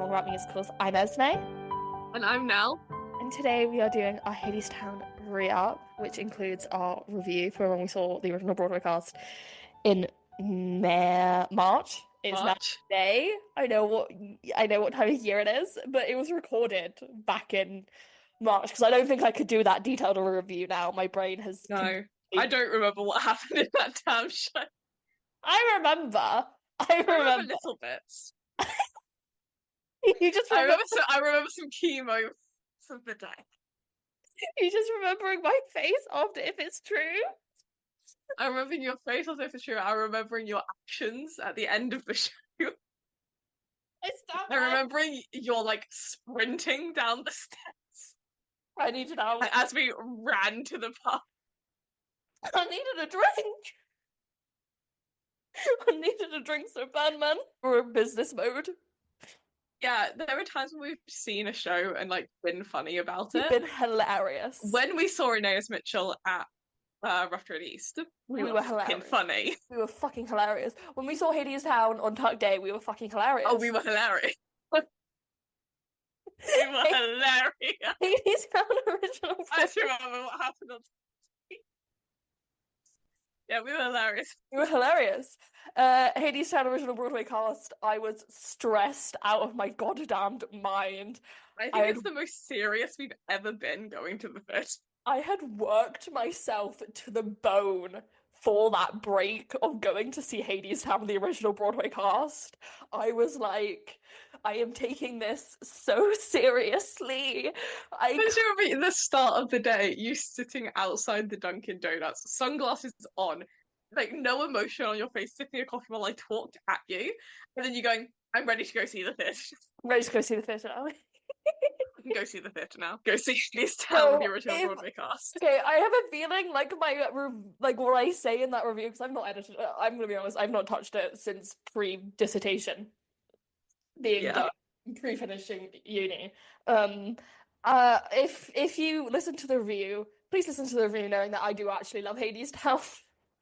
Wrong About Musicals. I'm Esme, And I'm Nell. and today we are doing our Hadestown re-up, which includes our review for when we saw the original Broadway cast in March. It's now March. May. I know what time of year it is, but it was recorded back in March because I don't think I could do that detailed of a review now. My brain has No, I completely... don't remember what happened in that damn show. I remember. I I remember remember. little bits. You just remember. I remember some key moments of the day. You just remembering my face after if it's true. I remember your face, also for sure. I remember your actions at the end of the show. I stand I by. remembering you're like sprinting down the stairs I needed out. as we ran to the pub. I needed a drink. I needed a drink so bad, man. We're in business mode. Yeah, there were times when we've seen a show and like been funny about You've it. been hilarious. When we saw Anais Mitchell at Rough Trade East, we were fucking hilarious. funny. We were fucking hilarious. When we saw Hadestown on Tuck Day, we were fucking hilarious. Oh, we were hilarious. We were hilarious. Hadestown original. I just remember what happened on TV. Yeah, we were hilarious. We were hilarious. Hadestown original Broadway cast. I was stressed out of my goddamned mind. I think it's the most serious we've ever been going to the theatre. I had worked myself to the bone for that break of going to see Hadestown, the original Broadway cast. I was like, I am taking this so seriously. I remember at the start of the day, you sitting outside the Dunkin' Donuts, sunglasses on, like no emotion on your face, sipping a coffee while I talked at you, and then you going, I'm ready to go see the theatre. I'm ready to go see the theatre now. I can go see the theatre now. Go see Hadestown, the original Broadway cast. Okay, I have a feeling like what I say in that review, because I've not edited it. I'm gonna be honest, I've not touched it since pre-dissertation being done, pre-finishing uni. If you listen to the review, please listen to the review knowing that I do actually love Hadestown.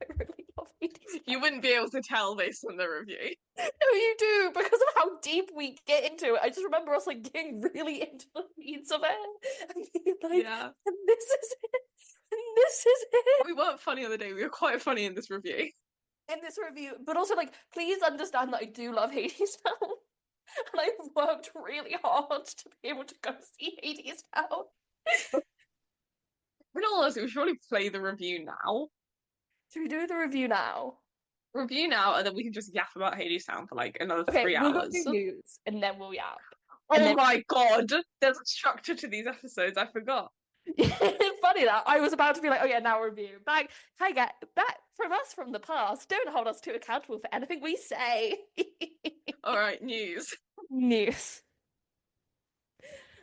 I really love Hadestown. You wouldn't be able to tell based on the review. No, you do, because of how deep we get into it. I just remember us like getting really into the weeds of it and being like, and this is it, and this is it. We weren't funny on the day. We were quite funny in this review. But also like, please understand that I do love Hadestown, and I've worked really hard to be able to go see Hadestown. In all honesty, we should probably play the review now. Should we do the review now? Review now, and then we can just yap about Hadestown for like another 3 hours. We'll go news, and then we'll yap. Oh my god, there's a structure to these episodes. I forgot. It's funny that I was about to be like, oh yeah, now review. Back from us from the past. Don't hold us too accountable for anything we say. All right, news. News.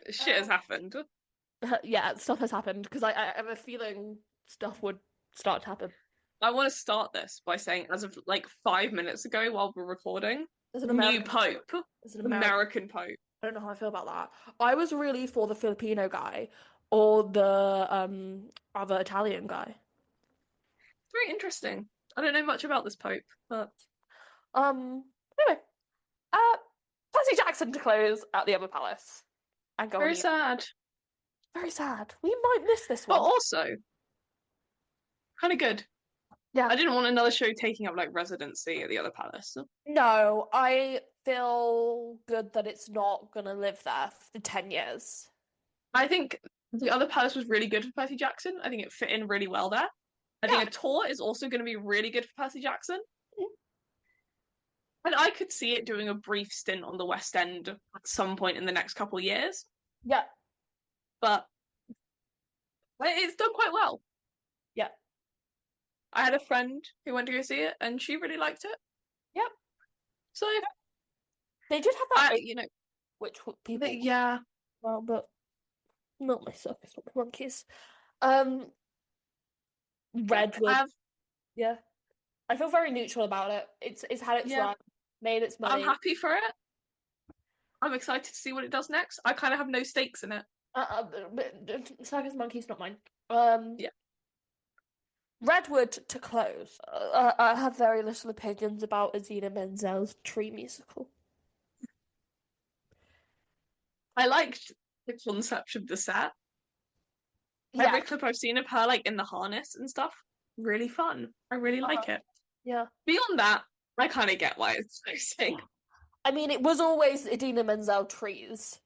Shit has happened. Yeah, stuff has happened because I have a feeling stuff would start to happen. I want to start this by saying, as of like 5 minutes ago while we're recording, there's an American new Pope. There's an American Pope. I don't know how I feel about that. I was really for the Filipino guy or the other Italian guy. It's very interesting. I don't know much about this Pope, but anyway, Percy Jackson to close at the Upper Palace and go. Very sad. Very sad. We might miss this one. But also, kind of good. Yeah. I didn't want another show taking up like residency at the other palace. No, I feel good that it's not gonna live there for 10 years. I think the other palace was really good for Percy Jackson. I think it fit in really well there. I think a tour is also going to be really good for Percy Jackson. Mm-hmm. And I could see it doing a brief stint on the West End at some point in the next couple of years. Yeah. But it's done quite well. Yeah. I had a friend who went to go see it and she really liked it. Yep. So they did have that, which people, well, but not my circus monkeys. Redwood. Yeah. I feel very neutral about it. It's had its run, made its money. I'm happy for it. I'm excited to see what it does next. I kind of have no stakes in it. Circus monkeys, not mine. Yeah. Redwood to close. I have very little opinions about Idina Menzel's Tree musical. I liked the concept of the set. Yeah. Every clip I've seen of her like in the harness and stuff, really fun. I really Uh-huh. like it. Yeah. Beyond that, I kind of get why it's exciting. I mean, it was always Idina Menzel trees,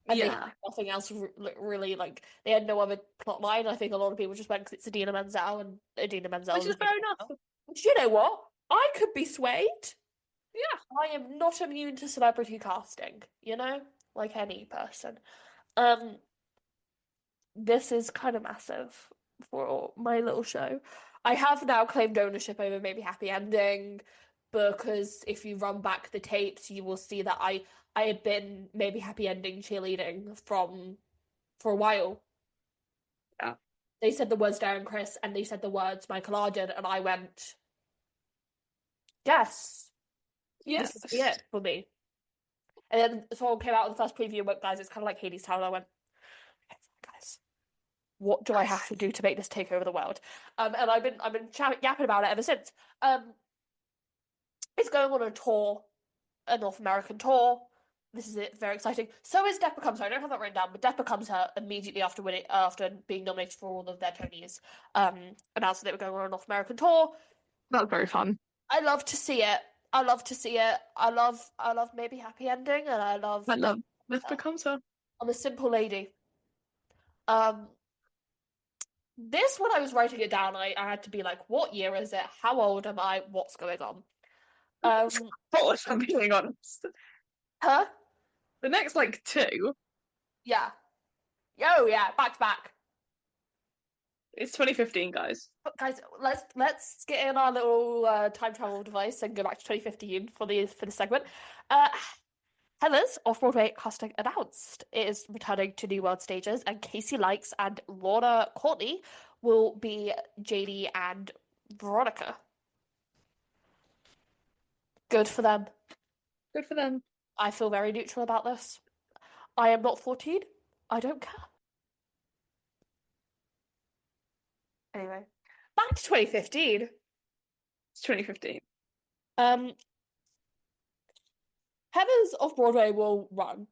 and they had Yeah, nothing else really like they had no other plot line. I think a lot of people just went because it's Idina Menzel, and Idina Menzel which is is a big fair enough. character. But you know what? I could be swayed. Yeah, I am not immune to celebrity casting, you know, like any person. Um, this is kind of massive for my little show. I have now claimed ownership over Maybe Happy Ending because if you run back the tapes, you will see that I had been Maybe Happy Ending cheerleading from for a while. yeah, They said the words Darren Criss and they said the words Michael Arden, and I went, yes, this is yes. it for me. And then someone came out with the first preview and went, guys, it's kind of like Hadestown. And I went, okay, guys, what do I have to do to make this take over the world? And I've been yapping about it ever since. It's going on a tour, a North American tour. This is it, very exciting. So is Death Becomes Her. I don't have that written down, but Death Becomes Her immediately after being nominated for all of their Tonys, announced that they were going on a North American tour. That's very fun. I love to see it. I love to see it. I love Maybe Happy Ending, and I love I Death love this Becomes Her. becomes her. I'm a simple lady. Um, this when I was writing it down, I had to be like, what year is it? How old am I? What's going on? Um, Oh, if I'm being honest. huh? The next like two, Yeah. Yo, yeah, back to back. it's 2015, guys. But guys, let's get in our little time travel device and go back to 2015 for the segment. Uh, Heather's off-Broadway casting announced. It is returning to New World stages, and Casey Likes and Laura Courtney will be JD and Veronica. Good for them. Good for them. I feel very neutral about this. I am not 14. I don't care. Anyway, back to 2015. It's 2015. Um, Heather's off Broadway will run.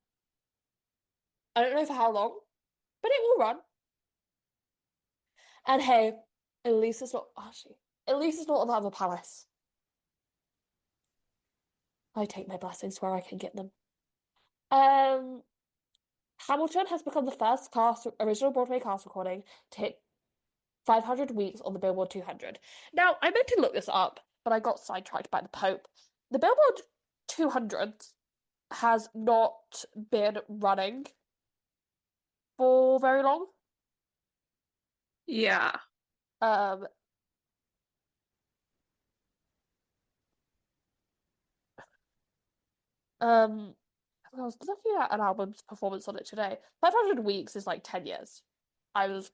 I don't know for how long, but it will run. And hey, at least it's not Archie. At least it's not another palace. I take my blessings where I can get them. Um, Hamilton has become the first original Broadway cast recording to hit 500 weeks on the Billboard 200. Now, I meant to look this up, but I got sidetracked by the Pope. The Billboard 200 has not been running for very long. Yeah. Um, um, I was looking at an album's performance on it today. 500 weeks is like 10 years. I was.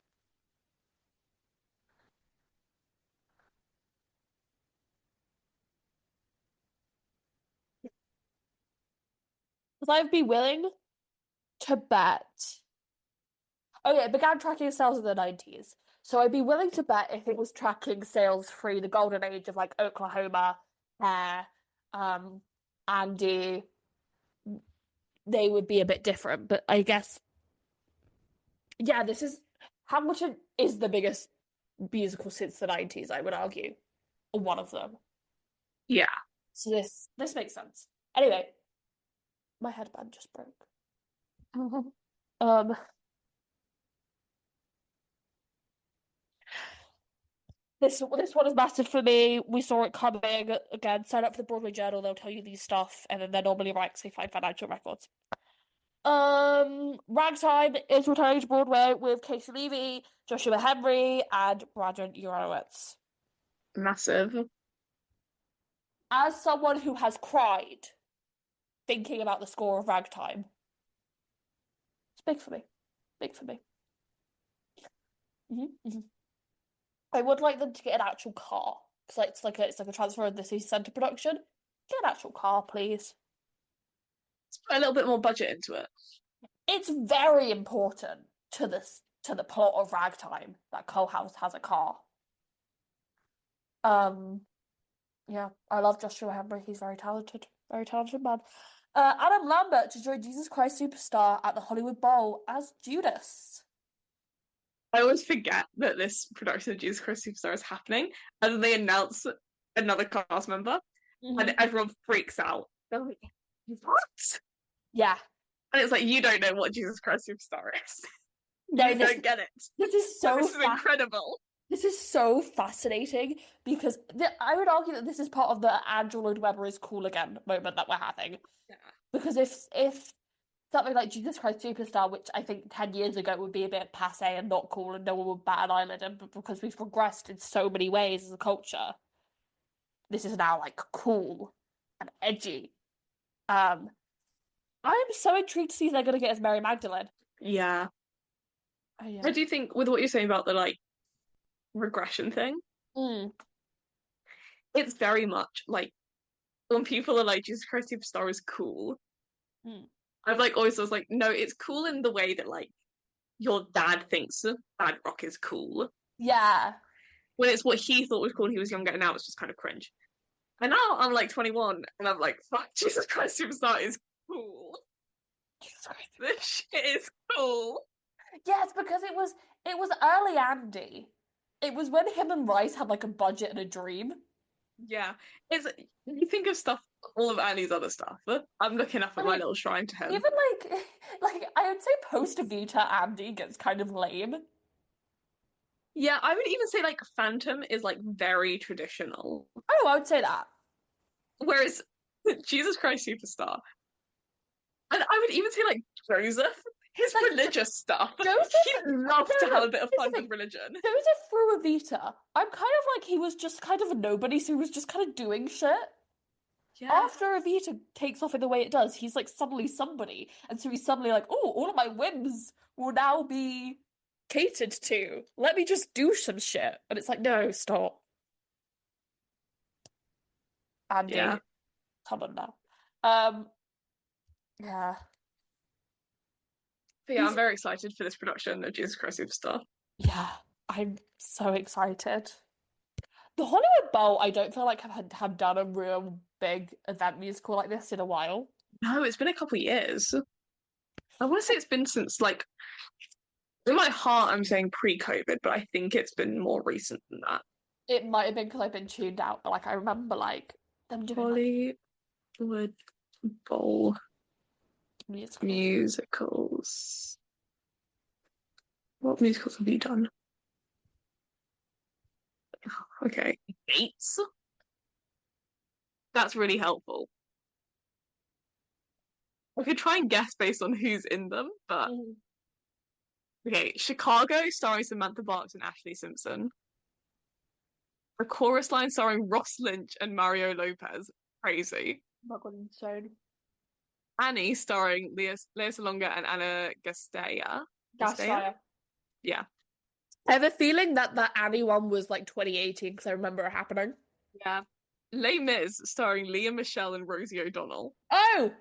I'd be willing to bet. Oh yeah, it began tracking sales in the 90s. So I'd be willing to bet if it was tracking sales through the golden age of like Oklahoma, Hair, um, Andy, they would be a bit different. But I guess, yeah, this is Hamilton is the biggest musical since the 90s, I would argue. Or one of them. Yeah. So this makes sense. Anyway, my headband just broke. Um, this one is massive for me. We saw it coming. Again, sign up for the Broadway Journal. They'll tell you these stuff, and then they're normally right because they find financial records. Ragtime is returning to Broadway with Casey Levy, Joshua Henry, and Brandon Uranowitz. Massive. As someone who has cried thinking about the score of Ragtime, it's big for me. Big for me. Mm-hmm. I would like them to get an actual car because it's like a transfer of the city centre production. Get an actual car, please. Let's put a little bit more budget into it. It's very important to the plot of Ragtime that Cole House has a car. Yeah, I love Joshua Henry. He's very talented man. Adam Lambert to join Jesus Christ Superstar at the Hollywood Bowl as Judas. I always forget that this production of Jesus Christ Superstar is happening, and then they announce another cast member, and everyone freaks out. They're like, "What?" Yeah. And it's like, you don't know what Jesus Christ Superstar is. No, You don't get it. This is But so this is incredible. This is so fascinating because I would argue that this is part of the Andrew Lloyd Webber is cool again moment that we're having. Yeah. Because if something like Jesus Christ Superstar, which I think 10 years ago would be a bit passé and not cool and no one would bat an eyelid, and because we've progressed in so many ways as a culture, this is now like cool and edgy. I'm so intrigued to see if they're gonna get as Mary Magdalene. Yeah. Yeah. I do think with what you're saying about the like regression thing, it's very much like when people are like Jesus Christ Superstar is cool. I've like always was like, no, it's cool in the way that like your dad thinks bad rock is cool. Yeah. When it's what he thought was cool when he was younger, and now it's just kind of cringe. And now I'm like 21 and I'm like, fuck, Jesus Christ Superstar is cool. Jesus Christ. This shit is cool. Yes, because it was early Andy. It was when him and Rice had like a budget and a dream. Yeah. It's you think of stuff, all of Annie's other stuff. I'm looking up at my little shrine to him. Even like I would say post Evita Andy gets kind of lame. Yeah, I would even say like Phantom is like very traditional. Oh, I would say that. Whereas Jesus Christ Superstar. And I would even say like Joseph, his Like, religious stuff. Joseph, He'd love to have a bit of fun with religion. Joseph through Evita, I'm kind of like he was just kind of a nobody, so he was just kind of doing shit. Yeah. After Evita takes off in the way it does, he's like suddenly somebody. And so he's suddenly like, oh, all of my whims will now be catered to. Let me just do some shit. And it's like, no, stop. Andy, Yeah. come on now. Yeah. But yeah, I'm very excited for this production of Jesus Christ Superstar. Yeah, I'm so excited. The Hollywood Bowl, I don't feel like have done a real big event musical like this in a while. No, it's been a couple of years. I want to say it's been since like in my heart I'm saying pre-COVID, but I think it's been more recent than that. It might have been because I've been tuned out, but like I remember like them doing Hollywood Bowl musicals. What musicals have you done? Okay. Dates? That's really helpful. I could try and guess based on who's in them, but okay. Chicago starring Samantha Barks and Ashley Simpson. A chorus line starring Ross Lynch and Mario Lopez. Crazy. Oh my God, insane. Annie starring Lea Salonga and Anna Gastea. Yeah. I have a feeling that Annie one was like 2018 because I remember it happening. Yeah. Les Mis starring Leah Michelle and Rosie O'Donnell. Oh!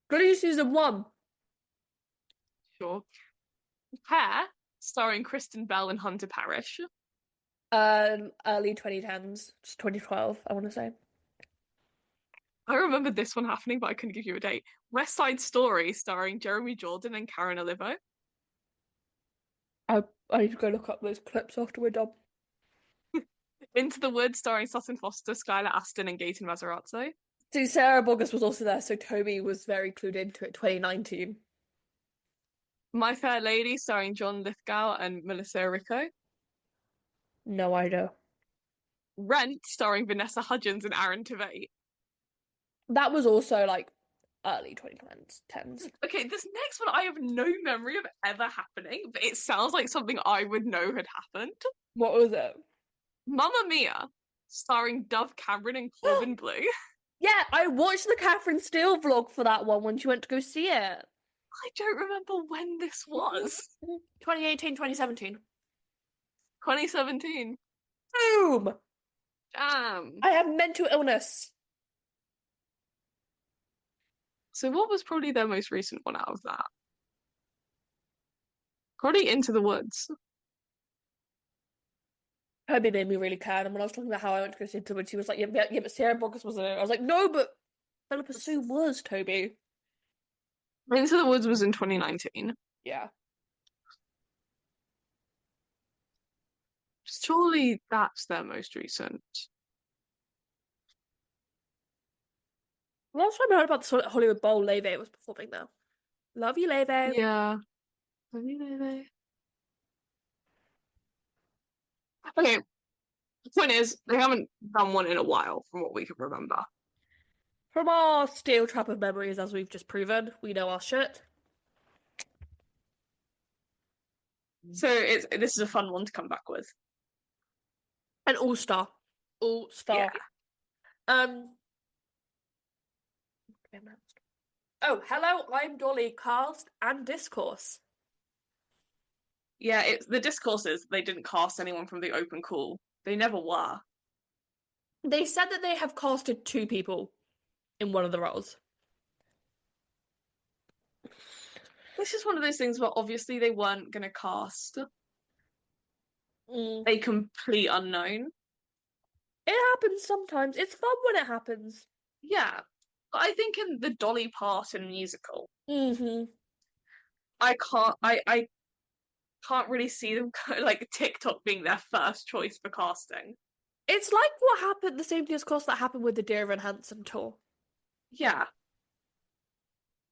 Goody season 1. Sure. Hair starring Kristen Bell and Hunter Parrish. Early 2010s, just 2012, I want to say. I remember this one happening, but I couldn't give you a date. West Side Story starring Jeremy Jordan and Karen Olivo. I need to go look up those clips after we're done. Into the Woods starring Sutton Foster, Skylar Aston, and Gaten Matarazzo. See, Sarah Bogus was also there, so Toby was very clued into it. 2019. My Fair Lady starring John Lithgow and Melissa Rico. No idea. Rent starring Vanessa Hudgens and Aaron Tveit. That was also like early 2010s. Okay, this next one I have no memory of ever happening, but it sounds like something I would know had happened. What was it? Mamma Mia, starring Dove Cameron and Corbin Bleu. Yeah, I watched the Catherine Steele vlog for that one when she went to go see it. I don't remember when this was. 2018, 2017. 2017. Boom! Damn. I have mental illness. So what was probably their most recent one out of that? Probably Into the Woods. Herbie made me really care, and when I was talking about how I went to go see Into the Woods, he was like, yeah, but Sarah Bogus was in it. I was like, no, but Philippa Sue was Toby. Into the Woods was in 2019. Yeah. Surely that's their most recent. Last time I heard about the Hollywood Bowl, Leve was performing there. Love you, Leve. Yeah. Okay. The point is, they haven't done one in a while, from what we can remember. From our steel trap of memories, as we've just proven, we know our shit. So this is a fun one to come back with. An all-star. All-star. Yeah. Oh, hello, I'm Dolly, cast and discourse. Yeah, it's the discourses. They didn't cast anyone from the open call. They never were. They said that they have casted 2 people in one of the roles. This is one of those things where obviously they weren't going to cast Mm. a complete unknown. It happens sometimes. It's fun when it happens. Yeah. But I think in the Dolly part in musical, Mm-hmm. I can't really see them like TikTok being their first choice for casting. It's like what happened, the same discourse that happened with the Dear Evan Hansen tour. Yeah.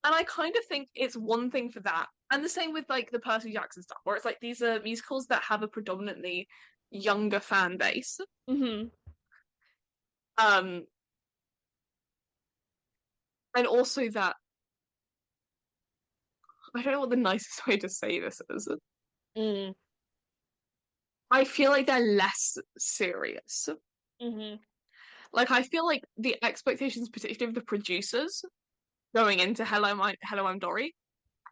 And I kind of think it's one thing for that. And the same with like the Percy Jackson stuff, where it's like these are musicals that have a predominantly younger fan base. Mm-hmm. Um, and also that I don't know what the nicest way to say this is. Mm. I feel like they're less serious. Mm-hmm. Like I feel like the expectations, particularly of the producers, going into Hello, I'm Dory,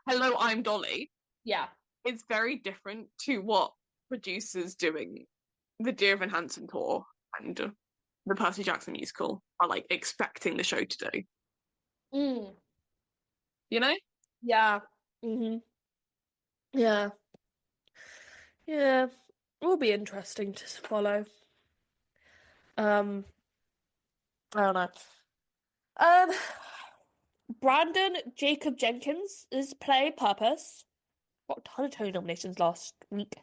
Hello, I'm Dolly, Yeah. it's very different to what producers doing the Dear Evan Hansen tour and the Percy Jackson musical are like expecting the show to do. Mm. You know? Yeah. Mm-hmm. Yeah. Yeah. It will be interesting to follow. I don't know. Um, Brandon Jacob Jenkins' play Purpose got a ton of Tony nominations last week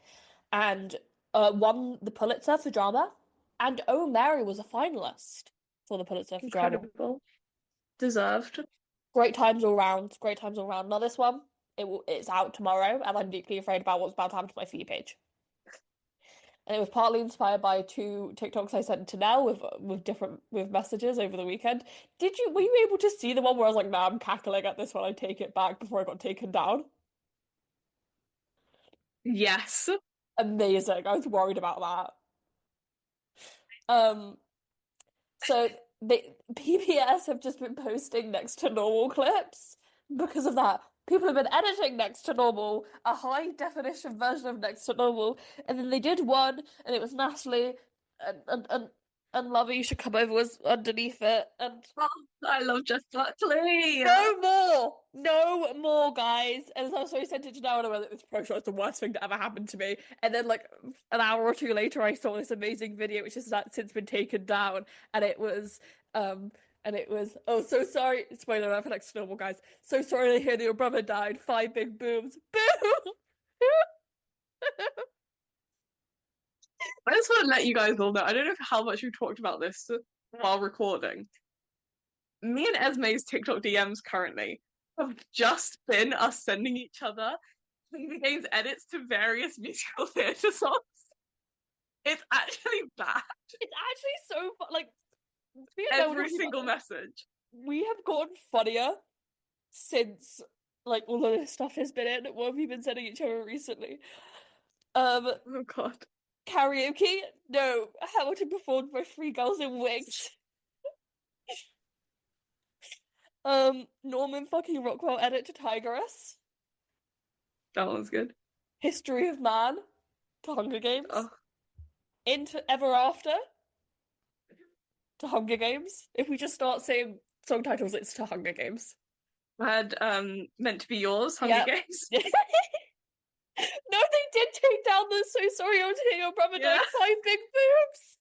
and won the Pulitzer for drama. And Oh Mary was a finalist for the Pulitzer for drama. Incredible. Deserved. Great times all round. Great times all round. Now this one, it's out tomorrow, and I'm deeply afraid about what's about to happen to my For You page. And it was partly inspired by 2 TikToks I sent to Nell with messages over the weekend. Were you able to see the one where I was like, nah, I'm cackling at this one, I take it back before I got taken down? Yes. Amazing. I was worried about that. So PBS have just been posting next to normal clips because of that. People have been editing next to normal, a high definition version of next to normal, and then they did one, and it was Natalie and Lovey should come over was underneath it, and Oh, I love Jeff Buckley. no more, guys. And so I sent it to Now and I went, this proshot is the worst thing to ever happen to me. And then like an hour or 2 later, I saw this amazing video which has since been taken down, and it was oh so sorry, spoiler alert for next to normal, guys. So sorry to hear that your brother died. 5 big booms. Boom. I just want to let you guys all know. I don't know how much we talked about this while recording. Me and Esme's TikTok DMs currently have just been us sending each other the game's edits to various musical theatre songs. It's actually bad. It's actually so fun. Like every single message. We have gotten funnier since like all of this stuff has been in. What have you been sending each other recently? Oh god. Karaoke? No. Hamilton performed by 3 girls in wigs. Norman fucking Rockwell edit to Tigress. That one's good. History of Man to Hunger Games. Oh. Into Ever After to Hunger Games. If we just start saying song titles, it's to Hunger Games. I had Meant to Be Yours, Hunger Games. No, they did take down the So Sorry to Hear Your Brother Died 5 big boobs.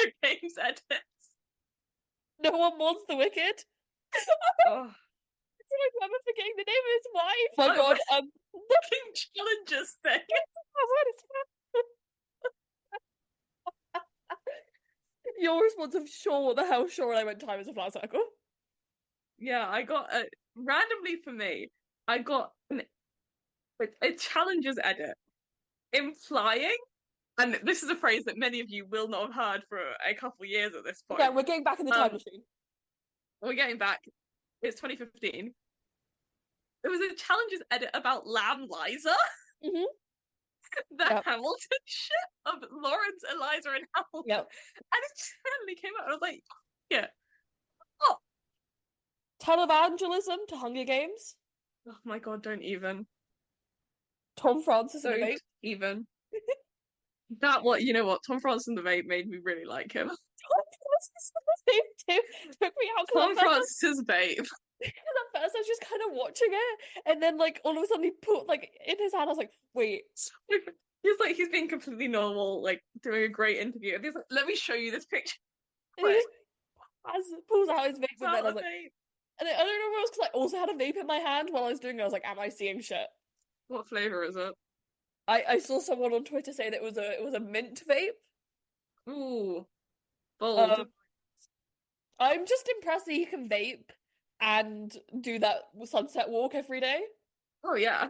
Hunger Games edits. No one wants the Wicked. Oh, I remember forgetting the name of his wife. Oh my god, fucking challenges thing. Your response of sure, what the hell, sure, and I went time is a flat circle. Yeah, I got randomly for me, I got a challenges edit implying, and this is a phrase that many of you will not have heard for a couple years at this point. Yeah, we're getting back in the time machine. We're getting back. It's 2015. There was a challenges edit about Lamb Liza. Mm-hmm. The Hamilton shit of Lawrence, Eliza, and Hamilton. Yep. And it suddenly came out. I was like, yeah. Oh. Televangelism to Hunger Games. Oh my god, don't even. Tom Francis and the Don't vape. even. That what you know what? Tom Francis and the vape made me really like him. Tom Francis and the vape too took me out. Tom Francis's vape. At first I was just kind of watching it, and then like all of a sudden he put like in his hand. I was like, wait. He's being completely normal, like doing a great interview. And he's like, let me show you this picture. And he just pulls out his vape, and then I was like, vape. and I don't know what else because I also had a vape in my hand while I was doing it. I was like, am I seeing shit? What flavor is it? I saw someone on Twitter say that it was a mint vape. Ooh, bold. I'm just impressed that he can vape and do that sunset walk every day. Oh yeah,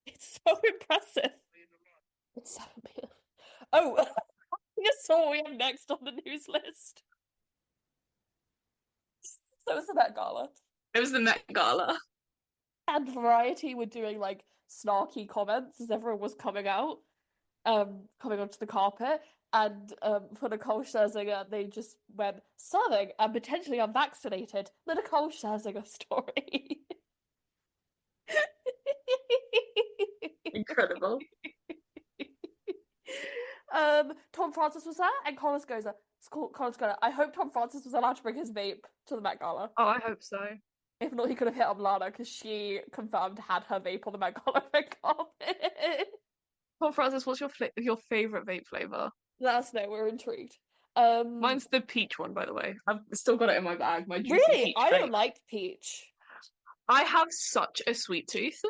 it's so impressive. It's so weird. Oh, I saw what we have next on the news list. So it's the Met Gala. It was the Met Gala. And Variety were doing like snarky comments as everyone was coming out, coming onto the carpet. And for Nicole Scherzinger, they just went serving and potentially unvaccinated. The Nicole Scherzinger story. Incredible. Tom Francis was there, and Collins goes, I hope Tom Francis was allowed to bring his vape to the Met Gala. Oh, I hope so. If not, he could have hit up Lana because she confirmed had her vape on the Met Gala red carpet. Tom Francis, what's your favorite vape flavor? Let us know. We're intrigued. Mine's the peach one, by the way. I've still got it in my bag. My juicy really, peach I vape. don't like peach. I have such a sweet tooth.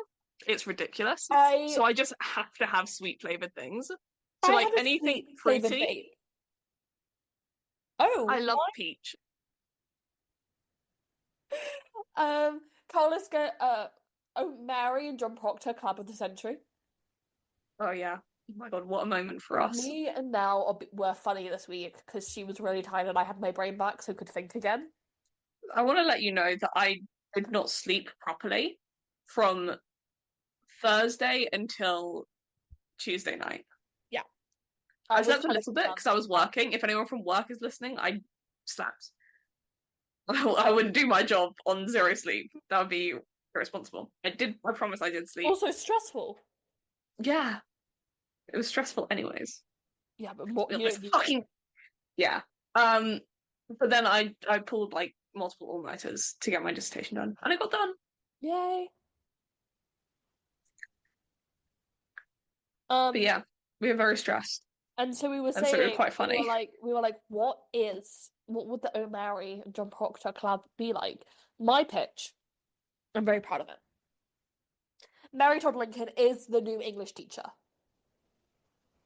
It's ridiculous. So I just have to have sweet flavored things. So like anything fruity. Oh, I love peach. Carlos get Mary and John Proctor Club of the Century. Oh yeah. Oh my god, what a moment for us. Me and Nell were funny this week because she was really tired and I had my brain back so could think again. I want to let you know that I did not sleep properly from Thursday until Tuesday night. Yeah. I slept a little bit because I was working. If anyone from work is listening, I slept. I wouldn't do my job on zero sleep. That would be irresponsible. I promise I did sleep. Also stressful. Yeah. It was stressful anyways. Yeah, but more fucking yeah. But then I pulled like multiple all-nighters to get my dissertation done. And I got done. Yay. But yeah, we were very stressed. And so we were saying, so it was quite funny. We were like, what would the O'Mary and John Proctor collab be like? My pitch, I'm very proud of it. Mary Todd Lincoln is the new English teacher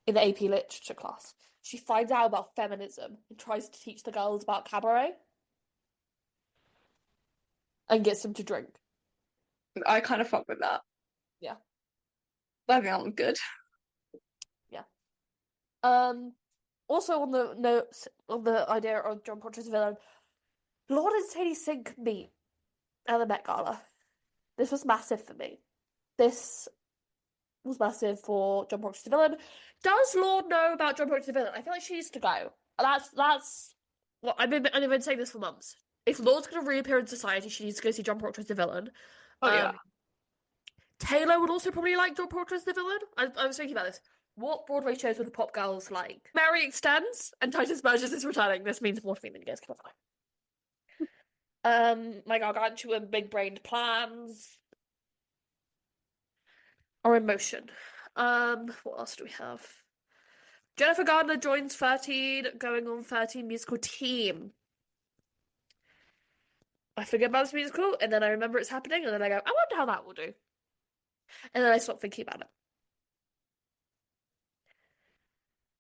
in the AP literature class. She finds out about feminism and tries to teach the girls about cabaret and gets them to drink. I kind of fuck with that. Yeah. I think that was good. Also on the notes of the idea of John Proctor's villain, Lord and Sadie Sink meet at the Met Gala. This was massive for me. This was massive for John Proctor's villain. Does Lord know about John Proctor's villain? I feel like she needs to go. That's what I've been saying this for months. If Lord's going to reappear in society, she needs to go see John Proctor as the villain. Oh yeah. Taylor would also probably like John Proctor as the villain. I was thinking about this. What Broadway shows would the pop girls like? Mary extends and Titus Burgess is returning. This means more female girls can fly. My gargantuan big-brained plans are in motion. What else do we have? Jennifer Gardner joins 13, going on 13 musical team. I forget about this musical, and then I remember it's happening, and then I go, I wonder how that will do. And then I stop thinking about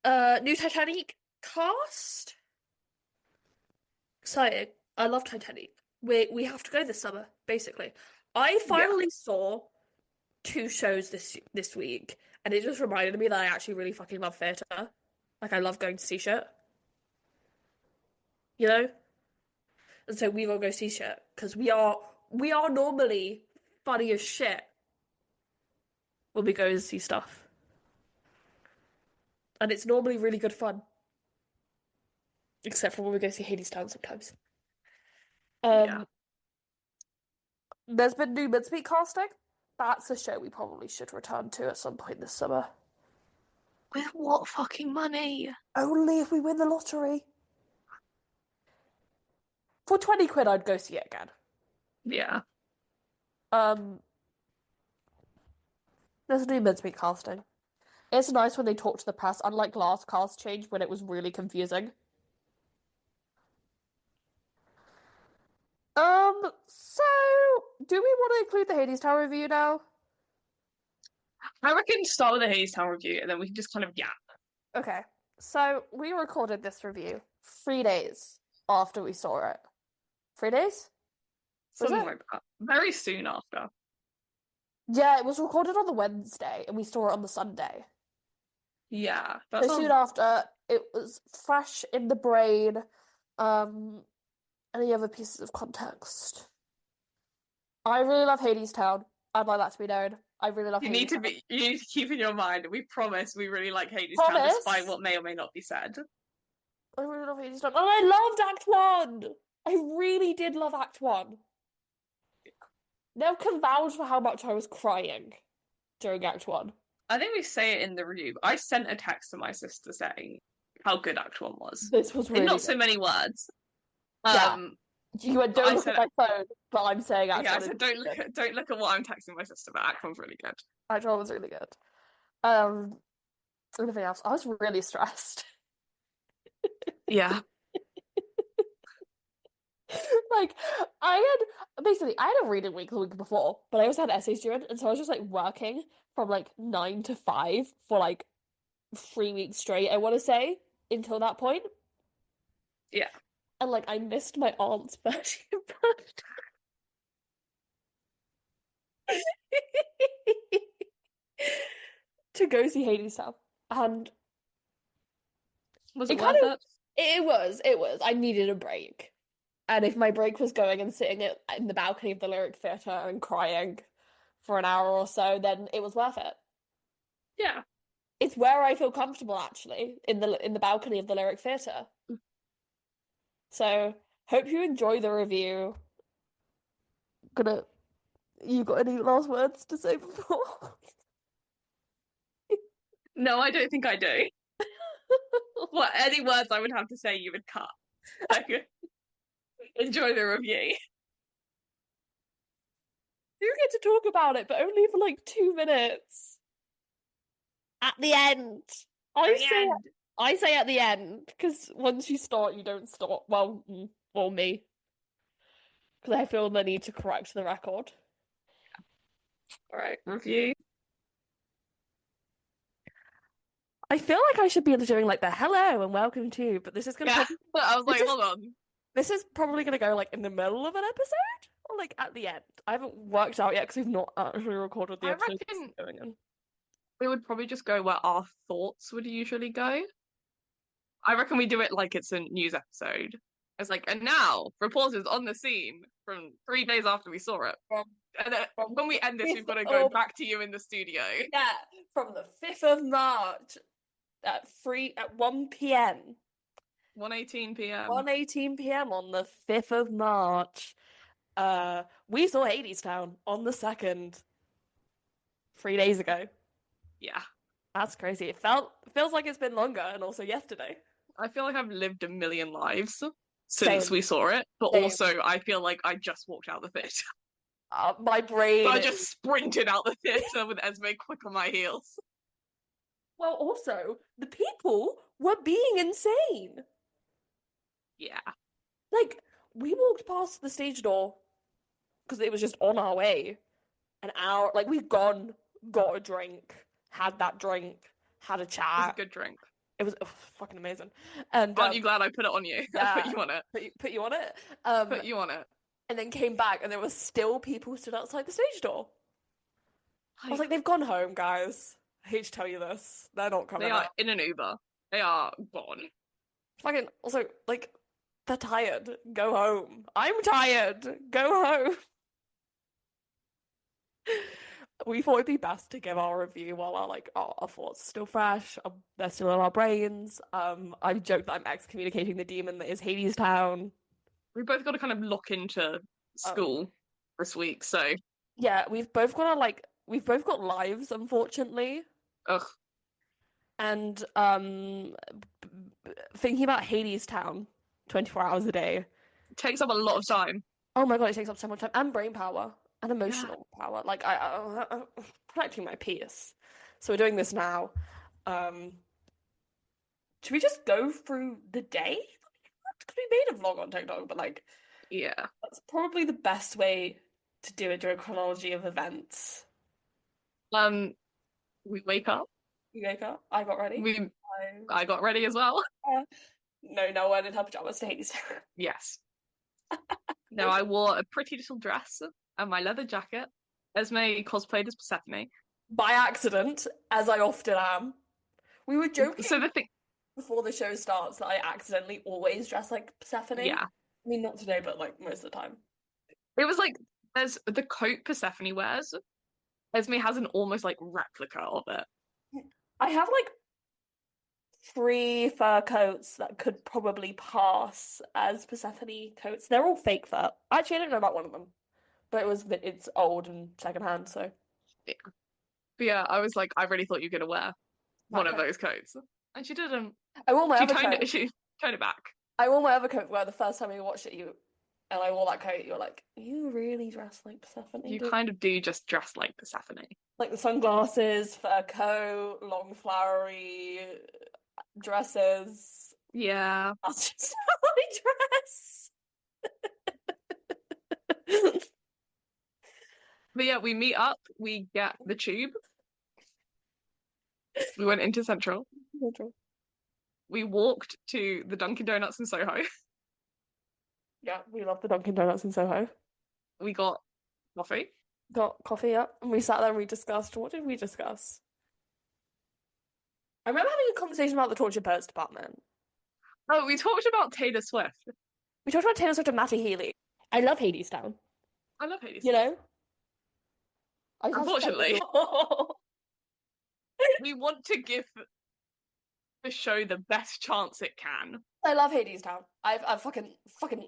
it. New Titanic cast? Exciting. I love Titanic. We have to go this summer, basically. I Yeah. finally saw two shows this week, and it just reminded me that I actually really fucking love theatre. Like I love going to see shit. You know? And so we will go see shit because we are normally funny as shit when we go and see stuff. And it's normally really good fun. Except for when we go see Hadestown sometimes. Yeah. There's been new Midspeak casting. That's a show we probably should return to at some point this summer. With what fucking money? Only if we win the lottery. For 20 quid, I'd go see it again. Yeah. There's a new Midspeak casting. It's nice when they talk to the press, unlike last cast change when it was really confusing. So do we want to include the Hadestown review now? I reckon start with the Hadestown review and then we can just kind of yap. Okay, so we recorded this review 3 days after we saw it. 3 days? Something like that. Very soon after. Yeah, it was recorded on the Wednesday and we saw it on the Sunday. Yeah. So soon after, it was fresh in the brain. Any other pieces of context? I really love Hadestown. I'd like that to be known. I really love You Hadestown. need to keep in your mind, we promise we really like Hadestown Promise? despite what may or may not be said. I really love Hadestown. And I loved Act 1! I really did love Act 1. Now can vouch for how much I was crying during Act 1. I think we say it in the review. I sent a text to my sister saying how good Act 1 was. This was really in not good. so many words. Yeah. You went, don't look at my phone, but I'm saying Act 1 I said, don't look at what I'm texting my sister, but Act 1's really good. Act 1 was really good. Anything else? I was really stressed. Yeah. Like, I had a reading week the week before, but I also had essays due, and so I was just like working from like 9 to 5 for like 3 weeks straight, I want to say, until that point. Yeah. And like, I missed my aunt's 30th birthday. To go see Hadestown. And was it worth it? It was. I needed a break. And if my break was going and sitting in the balcony of the Lyric Theatre and crying for an hour or so, then it was worth it. Yeah. It's where I feel comfortable, actually, in the balcony of the Lyric Theatre. So, hope you enjoy the review. You got any last words to say before? No, I don't think I do. What, any words I would have to say you would cut. Okay. Enjoy the review. You get to talk about it, but only for like 2 minutes. At the end. I say at the end, because once you start, you don't stop. Well, me. Because I feel the need to correct the record. Alright, review. I feel like I should be doing like the hello and welcome to, but this is gonna. Yeah, I was like, hold on. This is probably gonna go like in the middle of an episode or like at the end. I haven't worked out yet because we've not actually recorded the episode. I reckon going in. We would probably just go where our thoughts would usually go. I reckon we do it like it's a news episode. It's like, and now reporters on the scene from 3 days after we saw it. And then when we end this, we've got to go back to you in the studio. Yeah, from the 5th of March at 1 p.m. 1:18 p.m. 1:18 p.m. on the 5th of March. We saw Hadestown on the 2nd. 3 days ago. Yeah. That's crazy. It feels like it's been longer, and also yesterday. I feel like I've lived a million lives since we saw it, but also I feel like I just walked out the theatre. My brain. So I just sprinted out the theatre with Esme quick on my heels. Well, also, the people were being insane. Yeah. Like, we walked past the stage door because it was just on our way. An hour, like, we'd gone, got a drink, had that drink, had a It was a chat. good drink. It was fucking amazing. And Aren't you glad I put it on you? I put yeah, you on it. put you on it. Put you on it. And then came back, and there were still people stood outside the stage door. I was Like, like, they've gone home, guys. I hate to tell you this. They're not they coming are out. in an Uber. They are gone. Fucking, also, like, they're tired. Go home. I'm tired. Go home. We thought it'd be best to give our review while our thoughts are still fresh. They're still in our brains. I've joked that I'm excommunicating the demon that is Hadestown. We both got to kind of look into Um, school this week, so yeah, we've both got lives, unfortunately. ugh. And thinking about Hadestown 24 hours a day. It takes up a lot of time. Oh my God, it takes up so much time and brain power and Yeah. emotional power. Like I'm protecting my peace. So we're doing this now. Um, should we just go through the day? Because we made a vlog on TikTok, but like Yeah. that's probably the best way to do it, do a chronology of events. Um, we wake up. You wake up. I got ready. We I, I got ready as well. no, I didn't have pajamas to Hades. Yes. No, I wore a pretty little dress and my leather jacket. Esme cosplayed as Persephone. By accident, as I often am. We were So joking the thing, before the show starts that I accidentally always dress like Persephone. yeah, I mean, not today, but like most of the time. it was like there's the coat Persephone wears. Esme has an almost like replica of it. I have like three fur coats that could probably pass as Persephone coats. They're all fake fur. Actually, I don't know about one of them, but it's old and secondhand, so Yeah. But yeah, I was like, I really thought you were gonna wear one that of coat. those coats, and she didn't. I wore my She other toned coat. it. She toned it back. I wore my other coat where the first time we watched it, and I wore that coat. You're like, you really dress like Persephone, You do kind of do just dress like Persephone. like the sunglasses, fur coat, long flowery dresses. Yeah. That's just how I dress. But yeah, we meet up, we get the tube, we went into Central, we walked to the Dunkin' Donuts in Soho, Yeah, we love the Dunkin' Donuts in Soho. we got coffee. Got coffee up, and we sat there and we discussed. What did we discuss? I remember having a conversation about the Tortured Poets Department. Oh, we talked about Taylor Swift. We talked about Taylor Swift and Matty Healy. I love Hadestown. I love Hades. You know? I just have to tell Unfortunately, you. we want to give the show the best chance it can. I love Hadestown. I fucking I Fucking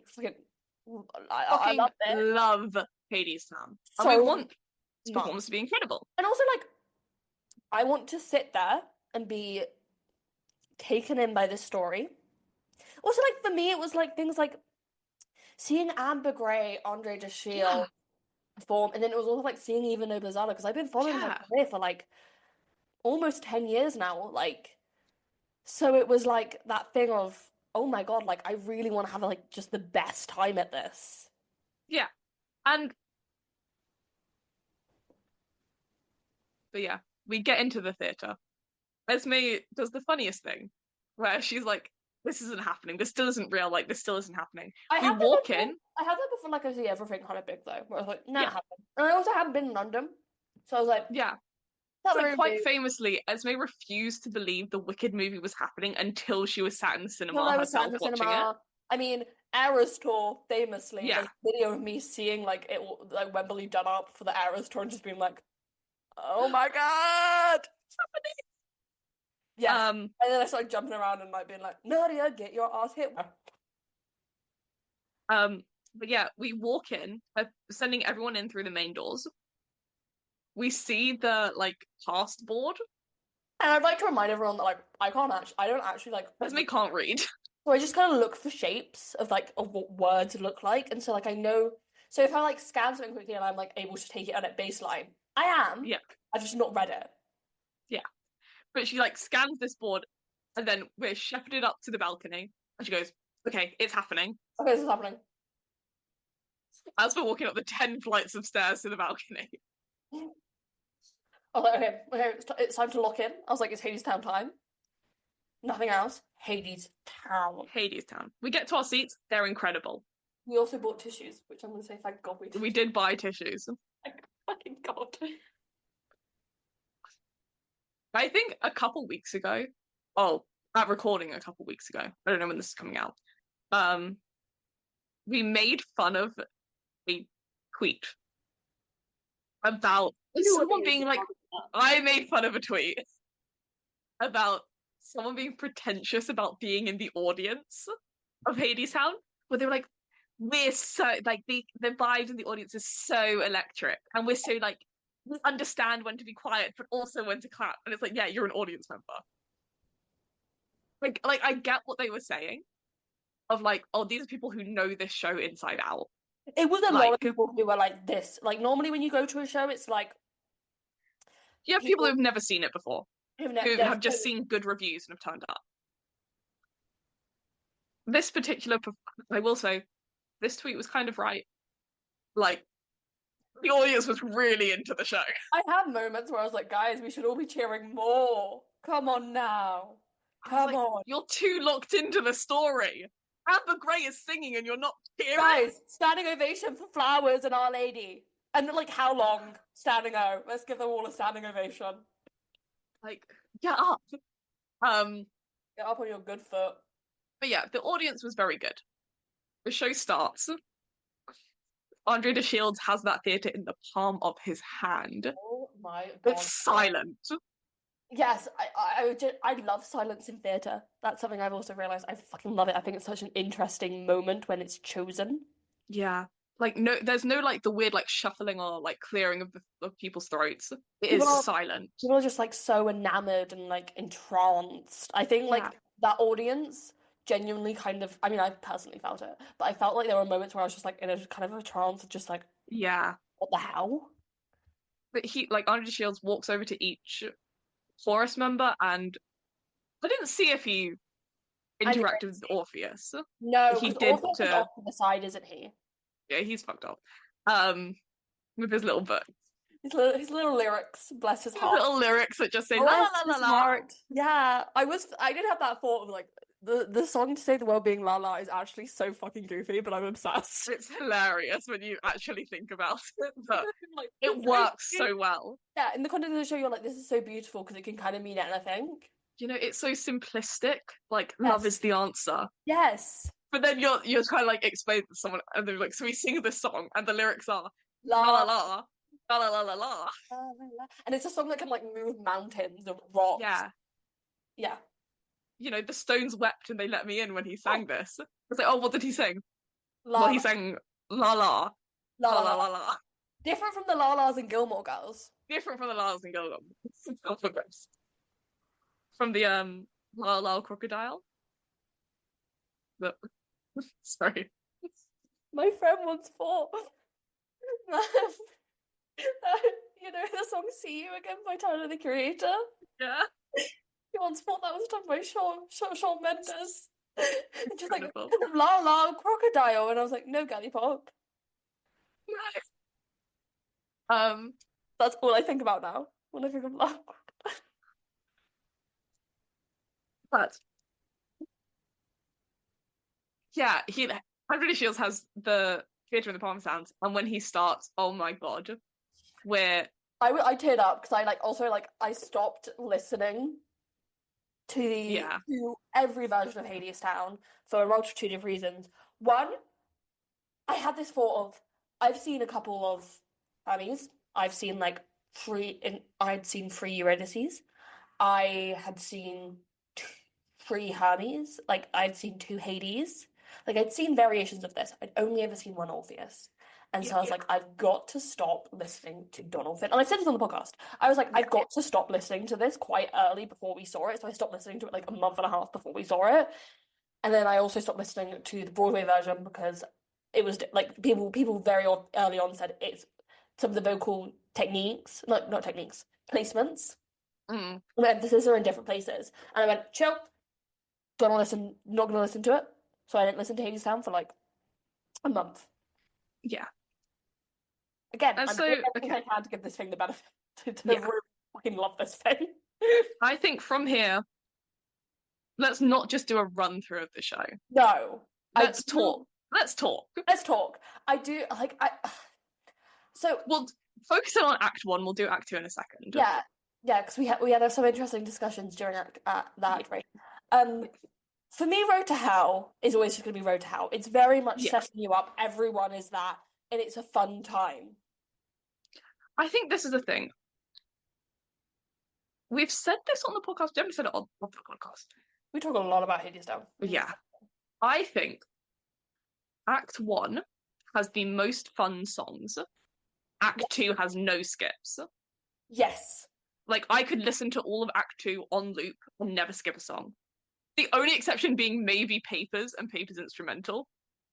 love it. love Hadestown. And we So want this much. performance to be incredible. And also like I want to sit there and be taken in by this story. Also, like for me, it was like things like seeing Amber Gray, Andre de Yeah, perform, and then it was also like seeing Eva Noblezada because I've been following her yeah. career for like almost 10 years now. Like, so it was like that thing of, oh my God, like I really want to have like just the best time at this. Yeah. And but yeah, we get into the theatre. Esme does the funniest thing where she's like, this isn't happening. This still isn't real. Like, this still isn't happening. I We had that walk before. in. I had that before, like I see everything kind of big though, where I was like, nah, it Yeah, happened. And I also haven't been in London, so I was like, yeah. that So really quite big. famously, Esme refused to believe the Wicked movie was happening until she was sat in the When cinema I was sat in herself the watching it. cinema, I mean, Eras tour, famously, Yeah, there's a video of me seeing like it, like Wembley done up for the Eras tour, and just being like, oh my God. Yes. um, And then I started jumping around and like being like, Nadia, get your ass hit. but yeah, we walk in, sending everyone in through the main doors. We see the like cast board. And I'd like to remind everyone that like I don't actually like Esme can't read. so I just kind of look for shapes of like of what words look like, and so like I know. So if I like scan something quickly and I'm like able to take it on at baseline, I am. Yeah, I've just not read it. yeah. But she like scans this board, and then we're shepherded up to the balcony, and she goes, "Okay, it's happening." Okay, this is happening. As we're walking up the 10 flights of stairs to the balcony. I was like, okay, it's time to lock in. I was like, it's Hadestown time. Nothing else. Hadestown. Hadestown. We get to our seats, they're incredible. We also bought tissues, which I'm going to say, thank God we did. We did buy tissues. Thank fucking God. I think a couple weeks ago, that recording a couple weeks ago, I don't know when this is coming out, we made fun of a tweet about someone being like, I made fun of a tweet about someone being pretentious about being in the audience of Hadestown, where they were like, we're so, like, the vibes in the audience is so electric, and we're so, like, we understand when to be quiet, but also when to clap. And it's like, yeah, you're an audience member. Like I get what they were saying, of like, oh, these are people who know this show inside out. It was a lot of people who were like this. Like, normally when you go to a show, it's like... You have people who've never seen it before, who have just seen good reviews and have turned up. This particular, I will say, this tweet was kind of right. Like, the audience was really into the show. I have moments where I was like, guys, we should all be cheering more. Come on now. Come on. You're too locked into the story. Amber Gray is singing and you're not cheering. Guys, standing ovation for Flowers and Our Lady. And like, how long? Standing O. Let's give them all a standing ovation. Like, get up. Get up on your good foot. But yeah, the audience was very good. The show starts. Andre de Shields has that theatre in the palm of his hand. Oh my God. It's silent. Yes, I love silence in theatre. That's something I've also realised. I fucking love it. I think it's such an interesting moment when it's chosen. Yeah. Like, no, there's no, like, the weird, like, shuffling or, like, clearing of people's throats. It is silent. People are just, like, so enamoured and, like, entranced. I think, like, that audience genuinely kind of... I mean, I personally felt it, but I felt like there were moments where I was just, like, in a kind of a trance of just, like... Yeah. What the hell? But Andre de Shields walks over to each chorus member, and I didn't see if he interacted with Orpheus. No, he did Orpheus is off to the side, isn't he? Yeah, he's fucked up. With his little book. His little lyrics, bless his heart. Little lyrics that just say la la la la. Yeah, I did have that thought of like the song to save the world being La La is actually so fucking goofy, but I'm obsessed. It's hilarious when you actually think about it, but like, it works so well. Yeah, in the context of the show, you're like, this is so beautiful because it can kind of mean anything. You know, it's so simplistic. Like, love is the answer. Yes. But then you're trying to like explain to someone, and they're like, so we sing this song, and the lyrics are la la la la la la la la, and it's a song that can like move mountains and rocks. Yeah. You know, the Stones wept and they let me in when he sang this. It's like, oh, what did he sing? Well, he sang la la la la la la. Different from the La Las and Gilmore Girls. Different from the La Las and Gilmore Girls. From the La La Crocodile. Sorry. My friend once thought you know the song "See You Again" by Tyler the Creator. Yeah. He once thought that was done by Shawn Mendes. Just like La La Crocodile, and I was like, no, Galley Pop. Nice. That's all I think about now when I think of La Crocodile. But yeah, Andre Shields has the theatre in the palm of his hands, and when he starts, oh my God, I teared up because I stopped listening to every version of Hadestown for a multitude of reasons. One, I had this thought of, I've seen a couple of Hermes. I've seen I'd seen 3 Eurydices. I had seen 3 Hermes. Like, I'd seen 2 Hades. Like, I'd seen variations of this. I'd only ever seen 1 Orpheus. And so I was like, I've got to stop listening to Donald Finn. And I said this on the podcast. I was like, I've got to stop listening to this quite early before we saw it. So I stopped listening to it like a month and a half before we saw it. And then I also stopped listening to the Broadway version because it was like people very early on said it's some of the vocal techniques, not techniques, placements Mm. The emphasis are in different places. And I went, chill, not gonna listen to it. So I didn't listen to Hadestown for like a month. Yeah. Again, And I'm so, doing everything okay. I can to give this thing the benefit to Yeah. really fucking love this thing. I think from here, let's not just do a run through of the show. No, I Let's do. talk. Let's talk. Let's talk. I do like I. So We'll focus it on Act One. We'll do Act Two in a second. yeah, yeah, because we had some interesting discussions during Yeah. that break. For me, Road to Hell is always just going to be Road to Hell. It's very much Yeah. setting you up. Everyone is that, and it's a fun time. I think this is the thing. We've said this on the podcast. We haven't said it on the podcast. We talk a lot about Hadestown. But yeah. I think Act One has the most fun songs. Act Two has no skips. Yes. Like, I could listen to all of Act Two on loop and never skip a song. The only exception being maybe Papers and Papers Instrumental,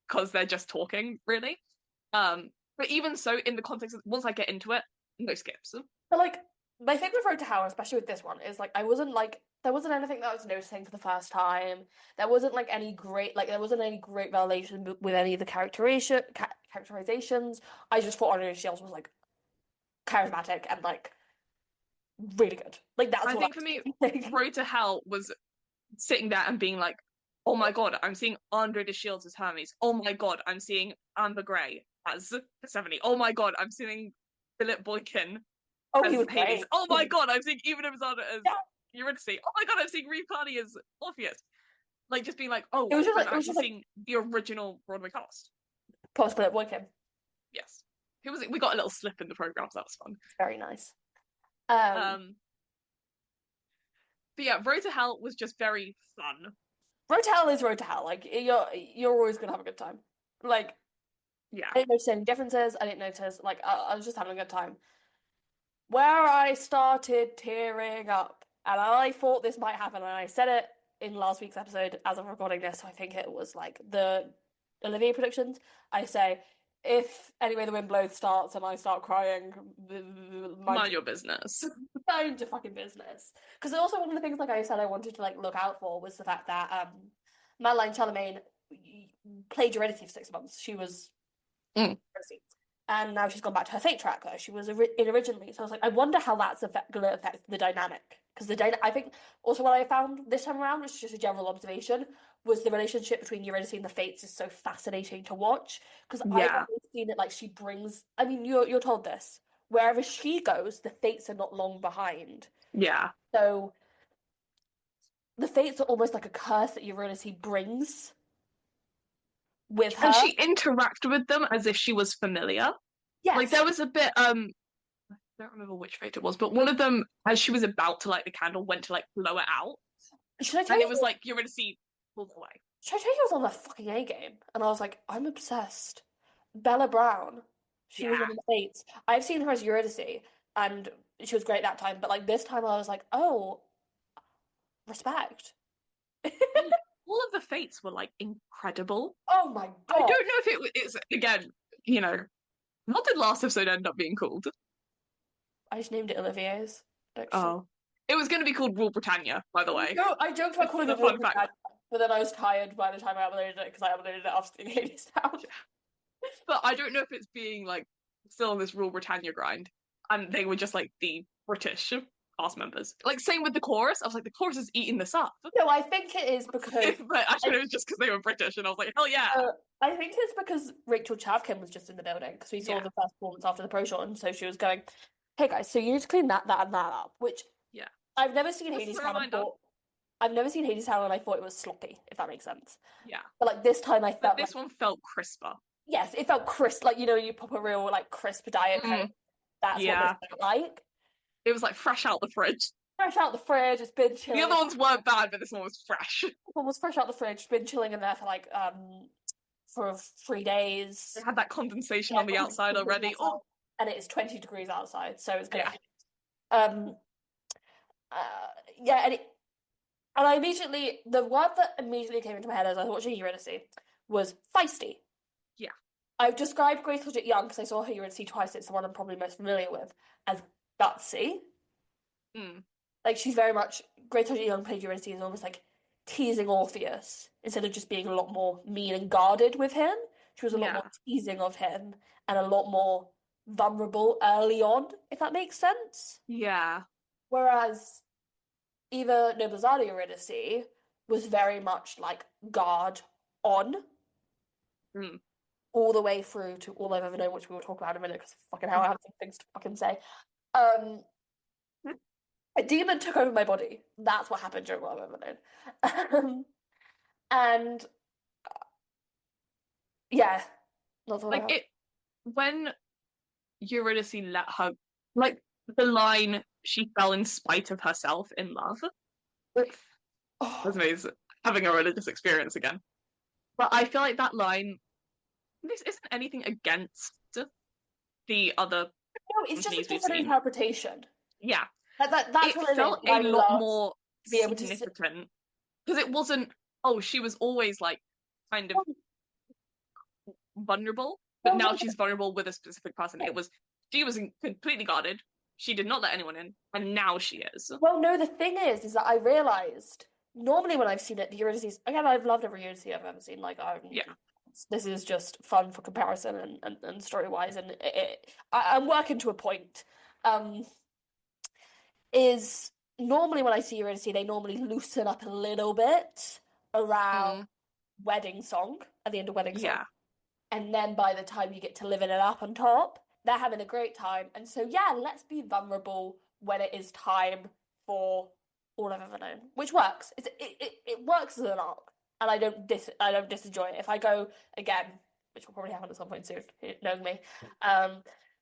because they're just talking, really. But even so, in the context of once I get into it, no skips. But like my thing with Road to Hell, especially with this one, is like there wasn't anything that I was noticing for the first time. There wasn't like any great revelation with any of the characterizations. I just thought Honored Shields was like charismatic and like really good. Like that's I what think for me, Road to Hell was sitting there and being like, oh my god, I'm seeing Andre de Shields as Hermes. Oh my god, I'm seeing Amber Gray as 70. Oh my god, I'm seeing Philip Boykin oh, as he was Hades. great. Oh my god, I'm seeing Even Amazon as Yeah. Eurydice. Oh my god, I'm seeing Reeve Carney as Orpheus. Like just being like, oh, It was just I'm like actually seeing the original Broadway cast. post Philip Boykin. Yes. Who was it? We got a little slip in the program, so that was fun. It's very nice. But yeah, Road to Hell was just very fun. Road to Hell is Road to Hell. Like you're always gonna have a good time. Like Yeah. I didn't notice any differences. I didn't notice like I was just having a good time. Where I started tearing up, and I thought this might happen, and I said it in last week's episode as I'm recording this. So I think it was like the Olivier predictions. I say if Anyway the Wind Blows starts and I start crying, Mind your business. mind your fucking business. Because also one of the things, like I said, I wanted to like look out for was the fact that Madeline Charlemagne played Eurydice for 6 months. She was and now she's gone back to her fake track that she was in originally. So I was like, I wonder how that's going to affect the dynamic. Because I think also what I found this time around, which is just a general observation, was the relationship between Eurydice and the Fates is so fascinating to watch. Because I've always seen it like she brings. I mean, you're told this. Wherever she goes, the Fates are not long behind. Yeah. So the Fates are almost like a curse that Eurydice brings with her. And she interacted with them as if she was familiar. Yes. Like there was a bit I don't remember which fate it was, but one of them, as she was about to light the candle, went to like blow it out. Should I tell and you? It was like Eurydice pulled away. Should I tell you I was on the fucking A game? And I was like, I'm obsessed. Bella Brown. She was one of the Fates. I've seen her as Eurydice, and she was great that time, but like this time I was like, oh, respect. All of the Fates were like incredible. Oh my god. I don't know if it's again, you know, what did last episode end up being called? I just named it Olivier's. Oh. It was going to be called Rule Britannia, by the way. No, I joked about calling it Rule Britannia, but then I was tired by the time I uploaded it because I uploaded it after the Hadestown. But I don't know if it's being like still on this Rule Britannia grind, and they were just like the British cast members. Like same with the chorus. I was like, the chorus is eating this up. No, I think it is because. But actually, it was just because they were British, and I was like, hell yeah. I think it's because Rachel Chavkin was just in the building because we saw the first performance after the proshot, and so she was going, "Hey guys, so you need to clean that, and that up." Which I've never seen Hadestown and I've never seen Hadestown and I thought it was sloppy, if that makes sense. Yeah. But like this time I felt this one felt crisper. Yes, it felt crisp, like you pop a real like crisp Diet Coke. That's what this felt like. It was like fresh out the fridge. Fresh out the fridge, it's been chilling. The other ones weren't bad, but this one was fresh. This one was fresh out the fridge, it's been chilling in there for like for 3 days. It had that condensation on the outside already. Oh, and it is 20 degrees outside, so it's gonna and I immediately, the word that immediately came into my head as I was watching Eurydice was feisty. Yeah. I've described Grace Legit Young because I saw her Eurydice twice. It's the one I'm probably most familiar with as gutsy. Like she's very much Great Tragic Young played Eurydice is almost like teasing Orpheus instead of just being a lot more mean and guarded with him. She was a lot more Yeah. teasing of him and a lot more vulnerable early on, if that makes sense. Yeah. Whereas either Noblezada Eurydice was very much like guard on Mm. all the way through to All I've Ever Known, which we will talk about in a minute because fucking hell, I have some things to fucking say. Um, a demon took over my body. That's what happened during All I've Ever Known. And yeah, that's what I Like have. it when Eurydice let her like the line she fell in spite of herself in love. Oh, Esme's having a religious experience again. But I feel like that line, this isn't anything against the other no, it's just a companies we've different seen. interpretation. Yeah, That's it what it is. felt I a lot love more to be able to sit. significant because it wasn't, oh, she was always like kind of vulnerable, but Well, now no, she's vulnerable with a specific person. It was, she was completely guarded. She did not let anyone in, and now she is. well, no, the thing is that I realized normally when I've seen it, the Eurydice, again, I've loved every Eurydice I've ever seen. Like, Yeah, this is just fun for comparison and story wise, and I'm working to a point. Um, is normally when I see Eurydice, they normally loosen up a little bit around mm, wedding song at the end of wedding song. yeah, And then by the time you get to living it up on top, they're having a great time. And so, yeah, let's be vulnerable when it is time for All I've Ever Known, which works. It works as an arc, and I don't disenjoy it. If I go again, which will probably happen at some point soon, knowing me,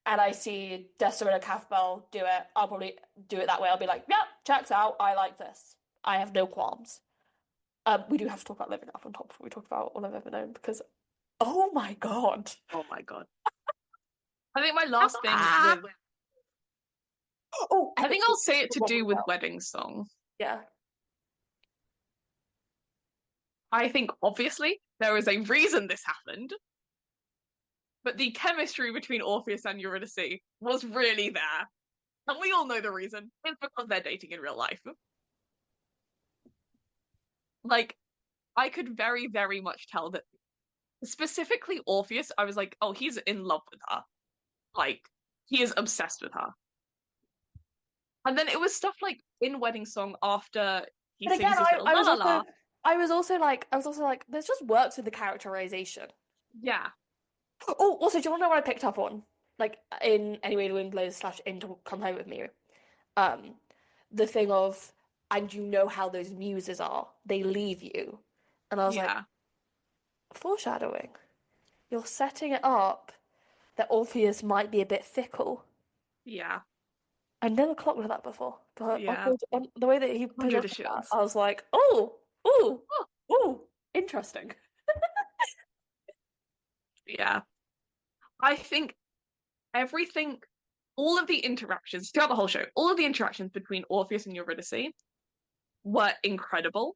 and I see Desiree and Cathbell do it, I'll probably do it that way. I'll be like, yeah, checks out. I like this. I have no qualms. We do have to talk about living up on top before we talk about All I've Ever Known because oh my God. oh my God. I think my last thing with, Oh, I think I'll say it to do with well. wedding song. Yeah. I think obviously there is a reason this happened, but the chemistry between Orpheus and Eurydice was really there. And we all know the reason. It's because they're dating in real life. Like, I could very, very much tell that specifically Orpheus, I was like, oh, he's in love with her. Like, he is obsessed with her. And then it was stuff like in Wedding Song after he But again, sings his little la la la. I was also like, there's just works with the characterization. Yeah. Oh, also, do you want to know what I picked up on? Like in Anyway the Wind Blows slash In to Come Home with Me. Um, the thing of, and you know how those muses are. They leave you. And I was like, Yeah. foreshadowing. You're setting it up that Orpheus might be a bit fickle. Yeah. I never clocked with that before, but Yeah. on the way that he Under presented the that, shields. I was like, oh, ooh, Oh, ooh, interesting. yeah. I think everything, all of the interactions throughout the whole show, all of the interactions between Orpheus and Eurydice were incredible.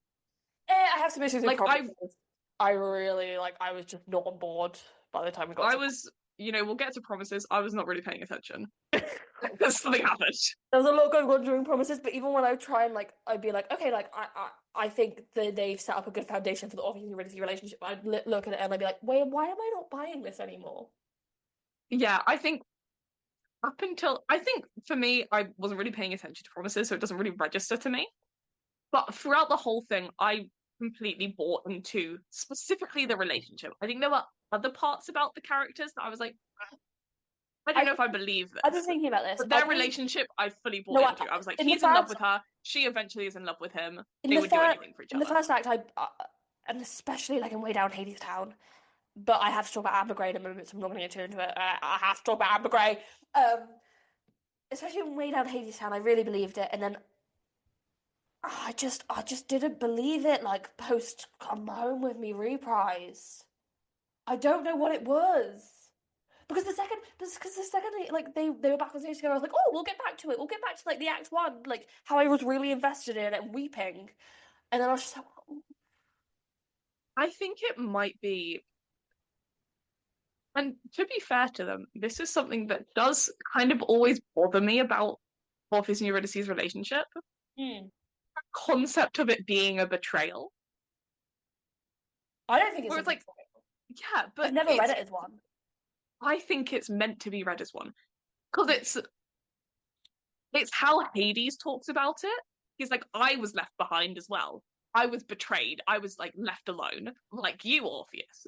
I have some issues with Like promises. I really like. I was just not on board by the time we got I to. was, we'll get to promises. I was not really paying attention. Something happened. There was a lot going on during promises, but even when I try and like, I'd be like, okay, like I think that they've set up a good foundation for the Orpheus and Eurydice relationship. I'd look at it and I'd be like, wait, why am I not buying this anymore? Yeah, I think up until I think for me, I wasn't really paying attention to promises, so it doesn't really register to me. But throughout the whole thing, I completely bought into specifically the relationship. I think there were other parts about the characters that I was like, I don't know if I believe I've been this. thinking about this. But their relationship, I fully bought No, into. I was like, in the he's in love first with her. She eventually is in love with him. in They the would do first anything for each in the other. first act, and especially like in Way Down Hadestown, but I have to talk about Amber Gray in a moment, so I'm not going to get too into it. I have to talk about Amber Gray. Especially in Way Down Hadestown, I really believed it, and then I just didn't believe it. Like post Come Home with Me reprise, I don't know what it was. Because the second they were back on stage together, I was like, oh, we'll get back to it. We'll get back to like the act one, like how I was really invested in it and weeping, and then I was just like, oh. I think it might be, and to be fair to them, this is something that does kind of always bother me about Orpheus and Eurydice's relationship. Mm. concept of it being a betrayal. I don't think it's Where a it's like, betrayal. yeah, I've but never read it as one. I think it's meant to be read as one. Because it's how Hades talks about it. He's like, I was left behind as well. I was betrayed. I was like left alone, like you, Orpheus.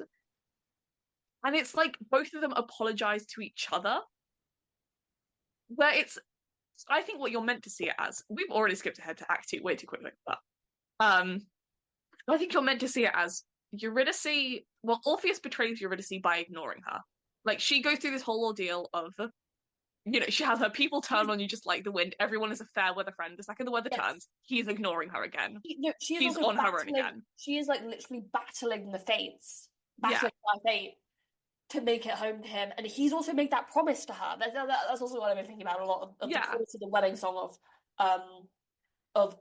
And it's like both of them apologize to each other. Where it's, I think what you're meant to see it as, we've already skipped ahead to Act 2 way too quickly, but I think you're meant to see it as Eurydice, well, Orpheus betrays Eurydice by ignoring her. Like, she goes through this whole ordeal of, she has her people turn on you just like the wind. Everyone is a fair weather friend. The second the weather Yes. turns, he's ignoring her again. No, she is She's also on her own again. She is like literally battling the fates, Yeah. battling by fate to make it home to him, and he's also made that promise to her. That's also what I've been thinking about a lot of Yeah. the chorus of the wedding song of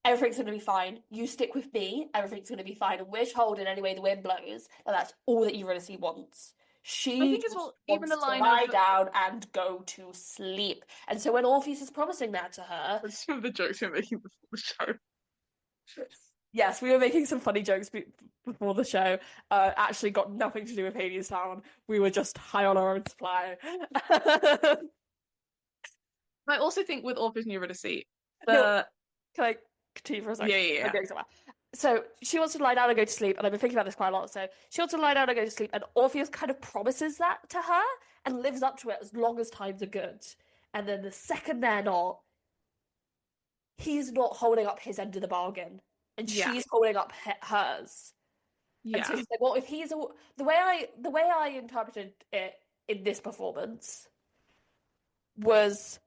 everything's going to be fine. You stick with me. Everything's going to be fine, and we're holding anyway the wind blows. And that's all that Eurydice wants. She I think as well, even the wants line to lie of down and go to sleep. And so when Orpheus is promising that to her, some of the jokes we're making before the show. yes, we were making some funny jokes before the show. Actually, got nothing to do with Hadestown. We were just high on our own supply. I also think with Orpheus and Eurydice, No, can I continue for a second? Yeah. I'm going somewhere. So she wants to lie down and go to sleep, and I've been thinking about this quite a lot. So she wants to lie down and go to sleep, and Orpheus kind of promises that to her and lives up to it as long as times are good. And then the second they're not, he's not holding up his end of the bargain, and she's holding up hers. Yeah. And so he's like, well, if he's the way I interpreted it in this performance was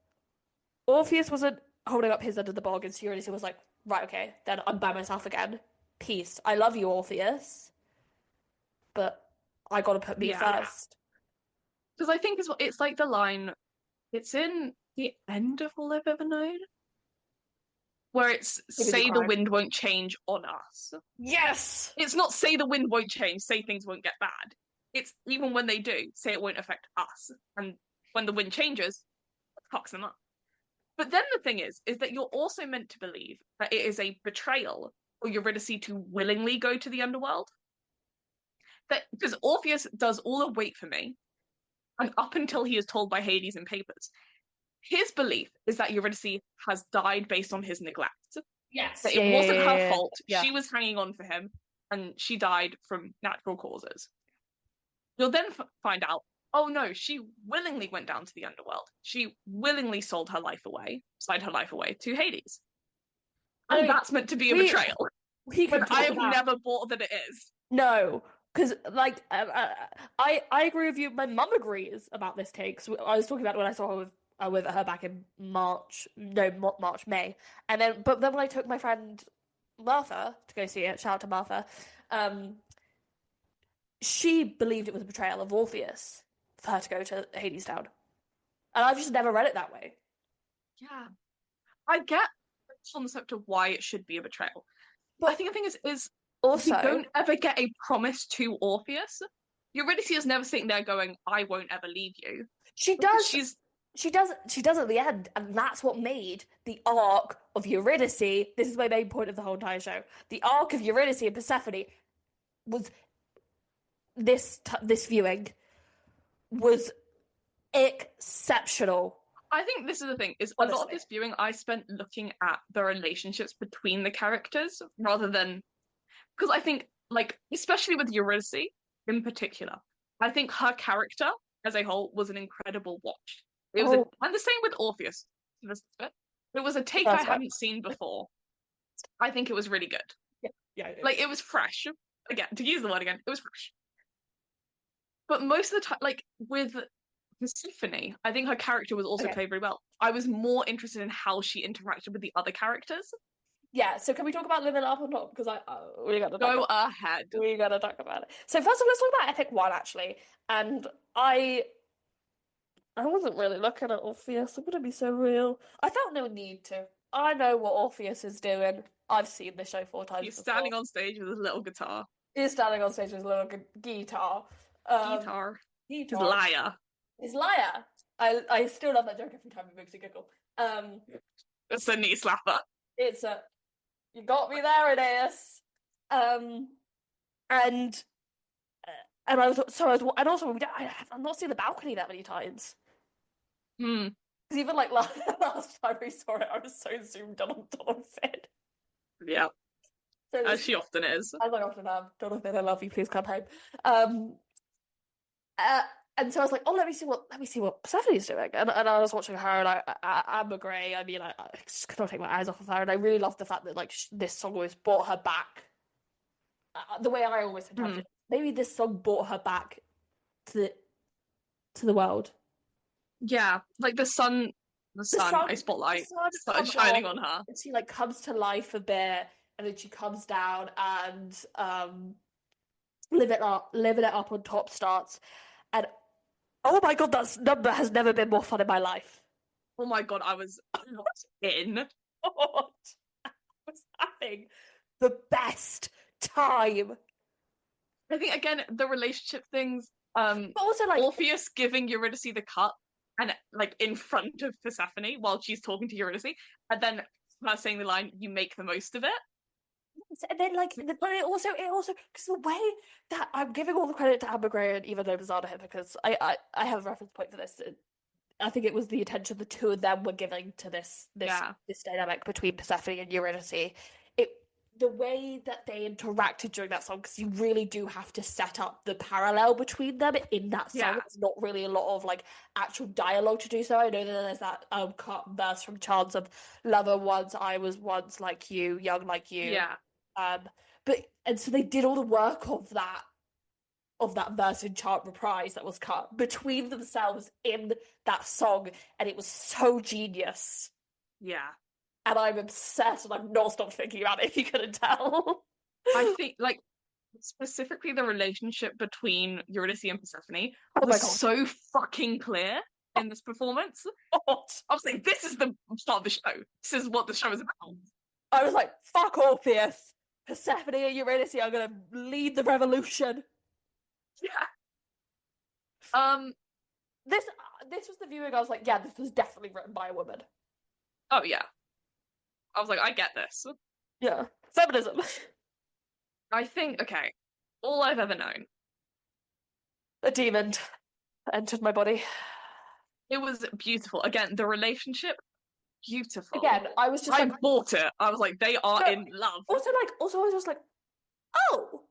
Orpheus wasn't holding up his end of the bargain, so Eurydice was like, right, okay, then I'm by myself again. Peace. I love you, Orpheus, but I gotta put me first. Because I think it's like the line, it's in the end of All I've Ever Known, where it's say the wind won't change on us. Yes! It's not say the wind won't change, say things won't get bad. It's even when they do, say it won't affect us. And when the wind changes, it fucks them up. But then the thing is that you're also meant to believe that it is a betrayal for Eurydice to willingly go to the underworld. That because Orpheus does all the wait for me, and up until he is told by Hades in papers, his belief is that Eurydice has died based on his neglect. Yes. That it wasn't her fault. Yeah. She was hanging on for him, and she died from natural causes. You'll then find out, oh no, she willingly went down to the underworld. She willingly sold her life away, signed her life away to Hades. And that's meant to be a betrayal. I have never bought that it is. No, because like I agree with you. My mum agrees about this take. So I was talking about when I saw her with her back in May, and then when I took my friend Martha to go see it, shout out to Martha, she believed it was a betrayal of Orpheus for her to go to Hadestown. And I've just never read it that way. Yeah. I get the concept of why it should be a betrayal. But I think the thing is also you don't ever get a promise to Orpheus. Eurydice is never sitting there going, I won't ever leave you. She does. She does at the end, and that's what made the arc of Eurydice. This is my main point of the whole entire show. The arc of Eurydice and Persephone was this viewing was exceptional. I think this is the thing, is honestly, a lot of this viewing I spent looking at the relationships between the characters rather than, because I think, like, especially with Eurydice in particular, I think her character as a whole was an incredible watch. It was and the same with Orpheus. It was a take I hadn't seen before. I think it was really good. Yeah. Like, it was fresh. Again, to use the word again, it was fresh. But most of the time, like, with Persephone, I think her character was also played very well. I was more interested in how she interacted with the other characters. Yeah, so can we talk about Live and Laugh or not? Because we got to go ahead. We got to talk about it. So first of all, let's talk about Epic 1, actually. And I wasn't really looking at Orpheus. I'm gonna be so real. I felt no need to. I know what Orpheus is doing. I've seen this show 4 times. He's standing on stage with his little guitar. He's standing on stage with his little guitar. Guitar. His lyre. His lyre. I still love that joke every time it makes me giggle. It's a knee slapper. It's a you got me there, Aeneas. Um, and and I was so I was and also I've not seen the balcony that many times. Hmm. Because even like last time we saw it, I was so zoomed in on Donovan. Yeah, So as this, she often is. as I often am, Donovan, I love you. Please come home. Um, uh, and so I was like, oh, let me see what Persephone's doing. And I was watching her, and Amber Gray. I mean, I just could not take my eyes off of her, and I really loved the fact that like this song always brought her back. The way I always interpret Hmm. it, maybe this song brought her back to the world. Yeah, like the The sun, sun, a the spotlight sun started comes on, shining on her. and she like comes to life a bit, and then she comes down, and living it up on top starts, and oh my God, that number has never been more fun in my life. Oh my God, I was not in. God, I was having the best time. I think again the relationship things, But also like Orpheus giving Eurydice the cup and like in front of Persephone while she's talking to Eurydice, and then her saying the line, "You make the most of it." and then like but it also because the way that I'm giving all the credit to Amber Gray and even though Bizarre here because I have a reference point for this. I think it was the attention the two of them were giving to Yeah, this dynamic between Persephone and Eurydice. It the way that they interacted during that song, because you really do have to set up the parallel between them in that song. yeah, It's not really a lot of like actual dialogue to do so. I know that there's that verse from Chance of Lover once, I was once like you, young like you. yeah, Um, but and so they did all the work of that verse in chant reprise that was cut between themselves in that song, and it was so genius. yeah. And I'm obsessed, and I've not stopped thinking about it. If you couldn't tell. I think like specifically the relationship between Eurydice and Persephone Oh my was God. so fucking clear in this performance. God. I was like, this is the start of the show. This is what the show is about. I was like, fuck Orpheus. Persephone and Eurydice are going to lead the revolution. Yeah. Um. This this was the viewing. I was like, yeah, this was definitely written by a woman. Oh yeah. I was like, I get this. Yeah, feminism. I think okay. All I've ever known. A demon entered my body. It was beautiful. Again, the relationship, beautiful. Again, I was just I like, bought it. I was like, they are no. in love. Also, I was just like, oh,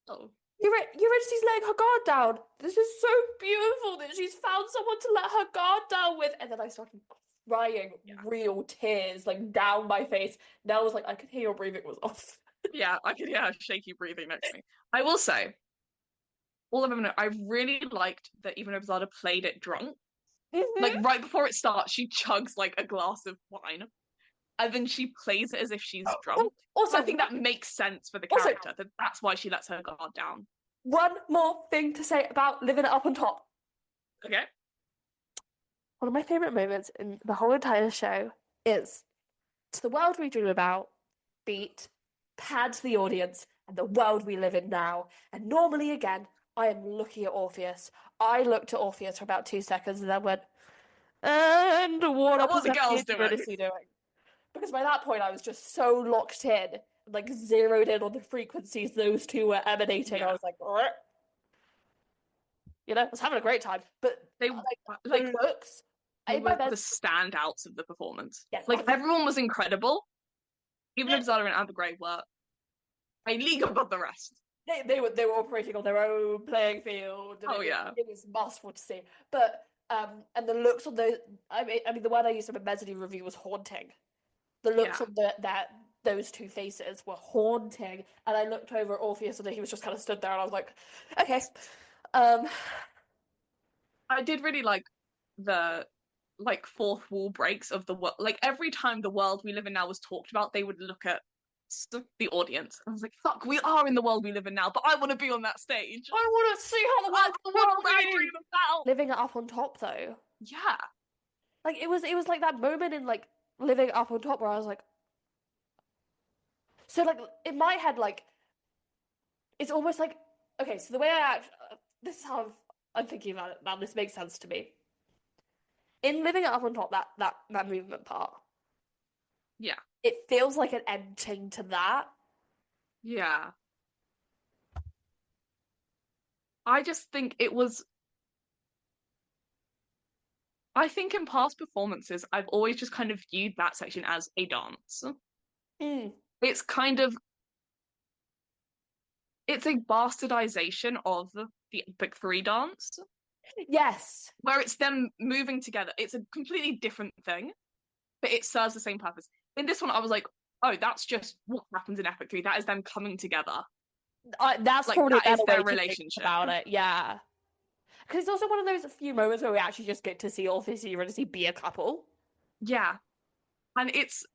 Oh, Eurydice's letting her guard down. This is so beautiful that she's found someone to let her guard down with. And then I started crying, yeah. real tears like down my face. Now I was like, I could hear your breathing was off. Yeah, I could hear shaky breathing next to me. I will say, all of them know, I really liked that even Obzada played it drunk. Like right before it starts, she chugs like a glass of wine, and then she plays it as if she's drunk. Also, I think that makes sense for the also, character. That's why she lets her guard down. one more thing to say about living it up on top. Okay. One of my favorite moments in the whole entire show is "To the World We Dream About" beat, pad to the audience, and the world we live in now. And normally, again, I am looking at Orpheus. I looked at Orpheus for about 2 seconds and then went, and what are What the Persephone girls and doing? Eurydice doing? Because by that point, I was just so locked in, like zeroed in on the frequencies those two were emanating. Yeah. I was like, I was having a great time. But They like looks, they in my were bed, the standouts of the performance. yes, Like everyone was incredible. Even if Zara and Amber Gray were a league above the rest. they were operating on their own playing field. And Oh yeah. it was masterful to see. But and the looks on the I mean the word I used in a mezzanine review was haunting. The looks Yeah. on that those two faces were haunting, and I looked over at Orpheus and he was just kind of stood there, and I was like, okay, um, I did really like the like fourth wall breaks of the world. Like every time the world we live in now was talked about, they would look at the audience. I was like, "Fuck, we are in the world we live in now, but I want to be on that stage. I want to see how the That's the world I world dream about." living it up on top though. Yeah, Like it was like that moment in like living up on top where I was like, so like in my head like it's almost like okay, so the way I act, this is how I'm thinking about it now. This makes sense to me. In living it up on top, that movement part, yeah, it feels like an ending to that. Yeah. I just think it was. I think in past performances, I've always just kind of viewed that section as a dance. Mm. It's kind of it's a bastardization of the Epic Three dance, Yes. where it's them moving together. It's a completely different thing, but it serves the same purpose. In this one, I was like, oh, that's just what happens in Epic 3. That is them coming together. That's Like, probably a that is better way their to think relationship. about it. Yeah. Because it's also one of those few moments where we actually just get to see Orpheus and Eurydice be a couple. Yeah. And it's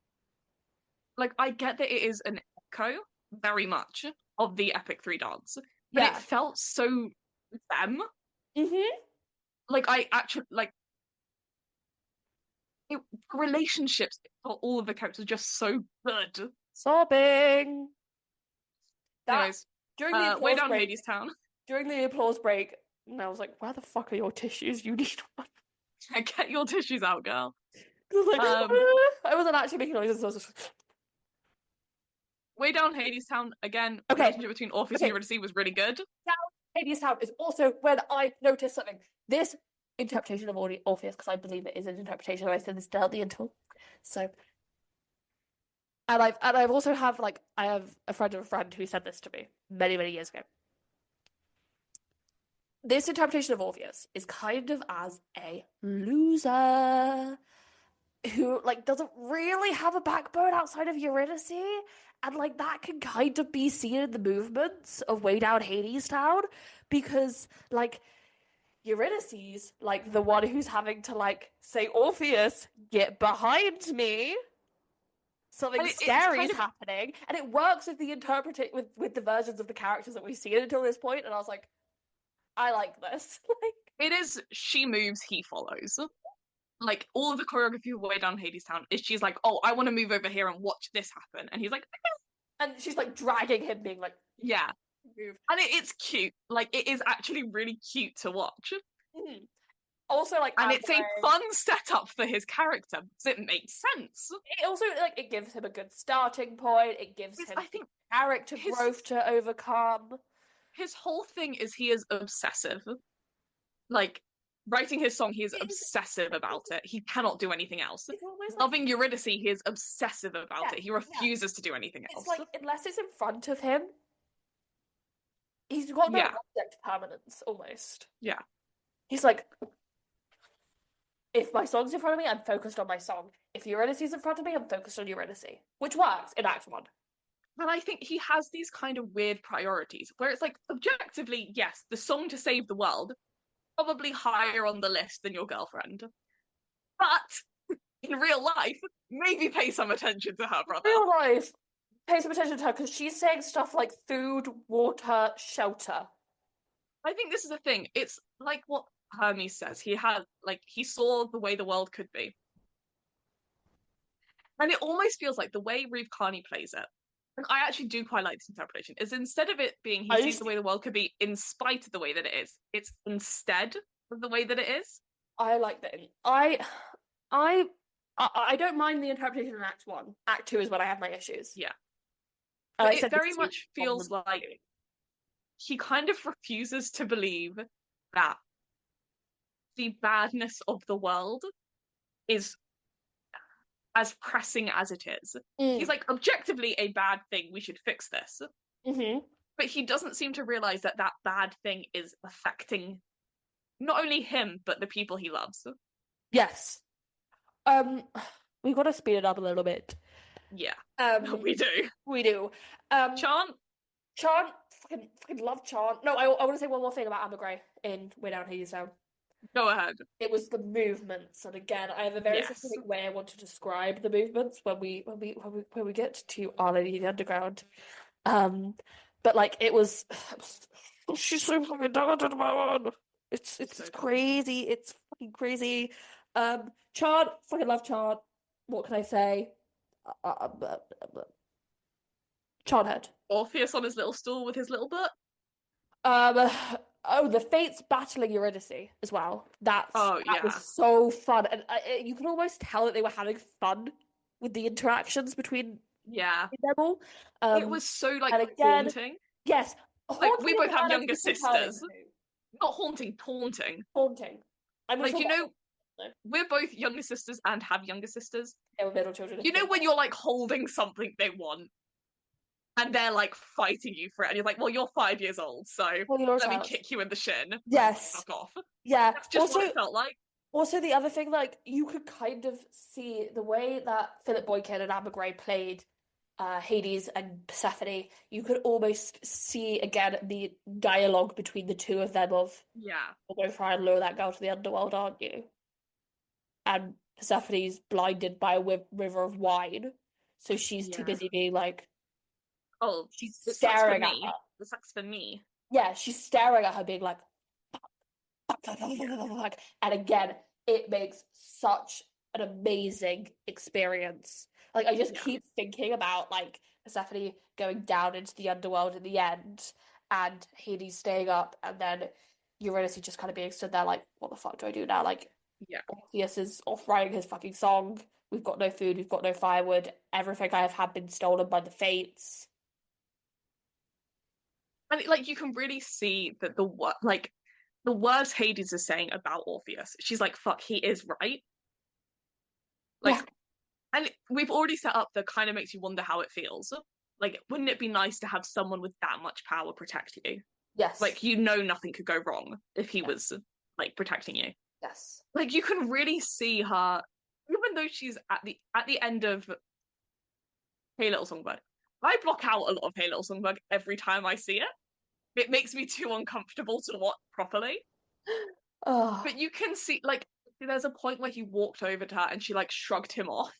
like, I get that it is an echo very much of the Epic 3 dance, but it Yeah. felt so them. Mm-hmm. Like, I actually, like, it, relationships for all of the characters are just so good. Sobbing. That Anyways, during the way applause down break, Hadestown. during the applause break, and I was like, "Where the fuck are your tissues? You need one." Get your tissues out, girl. 'Cause I was like, Um, I wasn't actually making noises. I was just way down Hadestown again. okay, Relationship between Orpheus and okay. Eurydice was really good. Now, Hadestown is also when I noticed something. This interpretation of Orpheus, because I believe it is an interpretation. I said this down the interval. So, and I've also have like I have a friend of a friend who said this to me many many years ago. This interpretation of Orpheus is kind of as a loser who like doesn't really have a backbone outside of Eurydice, and like that can kind of be seen in the movements of Way Down Hadestown because like Eurydice's like the one who's having to like say Orpheus, get behind me. Something scary is happening, and it works with the with the versions of the characters that we've seen until this point. And I was like, I like this. Like, it is she moves, he follows. Like all of the choreography of Way Down Hadestown is she's like, oh, I want to move over here and watch this happen, and he's like, and she's like dragging him, being like, yeah, move. and it's cute. Like it is actually really cute to watch. Mm-hmm. Also, like, and it's a fun setup for his character because it makes sense. It also like it gives him a good starting point. It gives him I think character growth to overcome. His whole thing is he is obsessive. Like writing his song, he is obsessive about it. He cannot do anything else. Loving Eurydice, he is obsessive about it. He refuses to do anything else. It's like unless it's in front of him, he's got no object permanence almost. Yeah. He's like, if my song's in front of me, I'm focused on my song. If Eurydice is in front of me, I'm focused on Eurydice, which works in Act 1. And I think he has these kind of weird priorities where it's like, objectively, yes, the song to save the world, probably higher on the list than your girlfriend. But in real life, maybe pay some attention to her, brother. Real life, pay some attention to her because she's saying stuff like food, water, shelter. I think this is the thing. It's like what Hermes says. He saw the way the world could be. And it almost feels like the way Reeve Carney plays it, and I actually do quite like this interpretation, is instead of it being he sees the way the world could be in spite of the way that it is, it's instead of the way that it is. I like that. I don't mind the interpretation in Act 1. Act 2 is when I have my issues. Yeah. But it very much feels like he kind of refuses to believe that the badness of the world is as pressing as it is. He's like, objectively a bad thing, we should fix this. Mm-hmm. But he doesn't seem to realize that that bad thing is affecting not only him, but the people he loves. Yes. We've got to speed it up a little bit. Yeah. We do. We do. Chant, fucking love Chant. No, I want to say one more thing about Amber Gray in Way Down Hadestown. Go ahead. It was the movements, and again, I have a very specific way I want to describe the movements when we get to Our Lady of the Underground. But like it was she's so fucking talented, man. It's so crazy. It's fucking crazy. Chant, fucking love Chant. What can I say? Chant head. Orpheus on his little stool with his little butt. Oh, the Fates battling Eurydice as well. That was so fun, and you can almost tell that they were having fun with the interactions between Yeah. them all. It was so like And again, haunting. yes, Like haunting we is both the have word I younger keep returning sisters. to. Not haunting, taunting. Haunting. I'm gonna Like, talk you about know, haunting. we're both younger sisters and have younger sisters. They were middle children. You know when you're like holding something they want and they're like fighting you for it, and you're like, well, you're 5 years old, so Well, your let me child. kick you in the shin. Like, Yes. fuck off. Yeah. That's just Also, what it felt like. also the other thing, like you could kind of see the way that Philip Boykin and Amber Gray played Hades and Persephone. You could almost see again the dialogue between the two of them of, Yeah. "You're going to try and lure that girl to the underworld, aren't you?" And Persephone's blinded by a river of wine, so she's too Yeah. busy being like, Oh, she's it sucks for staring at her. me. It sucks for me. Yeah, she's staring at her, being like, Yeah. and again, it makes such an amazing experience. Like I just Yeah. keep thinking about like Persephone going down into the underworld in the end, and Hades staying up, and then Eurydice just kind of being stood there like, what the fuck do I do now? Like Yeah. Orpheus is off writing his fucking song. We've got no food, we've got no firewood. Everything I have had been stolen by the fates. And like you can really see that the words Hades is saying about Orpheus, she's like, fuck, he is right. Yeah, Like, and we've already set up that kind of makes you wonder how it feels. Like, wouldn't it be nice to have someone with that much power protect you? yes, Like, you know nothing could go wrong if he yes, was like protecting you. yes. Like you can really see her, even though she's at the end of Hey Little Songbird. I block out a lot of Hey Little Songbird every time I see it. It makes me too uncomfortable to watch properly. Oh. But you can see, like, there's a point where he walked over to her and she like shrugged him off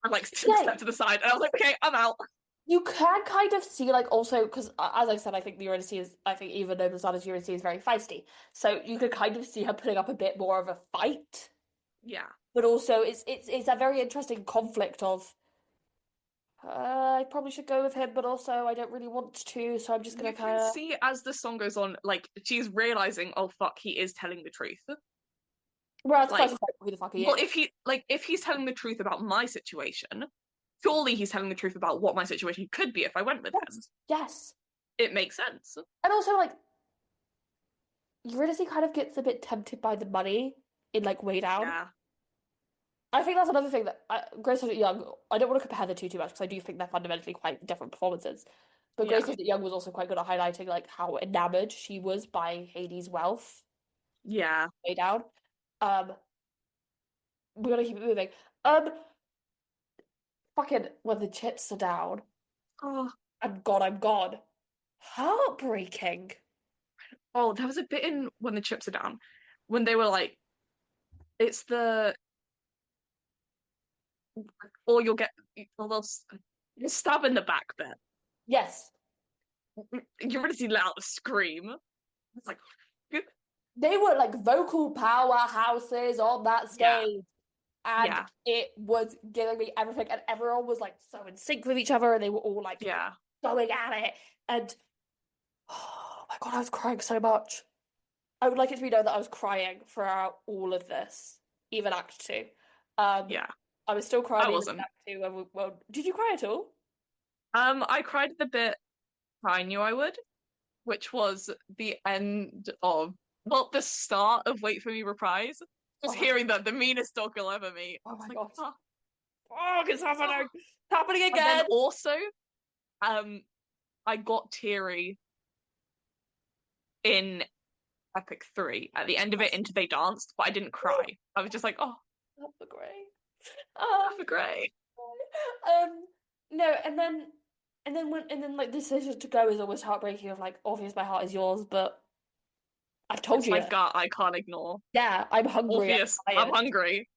and like took a Yeah, step to the side, and I was like, okay, I'm out. you can kind of see, like, also, because as I said, I think the Eurydice is, I think even though Masada's Eurydice is very feisty. So you could kind of see her putting up a bit more of a fight. Yeah. But also, it's a very interesting conflict of, I probably should go with him, but also I don't really want to, so I'm just gonna You can kind of. see as the song goes on, like she's realizing, oh fuck, he is telling the truth. Well, at first Like, it's like, who the fuck he well, is? if he's telling the truth about my situation, surely he's telling the truth about what my situation could be if I went with him. Yes, yes. It makes sense. And also, like, Eurydice kind of gets a bit tempted by the money in, like, Way Down. Yeah. I think that's another thing that Grace Ledger Young. I don't want to compare the two too much because I do think they're fundamentally quite different performances. But Grace Yeah. Ledger Young was also quite good at highlighting like how enamored she was by Hades' wealth Yeah. way down. Um, we're gonna keep it moving. Um, fucking when the chips are down, Oh, I'm gone. Heartbreaking. oh, there was a bit in When the Chips Are Down when they were like, it's the or you'll get or they'll you stab in the back bit. Yes, You really see let out a scream. It's like, they were like vocal powerhouses on that yeah, stage. And yeah, it was giving me everything, and everyone was like so in sync with each other, and they were all like yeah. going at it. And oh my God, I was crying so much. I would like it to be known that I was crying throughout all of this, even Act Two. Um, Yeah, I was still I crying even in wasn't. Act Two. Well, did you cry at all? I cried at the bit I knew I would, which was the end of, well, the start of Wait For Me Reprise. Oh Just my God! hearing that the meanest dog you'll ever meet. I Oh was my like, God! oh, Oh, it's oh. happening! It's happening And then again! also, um, I got teary in Epic 3 at the end of it Yes. into They Danced, but I didn't cry. I was just like, oh, That's the great. that's Um, great. Um, no, and then like the decision to go is always heartbreaking of like, obvious my heart is yours, but I've told It's you my that. gut I can't ignore. Yeah, I'm hungry, Orpheus, I'm I'm tired. hungry.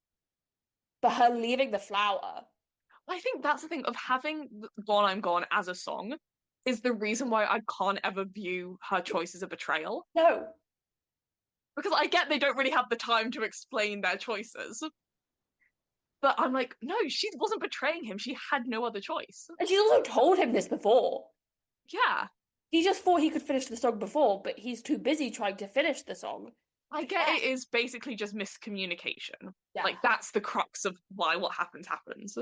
But her leaving the flower. I think that's the thing of having Gone I'm Gone as a song is the reason why I can't ever view her choice as a betrayal. No. Because I get they don't really have the time to explain their choices. But I'm like, no, she wasn't betraying him. She had no other choice. And she's also told him this before. Yeah. He just thought he could finish the song before, but he's too busy trying to finish the song. I get it is basically just miscommunication. Yeah. Like that's the crux of why what happens happens.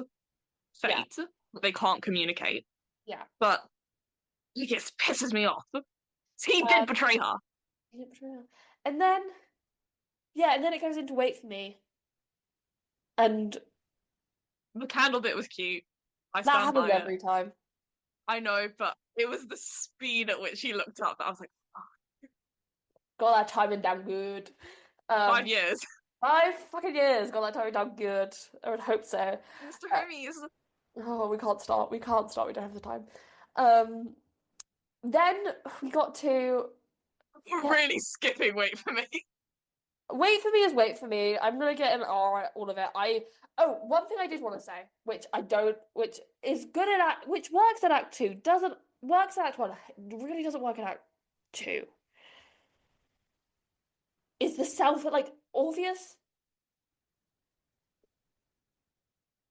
Yeah. fate, that they can't communicate. Yeah. But it just pisses me off. He did Um, betray her. and then yeah, and then it goes into Wait for Me, and The candle bit was cute. I that stand happens by it. every time. I know, but it was the speed at which he looked up that I was like, Got that timing down good. 5 years. 5 fucking years. Got that timing down good. I would hope so. Mr. Uh, Hermes. oh, we can't start. We can't start. We don't have the time. Um, then we got to We're yeah, really skipping Wait for Me. Wait for Me is Wait for Me. I'm gonna get an R at all of it. One thing I did want to say, which I don't, which is good at which works at Act Two, doesn't works at Act One, really doesn't work at Act Two. Is the self like Orpheus?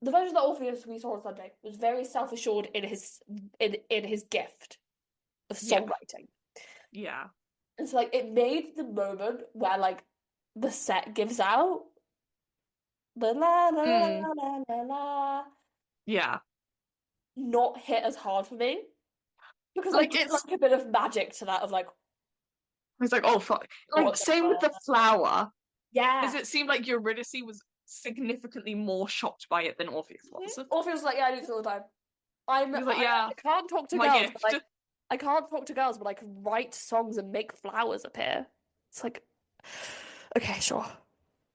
The version that Orpheus we saw on Sunday was very self-assured in his gift of songwriting. Yeah. And so like it made the moment where like the set gives out the la la la la la la Yeah. not hit as hard for me. Because Like, I did it's like a bit of magic to that of like it's like, oh fuck. Like, what same with the flower. yeah. Is it seemed like Eurydice was significantly more shocked by it than Orpheus was. Orpheus was like, yeah, I do this all the time. He was like, yeah, I can't talk to my girls, gift. but I can't talk to girls, but I can write songs and make flowers appear. It's like, okay, sure.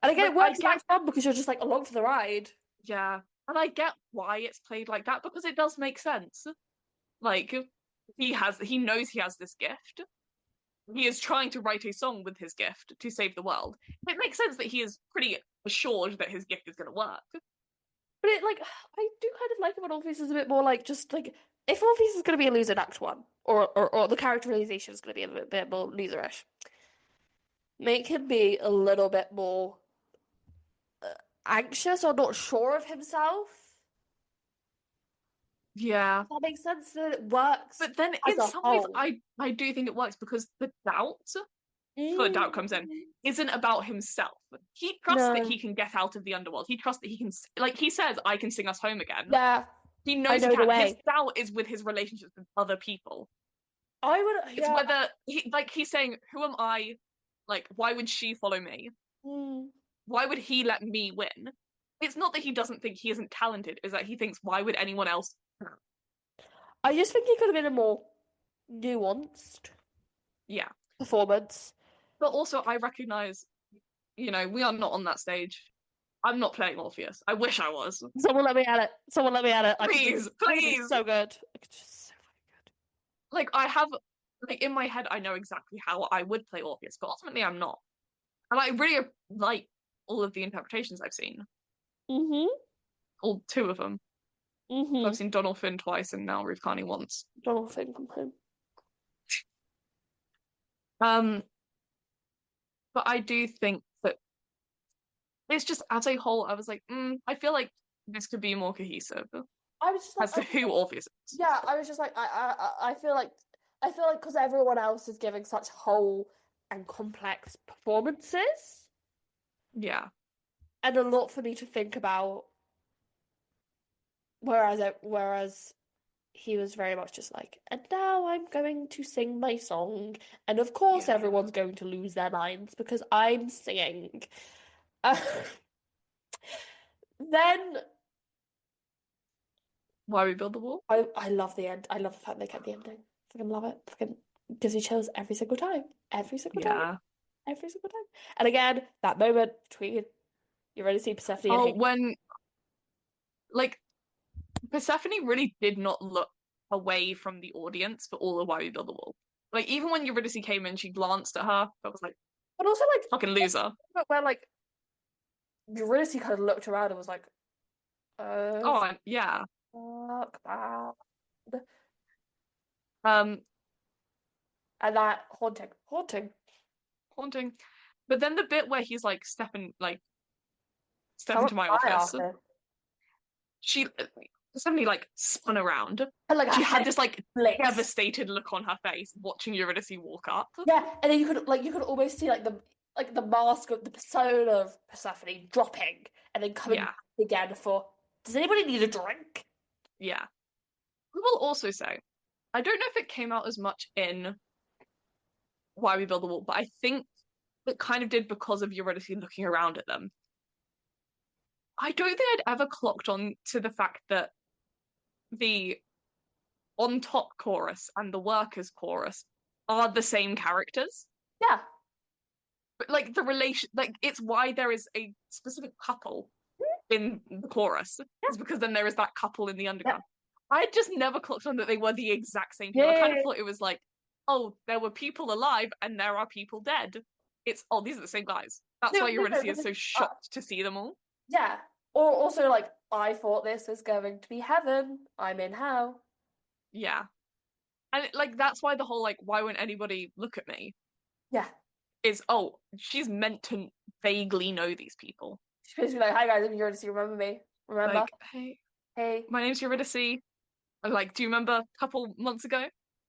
And again, it works like fun because you're just like along for the ride. Yeah. And I get why it's played like that because it does make sense. Like, he knows he has this gift. He is trying to write a song with his gift to save the world. It makes sense that he is pretty assured that his gift is going to work. But it like I do kind of like it when Orpheus is a bit more like just like if Orpheus is going to be a loser in Act One, or the characterization is going to be a bit more loserish, make him be a little bit more anxious or not sure of himself. Yeah. That makes sense. That it works. But then in some ways, I do think it works because the doubt, for doubt comes in, isn't about himself. He trusts that he can get out of the underworld. He trusts that he can, like he says, I can sing us home again. Yeah. He knows he can. His doubt is with his relationships with other people. I would. It's whether he's saying, "Who am I? Like, why would she follow me? Why would he let me win?" It's not that he doesn't think he isn't talented. It's that he thinks, "Why would anyone else?" I just think he could have been a more nuanced, performance. But also, I recognize, we are not on that stage. I'm not playing Orpheus. I wish I was. Someone let me at it. Someone let me at it. Please, please. So good. It's just so good. Like I have, like in my head, I know exactly how I would play Orpheus, but ultimately I'm not. And I really like all of the interpretations I've seen. All two of them. I've seen Donald Finn twice and now Ruth Carney once. Donald Finn come home. But I do think that it's just as a whole, I was like, I feel like this could be more cohesive. I was just like, as to who Orpheus is. Yeah, I was just like, I feel like because everyone else is giving such whole and complex performances. Yeah. And a lot for me to think about. Whereas he was very much just like, and now I'm going to sing my song, and of course everyone's going to lose their minds because I'm singing. Then Why We Build the Wall? I love the end. I love the fact they kept the ending. Fucking love it. Fucking gives you chills every single time. Every single time. Every single time. And again, that moment between you're ready to see Persephone and Hades. When like Persephone really did not look away from the audience for all of Why We Build the Wall. Like even when Eurydice came in, she glanced at her. I was like, but also like fucking loser. Where like Eurydice kind of looked around and was like, oh yeah. Fuck that. And that haunting. But then the bit where he's like step into my office. She suddenly like spun around. And like she had this like flicks. Devastated look on her face watching Eurydice walk up. Yeah, and then you could almost see like the mask of the persona of Persephone dropping and then coming back again for, does anybody need a drink? Yeah. I will also say, I don't know if it came out as much in Why We Build the Wall, but I think it kind of did because of Eurydice looking around at them. I don't think I'd ever clocked on to the fact that the on top chorus and the workers chorus are the same characters. Yeah. But like the relation, like it's why there is a specific couple in the chorus, is because then there is that couple in the Yeah. underground. I just never clocked on that they were the exact same people. I kind of Yeah. thought it was like, oh, there were people alive and there are people dead. It's, oh, these are the same guys. That's No, why no, no, Eurydice is because so shocked to see them all. yeah. Or also like I thought this was going to be heaven. I'm in hell. Yeah. And like that's why the whole like, why won't anybody look at me? Yeah. Is, oh, she's meant to vaguely know these people. She's basically like, "Hi guys, I'm here to see. Remember me? Remember? Like, hey, Hey, my name's Eurydice. I'm like, do you remember a couple months ago?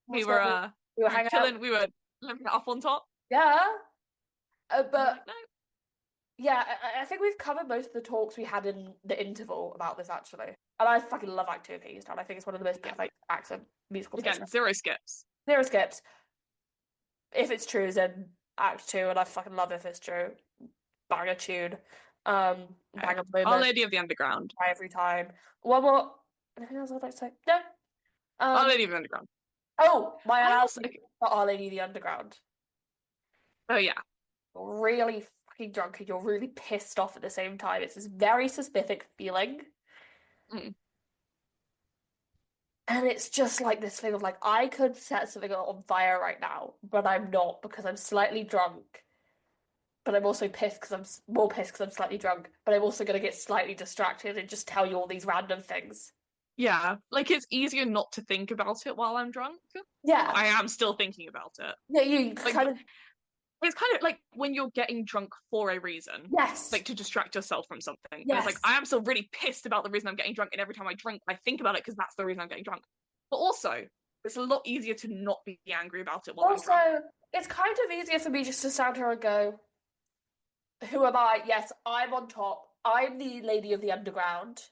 We what's were going on? We were hanging chilling, out. we were living it up on top. Yeah. But Like, no. yeah, I think we've covered most of the talks we had in the interval about this actually. And I fucking love Act 2 of Hadestown. I think it's one of the most perfect acts of musicals. Again, zero skips. Zero skips. If it's true, then Act 2, and I fucking love if it's true. Banger tune. Banger moment. Our Lady of the Underground. Cry every time. One more. Anything else I'd like to say? No. Our Lady of the Underground. Oh, my I house also, okay. for Our Lady of the Underground. Oh yeah. You're really fucking drunk and you're really pissed off at the same time. It's this very specific feeling. Mm. And it's just like this thing of like, I could set something on fire right now, but I'm not because I'm slightly drunk. But I'm also pissed because I'm more pissed because I'm slightly drunk. But I'm also going to get slightly distracted and just tell you all these random things. Yeah, like it's easier not to think about it while I'm drunk. Yeah. I am still thinking about it. Yeah, you Like, kind of. it's kind of like when you're getting drunk for a reason. Yes. Like to distract yourself from something. And Yes. it's like, I am still really pissed about the reason I'm getting drunk. And every time I drink, I think about it because that's the reason I'm getting drunk. But also, it's a lot easier to not be angry about it while I'm drunk. Also, it's kind of easier for me just to stand here and go, who am I? Yes, I'm on top. I'm the lady of the underground.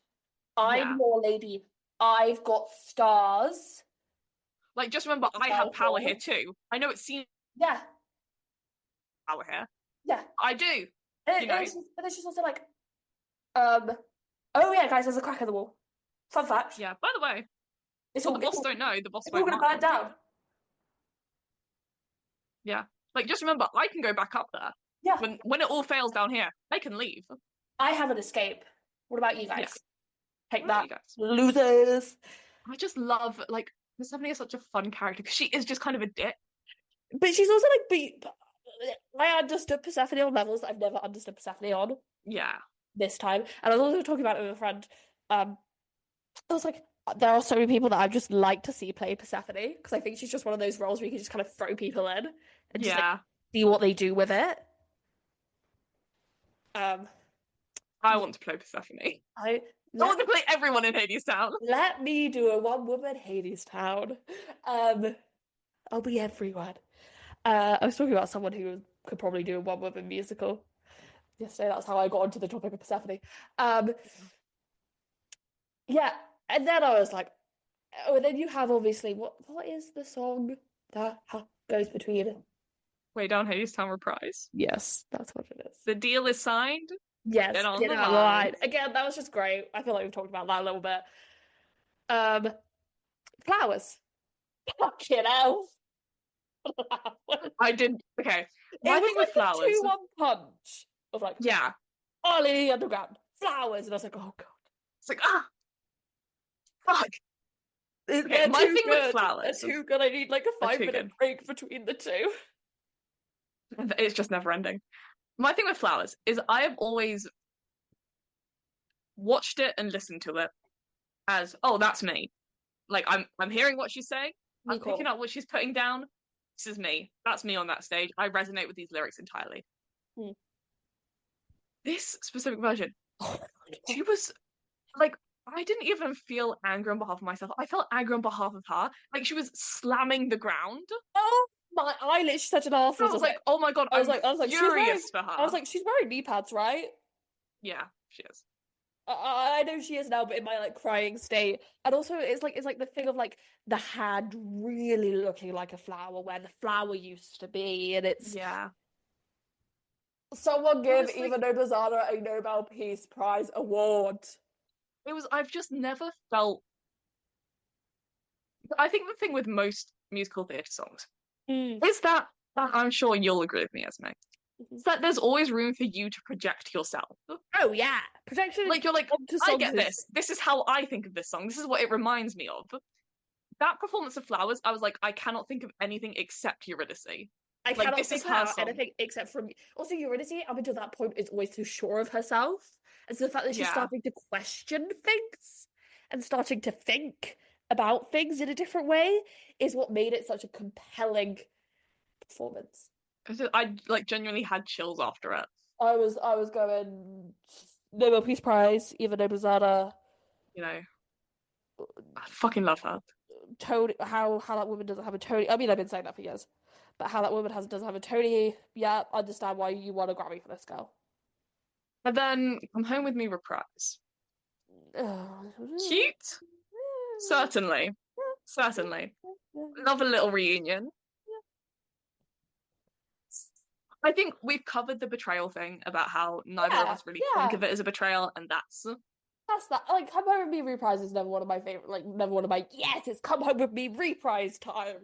I'm your lady. I've got stars. Like, just remember, I have power here too. I know it seems Yeah. power here. Yeah. I do. And it's just also like, oh yeah, guys, there's a crack in the wall. Fun fact. Yeah, by the way, It's what all the boss don't know, the boss we're won't gonna burn it down. Yeah. Like, just remember, I can go back up there. Yeah. When it all fails down here, I can leave. I have an escape. What about you guys? Yeah. Take that, losers. I just love, like, Persephone is such a fun character because she is just kind of a dick. But she's also like, I understood Persephone on levels that I've never understood Persephone on. Yeah. This time. And I was also talking about it with a friend. I was like, there are so many people that I'd just like to see play Persephone because I think she's just one of those roles where you can just kind of throw people in and just like, see what they do with it. I want to play Persephone. I want to play everyone in Hadestown. Let me do a one-woman Hadestown. I'll be everyone. I was talking about someone who could probably do a one-woman musical yesterday. That's how I got onto the topic of Persephone. Yeah, and then I was like, oh, and then you have obviously what is the song that goes between Way Down Hadestown Reprise? Yes, that's what it is. The deal is signed. Yes, get on the line. Again, that was just great. I feel like we've talked about that a little bit. Flowers. Fucking hell. I did. Okay. My thing with flowers. It was like a 2-1 punch of like, yeah, Ollie Underground, flowers, and I was like, oh god. It's like, fuck. Okay, my thing with flowers. They're too good. I need like a 5-minute break between the two. It's just never ending. My thing with flowers is I have always watched it and listened to it as, oh, that's me. Like I'm hearing what she's saying. I'm picking up what she's putting down. This is me. That's me on that stage. I resonate with these lyrics entirely. This specific version, she was like, I didn't even feel angry on behalf of myself. I felt angry on behalf of her. Like she was slamming the ground. Oh my! I literally said an arse. I was like, oh my god! I was like, furious for her. I was like, she's wearing knee pads, right? Yeah, she is. I know she is now, but in my like crying state. And also it's like the thing of like the hand really looking like a flower where the flower used to be, and it's Yeah. someone It give was like Eva Noblezada a Nobel Peace Prize award. I've just never felt I think the thing with most musical theatre songs Mm. is that I'm sure you'll agree with me, Esme. It's that there's always room for you to project yourself. Oh yeah, projection Like you're like, onto I songs get is this. This is how I think of this song. This is what it reminds me of. That performance of Flowers, I was like, I cannot think of anything except Eurydice. I Like cannot this is think her about song. anything except from also Eurydice up until that point is always too sure of herself. And so the fact that she's Yeah. starting to question things and starting to think about things in a different way is what made it such a compelling performance. I like genuinely had chills after it. I was going Nobel Peace Prize, Eva Noblezada, You know, I fucking love her. Tony. How that woman doesn't have a Tony. I mean, I've been saying that for years, but how that woman doesn't have a Tony. Yeah, I understand why you want a Grammy for this girl. And then Come Home With Me reprise. Cute? Certainly. Certainly. Love a little reunion. I think we've covered the betrayal thing about how neither of Yeah, us really think yeah. of it as a betrayal, and that's That's that. Like, Come Home With Me reprise is never one of my favorite. Like, never one of my yes, it's Come Home With Me reprise time.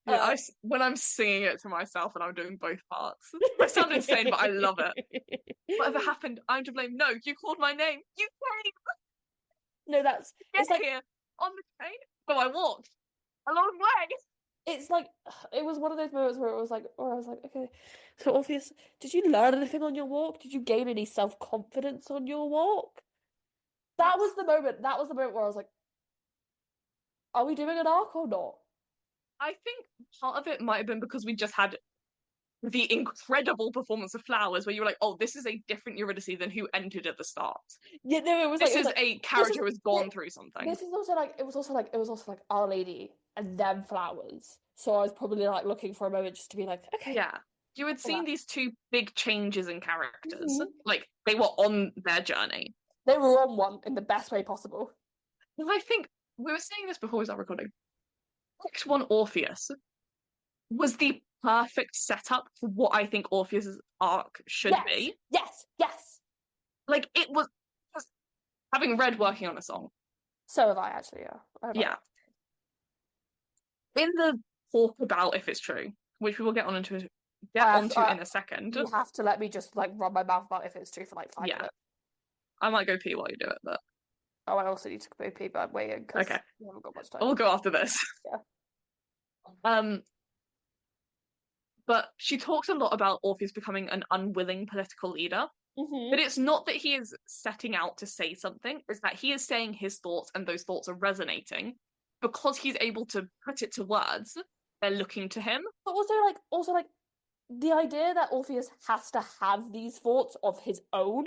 yeah. Uh, When I'm singing it to myself and I'm doing both parts, I sound insane, but I love it. Whatever happened, I'm to blame. No, you called my name. You came. no, that's Get it's like here on the train. So I walked a long way. it's like it was one of those moments where it was like, or I was like, okay, so obvious. Did you learn anything on your walk? Did you gain any self-confidence on your walk? That was the moment. That was the moment where I was like, are we doing an arc or not? I think part of it might have been because we just had the incredible performance of Flowers, where you were like, "Oh, this is a different Eurydice than who entered at the start. Yeah, no, This it was is like a this is character who has yeah, gone through something." this is also like it was also like Our Lady and then Flowers. So I was probably like looking for a moment just to be like, okay, Yeah, you had well, seen these two big changes in characters, mhm. like they were on their journey. They were on one in the best way possible. And I think we were saying this before we started recording. Act One Orpheus was the perfect setup for what I think Orpheus's arc should Yes, be. yes, yes. Like it was having Red working on a song. So have I actually, yeah. I have Yeah. In the talk about if it's true, which we will get onto in a second. you have to let me just like run my mouth about if it's true for like 5 minutes. I might go pee while you do it, but Oh, I also need to go pee, but I'm waiting because okay. we haven't got much time. We'll go after this. Yeah. But she talks a lot about Orpheus becoming an unwilling political leader. But it's not that he is setting out to say something, it's that he is saying his thoughts and those thoughts are resonating. Because he's able to put it to words, they're looking to him. But also like the idea that Orpheus has to have these thoughts of his own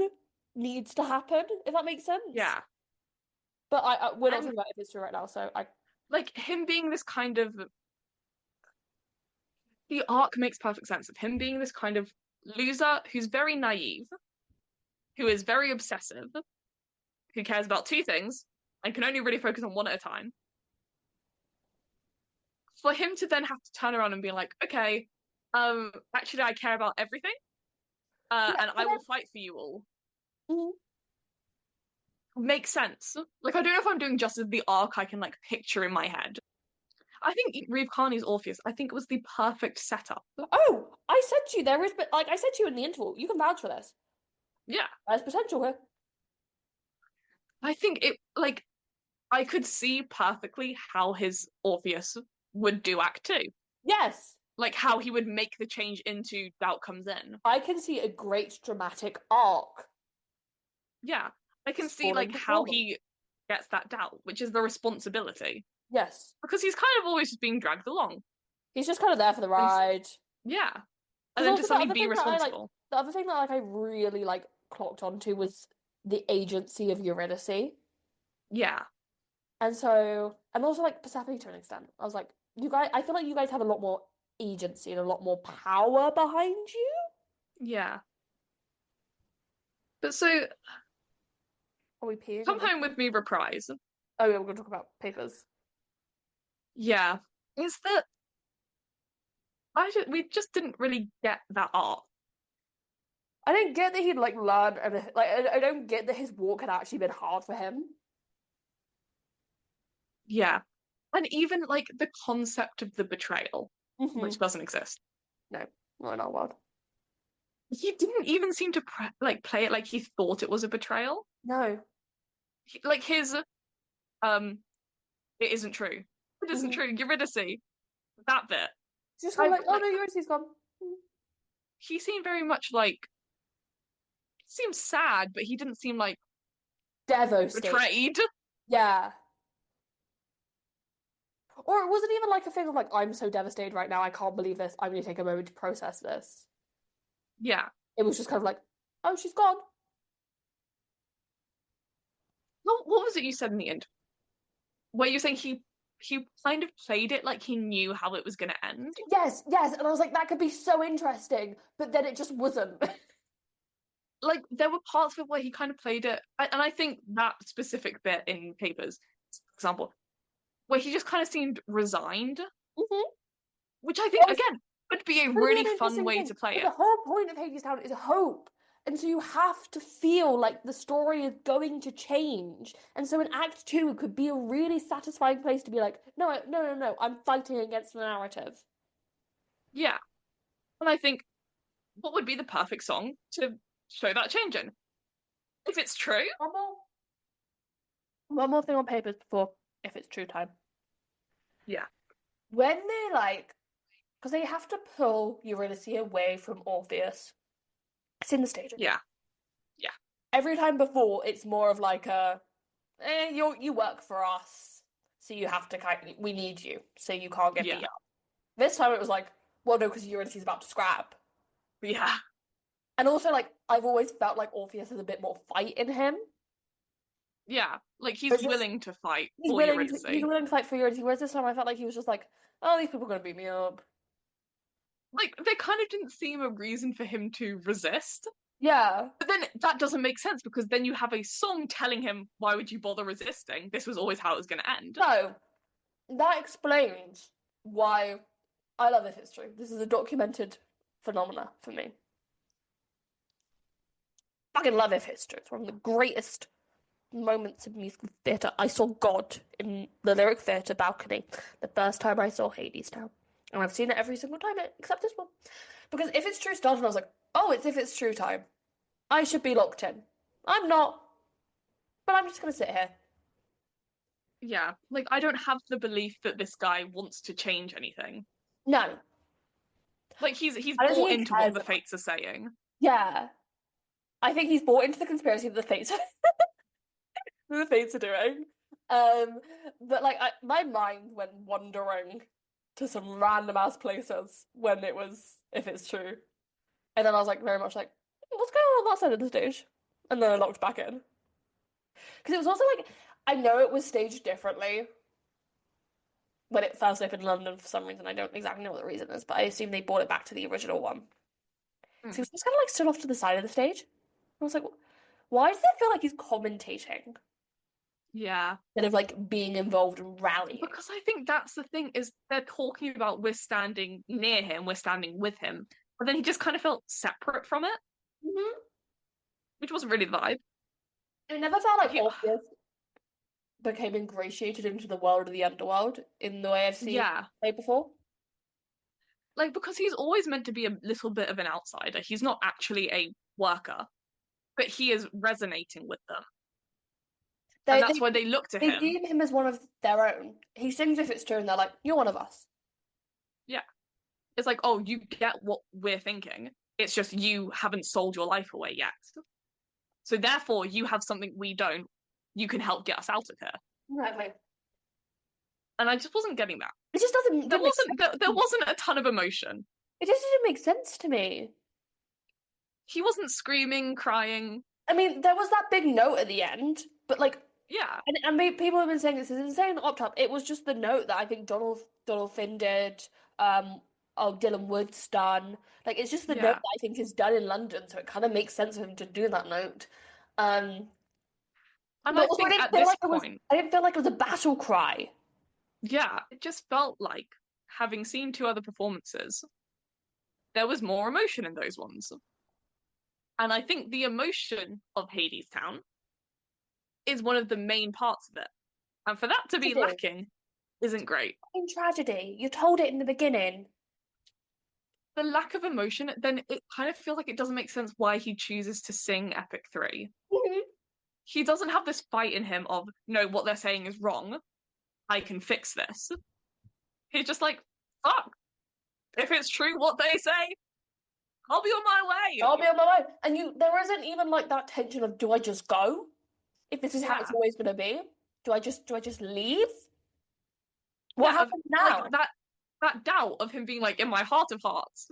needs to happen, if that makes sense. Yeah. But we're not talking about if it's true right now, so I like him being this kind of the arc makes perfect sense of him being this kind of loser who's very naive, who is very obsessive, who cares about two things and can only really focus on one at a time. For him to then have to turn around and be like, okay, actually I care about everything, yeah, and I will fight for you all. Mhm. Makes sense. Like I don't know if I'm doing justice to the arc I can like picture in my head. I think Reeve Carney's Orpheus, I think it was the perfect setup. Oh, I said to you there is, but like I said to you in the interval, you can vouch for this. Yeah. There's potential here. I think it like I could see perfectly how his Orpheus would do Act Two. Yes. Like how he would make the change into Doubt Comes In. I can see a great dramatic arc. Yeah. I can see Falling like to how forward. he gets that doubt, which is the responsibility. Yes. Because he's kind of always just being dragged along. He's just kind of there for the ride. Yeah. And Because then also to the suddenly other be thing that I like, responsible. the other thing that like I really like clocked onto was the agency of Eurydice. Yeah. And so, and also like Persephone to an extent. I was like, you guys, I feel like you guys have a lot more agency and a lot more power behind you. Yeah. But so Are we peeing Come on this? Home With Me reprise. Oh yeah, we're gonna talk about papers. Yeah. Is that we just didn't really get that art. I don't get that he'd like learn and like I don't get that his walk had actually been hard for him. Yeah. And even like the concept of the betrayal, Mm-hmm. which doesn't exist. No, not in our world. He didn't even seem to play it like he thought it was a betrayal. No. Like his um it isn't true. It isn't Mm-hmm. true. Eurydice. That bit. Just kind I of like, oh like no, Ulysses gone. he seemed very much like he seemed sad, but he didn't seem like Devastated. betrayed. Yeah. Or it wasn't even like a thing of like, I'm so devastated right now, I can't believe this. I'm gonna take a moment to process this. Yeah. It was just kind of like, oh, she's gone. What was it you said in the end? Where you saying he kind of played it like he knew how it was gonna end. Yes, yes. And I was like, that could be so interesting, but then it just wasn't. Like there were parts of it where he kind of played it, and I think that specific bit in Papers, for example, where he just kind of seemed resigned, Mm-hmm. which I think again would be a Really really an fun interesting way thing. to play But it. the whole point of Hadestown is hope. And so you have to feel like the story is going to change. And so in Act Two, it could be a really satisfying place to be like, no, no, no, no, I'm fighting against the narrative. Yeah, and I think what would be the perfect song to show that change in? If it's true, One more thing on papers before if it's true time. yeah, When they like, because they have to pull Eurydice away from Orpheus. It's in the staging. yeah, yeah, Every time before, it's more of like a, you work for us, so you have to we need you, so you can't get yeah, beat up. This time it was like, well, no, because Eurydice is about to scrap. yeah, And also, like, I've always felt like Orpheus has a bit more fight in him. yeah. Like he's Whereas this, willing to fight for Eurydice. he's willing to fight for Eurydice. Whereas this time I felt like he was just like, oh, these people are gonna beat me up. Like there kind of didn't seem a reason for him to resist. Yeah. But then that doesn't make sense because then you have a song telling him, why would you bother resisting? This was always how it was going to end. So that explains why I love this history. This is a documented phenomena for me. Fucking love if history. It's one of the greatest moments of musical theatre. I saw God in the Lyric Theatre balcony the first time I saw Hadestown. And I've seen it every single time except this one. Because if it's true started, I was like, oh, it's if it's true time. I should be locked in. I'm not. But I'm just gonna sit here. Yeah, like I don't have the belief that this guy wants to change anything. No. Like he's I don't think bought he into what cares the about- fates are saying. Yeah. I think he's bought into the conspiracy that the fates the fates are doing. But like my mind went wandering to some random ass places when it was if it's true. And then I was like very much like, what's going on that side of the stage? And then I locked back in. Because it was also like I know it was staged differently when it first opened in London for some reason. I don't exactly know what the reason is, but I assume they brought it back to the original one. So he was just kind of like stood off to the side of the stage. I was like, why does it feel like he's commentating Yeah. instead of like being involved and rallying? Because I think that's the thing is they're talking about we're standing near him, we're standing with him. But then he just kind of felt separate from it, Mm-hmm. which wasn't really the vibe. It never felt like He, Orpheus became ingratiated into the world of the underworld in the way I've seen yeah. it before. Like because he's always meant to be a little bit of an outsider. He's not actually a worker, but he is resonating with them. And that's why they look to they him. deem him as one of their own. He sings if it's true, and they're like, "You're one of us." Yeah. It's like, oh, you get what we're thinking. It's just you haven't sold your life away yet. So therefore, you have something we don't. You can help get us out of here. Exactly. And I just wasn't getting that. It just doesn't. There wasn't a ton of emotion. It just didn't make sense to me. He wasn't screaming, crying. I mean, there was that big note at the end, but like, Yeah. and people have been saying this is insane up top. It was just the note that I think Donald Finn did. Dylan Wood's done. Like, it's just the note Yeah. that I think is done in London, so it kind of makes sense for him to do that note. And But I also, think at this point, I didn't feel like it was a battle cry. yeah, it just felt like having seen two other performances, there was more emotion in those ones. And I think the emotion of Hadestown is one of the main parts of it. And for that to be Tragedy. lacking isn't great. In tragedy. You told it in the beginning. The lack of emotion, then it kind of feels like it doesn't make sense why he chooses to sing Epic 3. Mhm. He doesn't have this fight in him of, no, what they're saying is wrong. I can fix this. He's just like, fuck. If it's true what they say, I'll be on my way. I'll be on my way. And there isn't even like that tension of do I just go? If this is how it's Yeah. always gonna be? Do I just leave? What Yeah, happens now? like that doubt of him being like, in my heart of hearts,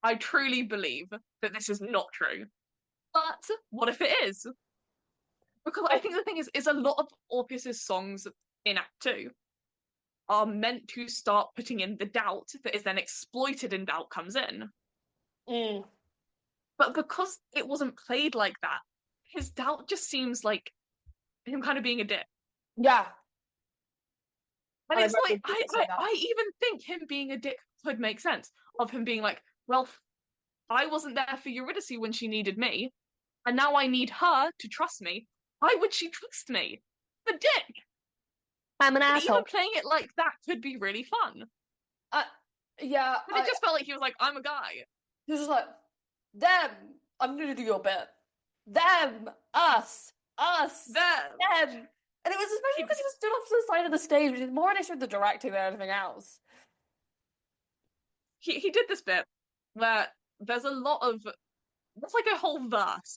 I truly believe that this is not true. But what if it is? Because I think the thing is a lot of Orpheus's songs in Act 2 are meant to start putting in the doubt that is then exploited and doubt comes in. Mm. But because it wasn't played like that, his doubt just seems like him kind of being a dick. Yeah. And I it's remember like, you saying that. I even think him being a dick could make sense of him being like, well, I wasn't there for Eurydice when she needed me, and now I need her to trust me. Why would she trust me? The dick! I'm an But even asshole. playing it like that could be really fun. Uh, yeah, But it just felt like he was like, I'm a guy. he was just like, them, I'm gonna do your bit. Them, us, There. them. And it was especially because he was stood off to the side of the stage, which is more an issue with the directing than anything else. He did this bit where there's a lot of there's like a whole verse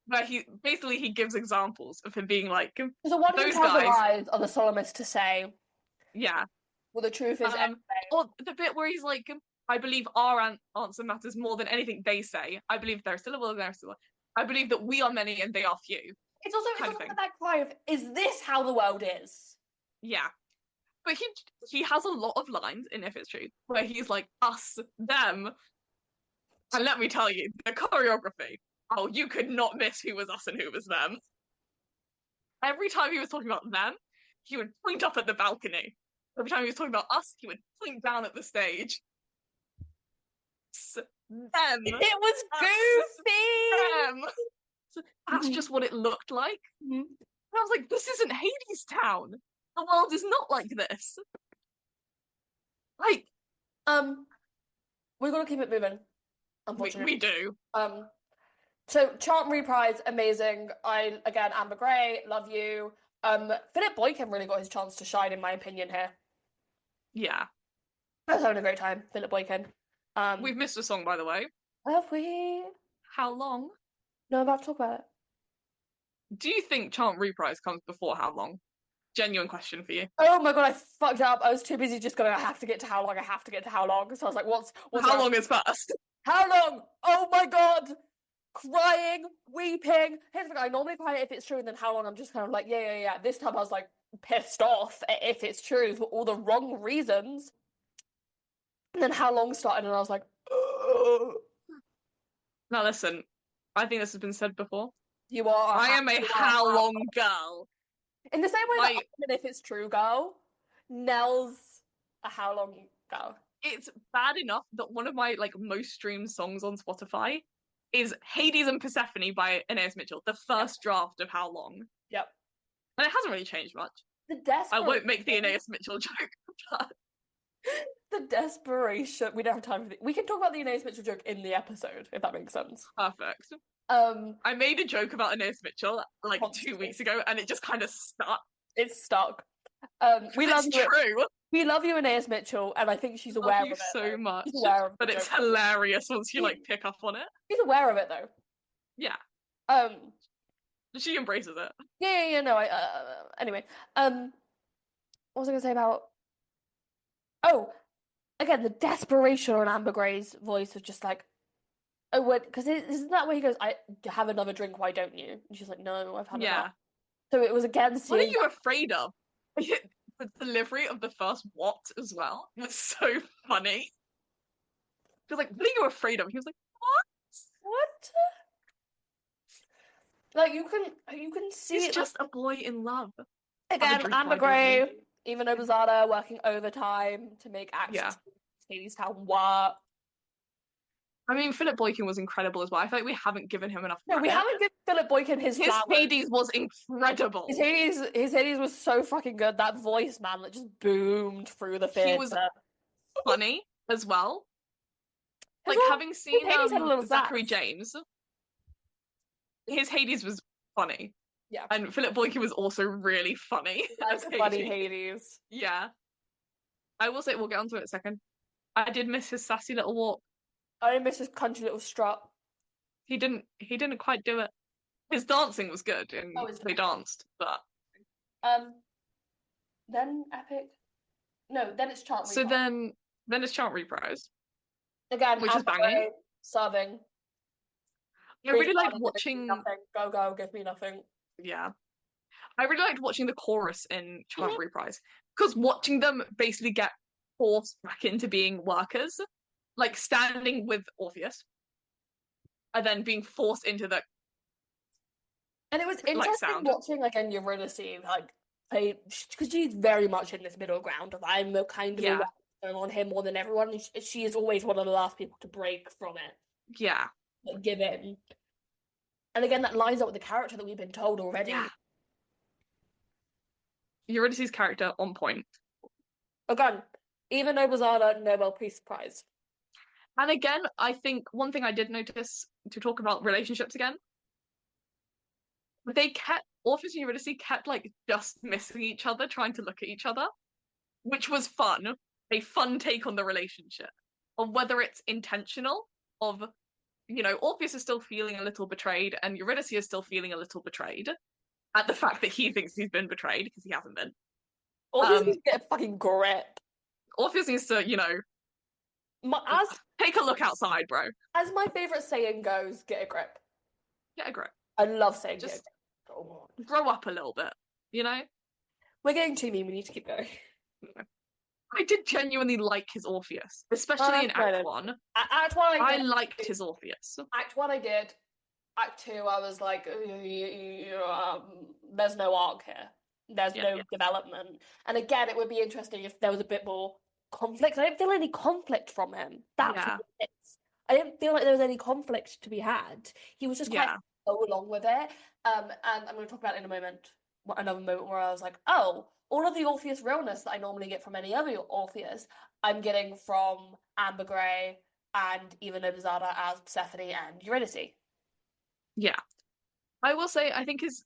where he gives examples of him being like So one can those tell the guys, lies of the psalmist to say, yeah. well, the truth is Or the bit where he's like, I believe our answer matters more than anything they say. I believe there are syllables and there are syllables. I believe that we are many and they are few. it's also Kind of thing. that cry of, is this how the world is? Yeah. But he has a lot of lines in If It's True where he's like, us, them. And let me tell you, the choreography, oh, you could not miss who was us and who was them. Every time he was talking about them, he would point up at the balcony. Every time he was talking about us, he would point down at the stage. Them. It was goofy. Them. So that's just what it looked like. Mm-hmm. And I was like, this isn't Hadestown. The world is not like this. Like, we're gonna keep it moving. Unfortunately, we do. So chant reprise, amazing. Again, Amber Gray, love you. Philip Boykin really got his chance to shine, in my opinion. Here, Yeah. I was having a great time. Philip Boykin. We've missed a song, by the way. Have we? How long? No, I'm about to talk about it. Do you think chant reprise comes before how long? Genuine question for you. Oh my god, I fucked up. I was too busy just going, I have to get to how long, I have to get to how long. So I was like, what's how long is fast? How long? Oh my god! Crying, weeping. Here's the thing, I normally cry if it's true, and then how long I'm just kind of like, yeah. This time I was like pissed off if it's true for all the wrong reasons. And then how long started, and I was like, ugh. Now listen, I think this has been said before. You are. I am a how long girl. In the same way that I'm an if it's true girl, Nell's a how long girl. It's bad enough that one of my like most streamed songs on Spotify is Hades and Persephone by Aeneas Mitchell, the first draft of How Long. Yep. And it hasn't really changed much. I won't make the Aeneas Mitchell joke, but the desperation. We don't have time for we can talk about the Aeneas Mitchell joke in the episode, if that makes sense. Perfect. I made a joke about Aeneas Mitchell like 2 weeks ago, and it just kind of stuck. It's stuck. We love you. True. We love you, Aeneas Mitchell, and I think she's aware of it. So much. She's aware of but it's hilarious once you like pick up on it. She's aware of it though. Yeah. She embraces it. Yeah. No. Anyway. What was I gonna say about? Oh, again, the desperation on Amber Gray's voice was just like, oh, because isn't that where he goes, I have another drink, why don't you? And she's like, no, I've had enough. So it was again seeing. What are you afraid of? The delivery of the first what as well was so funny. She was like, what are you afraid of? He was like, what? Like you can see He's it just a boy in love. Have a again. drink, Amber why don't you? Gray, even Obazada working overtime to make Act Yeah. 2 Hadestown work. I mean, Philip Boykin was incredible as well. I feel like we haven't given him enough No, we credit. haven't given Philip Boykin his His flowers. Hades was incredible. His Hades was so fucking good. That voice, man, that just boomed through the He was theater. funny as well. His Like having his seen Hades had a little Zachary sass. James, his Hades was funny. Yeah, And Philip Boykin was also really funny as that's funny Hades. Hades. Yeah. I will say we'll get onto it in a second. I did miss his sassy little walk. I miss his country little strut. He didn't quite do it. His dancing was good Oh, and it's they danced, but um. Then Epic. No, then it's Chant so Reaper. then it's chant reprise, Again, which is Amber banging. Gray serving. I Really really liked giving me watching nothing. Go, go, give me nothing. yeah. I really liked watching the chorus in Chant Mhm. Reprise because watching them basically get forced back into being workers, like standing with Orpheus, and then being forced into the And it was like interesting sound. watching again Eurydice like play because she's very much in this middle ground of I'm kind of aware Yeah, going on here more than everyone. And she is always one of the last people to break from it, yeah, like, give in. And again, that lines up with the character that we've been told yeah. already. Eurydice's character on point. Again, even Nobuzada, Nobel Peace Prize. And again, I think one thing I did notice to talk about relationships again, they kept Orpheus and Eurydice kept like just missing each other, trying to look at each other, which was fun. A fun take on the relationship of whether it's intentional, of Orpheus is still feeling a little betrayed, and Eurydice is still feeling a little betrayed at the fact that he thinks he's been betrayed because he hasn't been. Orpheus needs to get a fucking grip. Orpheus needs to, My, as take a look outside, bro. as my favorite saying goes, get a grip. Get a grip. I love saying get a Just grip. Oh, grow up a little bit, you know? we're getting too mean. We need to keep going. I did genuinely like his Orpheus, especially in Act 1. Act 1 I I did. liked his Orpheus. Act 1 I did. Act 2 I was like, there's no arc here. There's no development. And again, it would be interesting if there was a bit more conflict. I didn't feel any conflict from him. That's Yeah. what it is. I didn't feel like there was any conflict to be had. He was just quite go along with it. And I'm going to talk about it in a moment. Another moment where I was like, oh, all of the Orpheus realness that I normally get from any other Orpheus, I'm getting from Amber Gray and even Obazada as Persephone and Eurydice. Yeah. I will say, I think his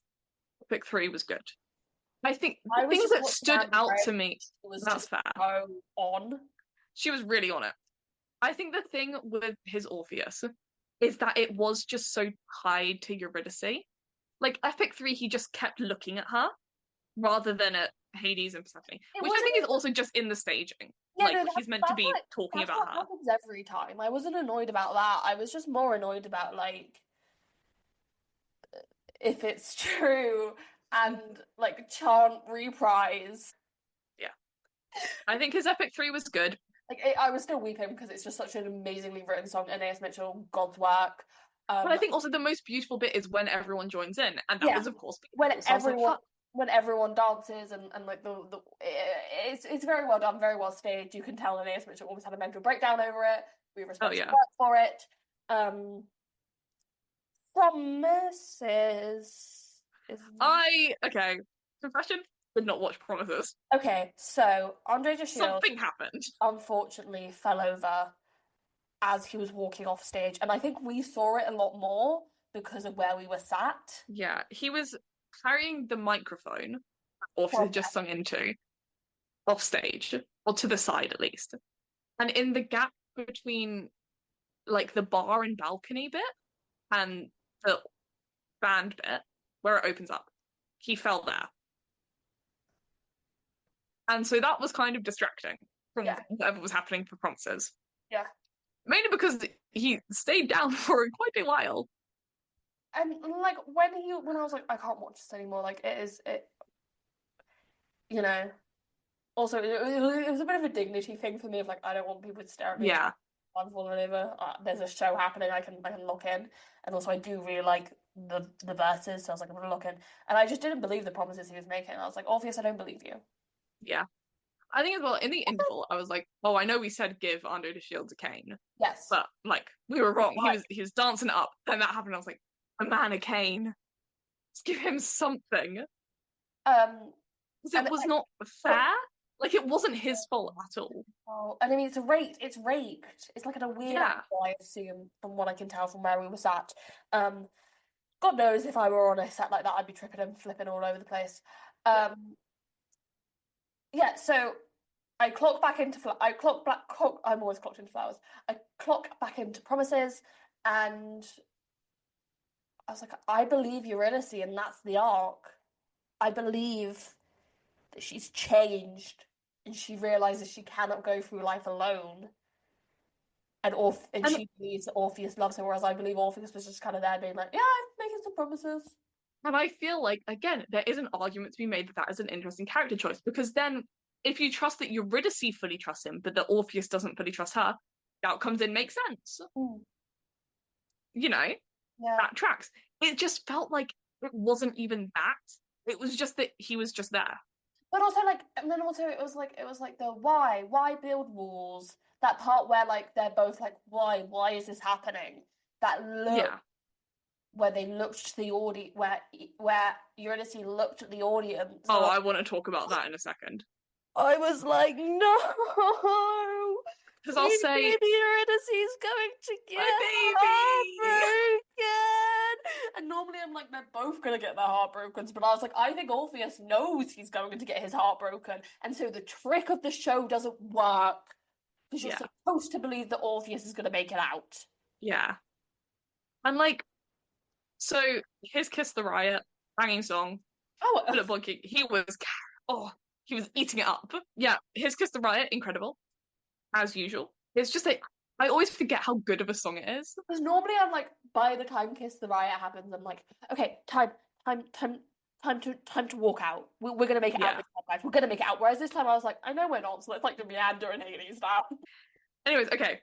pick 3 was good. I think I the was things just that watching stood Amber out Gray. to me, It was that's just fair. so on. She was really on it. I think the thing with his Orpheus is that it was just so tied to Eurydice. Like Epic 3, he just kept looking at her rather than at Hades and Persephone, which I think is also just in the staging. Yeah, like no, he's meant to be talking that's about what her. happens every time. I wasn't annoyed about that. I was just more annoyed about like if it's true and like chant reprise. Yeah. I think his Epic 3 was good. Like I was still weeping because it's just such an amazingly written song. Aeneas Mitchell, God's work. But I think also the most beautiful bit is when everyone joins in, and that was of course when beautiful. So I was like, fuck. when everyone dances and like the it's very well done, very well staged. You can tell Aeneas Mitchell always had a mental breakdown over it. We respect his work for it. Promises is okay. Confession, did not watch Promises. okay. So Andre de Shield Something happened. unfortunately fell over as he was walking off stage, and I think we saw it a lot more because of where we were sat. Yeah, he was carrying the microphone Orpheus had just sung into off stage, or to the side at least. And in the gap between like the bar and balcony bit and the band bit where it opens up, he fell there. And so that was kind of distracting from whatever was happening for Promises. Yeah. Mainly because he stayed down for quite a while. And like when I was like, I can't watch this anymore, like you know. Also, it was a bit of a dignity thing for me of like, I don't want people to stare at me. Yeah. I'm falling over. There's a show happening. I can look in, and also I do really like the verses. So I was like, I'm gonna look in, and I just didn't believe the promises he was making. I was like, Orpheus, I don't believe you. Yeah. I think as well, in the interval, I was like, oh, I know we said give Andre the Shield to Kane, Yes. but like we were wrong. He Why? was he was dancing up, then that happened. I was like, a man of Kane. Let's give him something. Um, Because and it was I, not but fair. Like it wasn't his fault at all. oh, and I mean, it's raked. It's raked. It's like at a weird Yeah. angle, I assume, from what I can tell from where we were sat. Um, God knows if I were on a set like that, I'd be tripping and flipping all over the place. Yeah. Yeah. So I clock back into I clock back. I'm always clocked into flowers. I clock back into promises, and I was like, I believe Eurydice, and that's the arc. I believe that she's changed, and she realizes she cannot go through life alone. And And she believes that Orpheus loves her, whereas I believe Orpheus was just kind of there being like, yeah, I'm making some promises. and I feel like again, there is an argument to be made that that is an interesting character choice because then if you trust that Eurydice fully trusts him, but that Orpheus doesn't fully trust her, the outcomes in make sense. Mm, You know, yeah. that tracks. It just felt like it wasn't even that. It was just that he was just there. But also like and then also it was like the why build walls? That part where like they're both like, why is this happening? That look Yeah. where they looked to the audience where Eurydice looked at the audience. Oh, I want to talk about that in a second. I was like, no, Because I'll sweet say, baby Eurydice is going to get my baby! heartbroken. And normally I'm like, they're both going to get their heart broken. But I was like, I think Orpheus knows he's going to get his heart broken. And so the trick of the show doesn't work. Because you're Yeah, supposed to believe that Orpheus is going to make it out. yeah. And like, so his Kiss the Riot, banging song, Oh, Philip Boyd King, oh, he was eating it up. Yeah, his Kiss the Riot, incredible, as usual. It's just like, I always forget how good of a song it is. because normally I'm like, by the time Kiss the Riot happens, I'm like, okay, time to walk out. We're gonna make it out Yeah. this time, guys. We're gonna make it out. Whereas this time I was like, I know we're not, so let's like meander and Hades now. Anyways, okay.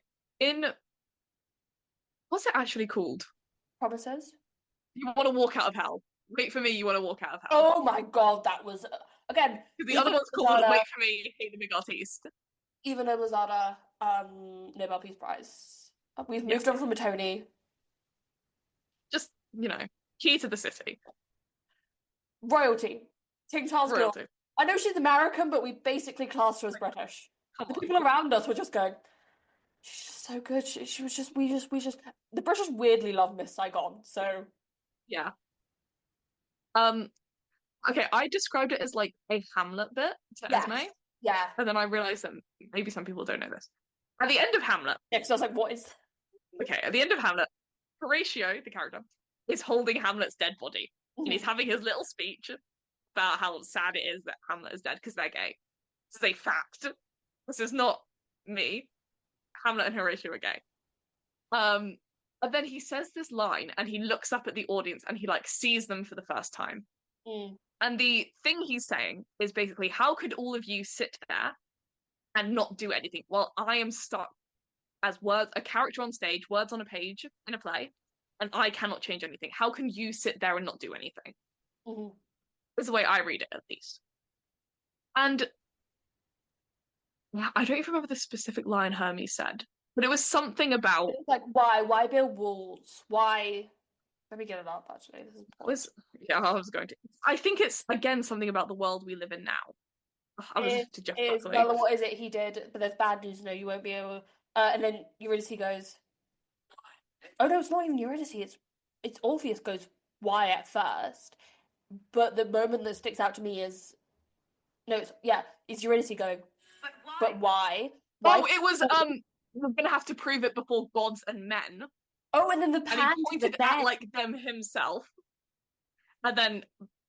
What's it actually called? Promises. You want to walk out of hell. Wait for me, you want to walk out of hell. Oh my God, that was again. Because the Even other one's called Lozada, Wait for Me, Hate the Big Artiste. even a Lozada, Nobel Peace Prize. We've Yeah. moved on from a Tony. Just, key to the city. Royalty. King Charles Guild. Royalty. I know she's American, but we basically classed her as British. Come The on. people around us were just going, she's just so good. She was just, we just, the British weirdly love Miss Saigon. So, Yeah. Okay, I described it as like a Hamlet bit to yes. Esme, Yeah. and then I realized that maybe some people don't know this. At the end of Hamlet, Yeah, because I was like, what is. okay, at the end of Hamlet, Horatio, the character, is holding Hamlet's dead body, and he's having his little speech about how sad it is that Hamlet is dead because they're gay. This is a fact. This is not me. Hamlet and Horatio are gay. And then he says this line, and he looks up at the audience, and he like sees them for the first time. Mm. And the thing he's saying is basically, how could all of you sit there and not do anything while I am stuck as words, a character on stage, words on a page in a play, and I cannot change anything? How can you sit there and not do anything? Mm-hmm. Is the way I read it, at least. And I don't even remember the specific line Hermes said, but it was something about It's like, why build walls? Why? Let me get it up, actually. This is was yeah, I was going to. I think it's again something about the world we live in now. I was It to Jeff is, Buckley. well, what is it he did? But there's bad news, no, you won't be able. And then Eurydice goes, oh no, it's not even Eurydice, it's Orpheus goes, why at first? But the moment that sticks out to me is, no, it's Eurydice going, but why? Why? Oh, it was we're gonna have to prove it before gods and men. Oh, and then the And he pan to pointed the at men. like them himself. And then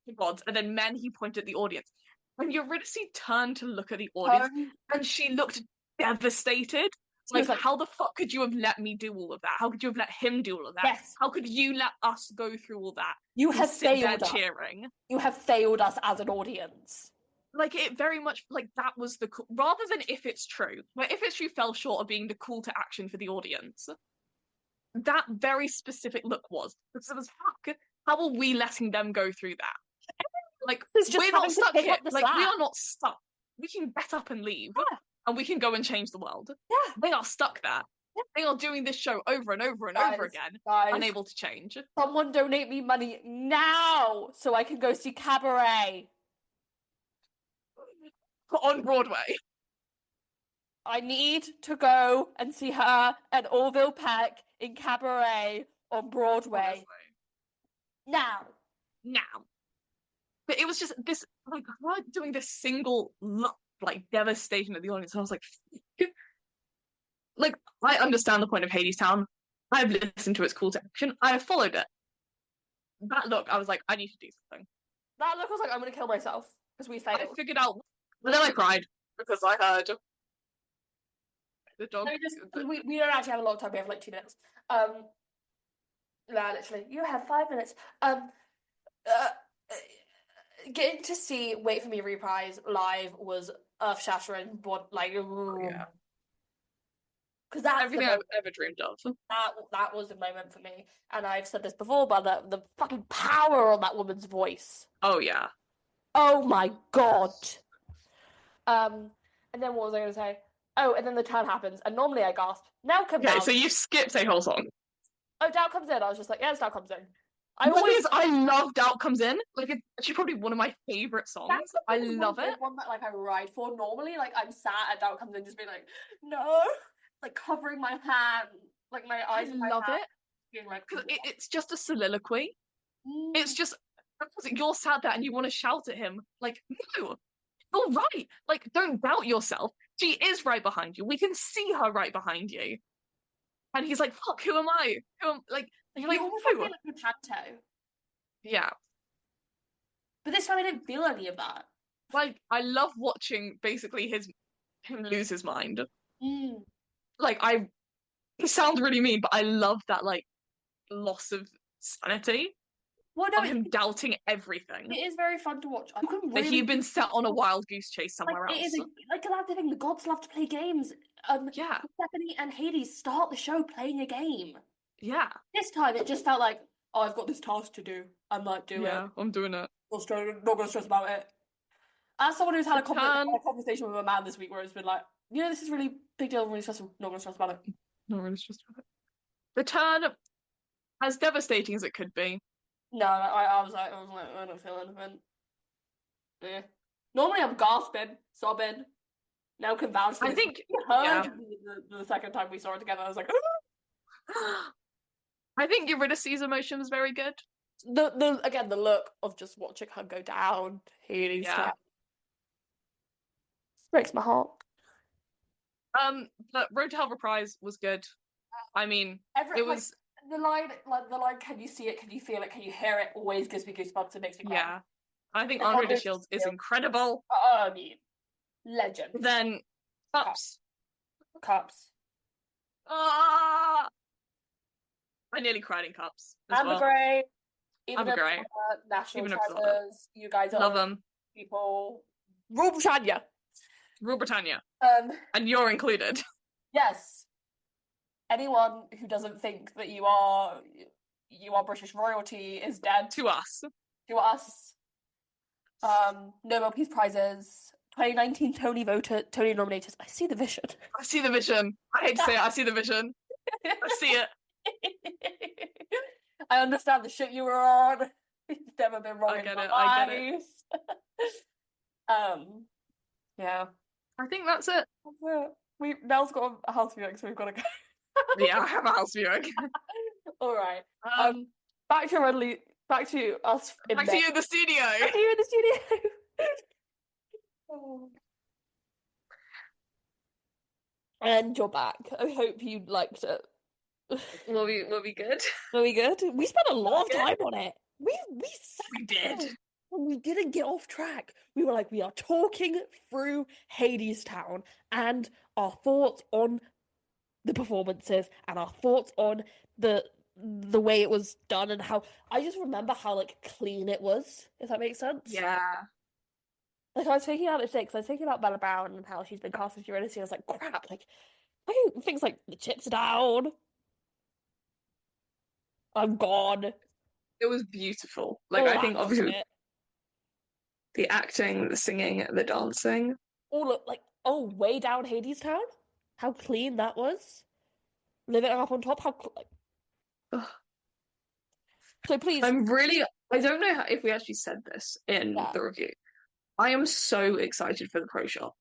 the gods, and then men he pointed at the audience. And Eurydice turned to look at the audience and she looked devastated. She was Like, like, how the fuck could you have let me do all of that? How could you have let him do all of that? yes, How could you let us go through all that you and have sit there failed us. cheering? You have failed us as an audience. like it very much like that was the rather than if it's true, where if it's true fell short of being the call to action for the audience. That very specific look was because it was fuck. How are we letting them go through that? Like we're not stuck here. Like we are not stuck. We can get up and leave, and we can go and change the world. Yeah, they are stuck there. Yeah. They are doing this show over and over and over again, unable to change. Someone donate me money now so I can go see Cabaret on Broadway. I need to go and see her and Orville Peck in Cabaret on Broadway. Now. But it was just this, like, her doing this single look, like, devastation at the audience. And I was like, I understand the point of Hadestown. I've listened to its call to action. I have followed it. That look, I was like, I need to do something. That look was like, I'm going to kill myself because we failed. I figured out, but then I cried because I heard the dog. We don't actually have a long time. We have like 2 minutes. Nah, literally, you have 5 minutes. Getting to see Wait For Me reprise live was earth-shattering, but like, yeah. Because that's everything I've ever dreamed of. That was a moment for me, and I've said this before, but the fucking power on that woman's voice. Oh yeah. Oh my god. And then what was I going to say? Oh, and then the turn happens, and normally I gasp. Now comes out. So you skipped a whole song. Oh, Doubt Comes In. I was just like, yes, Doubt Comes In. I love Doubt Comes In. Like, it's actually probably one of my favorite songs. I love it. One that like I ride for. Normally, like I'm sat at Doubt Comes In, just being like, no, like covering my hand, like my eyes. I love it. Being like, because it's just a soliloquy. It's just you're sat there and you want to shout at him, like, no, you're right. Like, don't doubt yourself. She is right behind you. We can see her right behind you. And he's like, fuck, who am I? Who am like? And you're like, who? Like a panto. Yeah. But this time I didn't feel any of that. Like, I love watching basically him lose his mind. Like, it sounds really mean, but I love that like loss of sanity. Well, no, him doubting everything. It is very fun to watch. That he'd been set on a wild goose chase somewhere else. It is like that's the thing. The gods love to play games. Yeah. Stephanie and Hades start the show playing a game. Yeah. This time it just felt like, oh, I've got this task to do. I might do it. Yeah, I'm doing it. Not gonna stress about it. As someone who's had a conversation with a man this week where it's been like, you know, this is really big deal, really stressful. Not gonna stress about it. Not really stressed about it. The turn, as devastating as it could be. No, I was like, I don't feel anything. Yeah. Normally I'm gasping, sobbing. Now can vouch for I this. think the second time we saw it together, I was like, I think Eurydice's emotion was very good. The look of just watching her go down, healing stuff. Breaks my heart. But Road to Hell reprise was good. I mean, it was the line, can you see it, can you feel it, can you hear it, always gives me goosebumps and makes me cry. Yeah. I think Andre de Shields is incredible. I mean, legend. Then Cups. I nearly cried in Cups. Amber Gray. Amber Gray. National Treasures. You guys are love them. People. Rule Britannia. And you're included. Yes. Anyone who doesn't think that you are British royalty is dead. To us. Nobel Peace Prizes. 2019 Tony nominators. I see the vision. I hate to say it, I see the vision. I see it. I understand the shit you were on. It's never been wrong. I get it. Yeah. I think that's it. Nell's got a house viewing, so we've got to go. Yeah, I have a house viewing. All right. Back to us. Back to you in the studio. And you're back. I hope you liked it. Will we good? We spent a lot of time on it. We did. We didn't get off track. We were like, we are talking through Hadestown and our thoughts on the performances and our thoughts on the way it was done and how I just remember how like clean it was, if that makes sense. Yeah. Like I was thinking about it today because I was thinking about Bella Brown and how she's been cast as Eurydice. I was like, crap, like I don't things like the chips are down. I'm gone. It was beautiful. Like All I that think obviously shit. the acting, the singing, the dancing. All of, like, oh, way down Hadestown. How clean that was. Living up on top. Like, Ugh. so please, I'm really, I don't know if we actually said this in yeah. the review. I am so excited for the pro shot.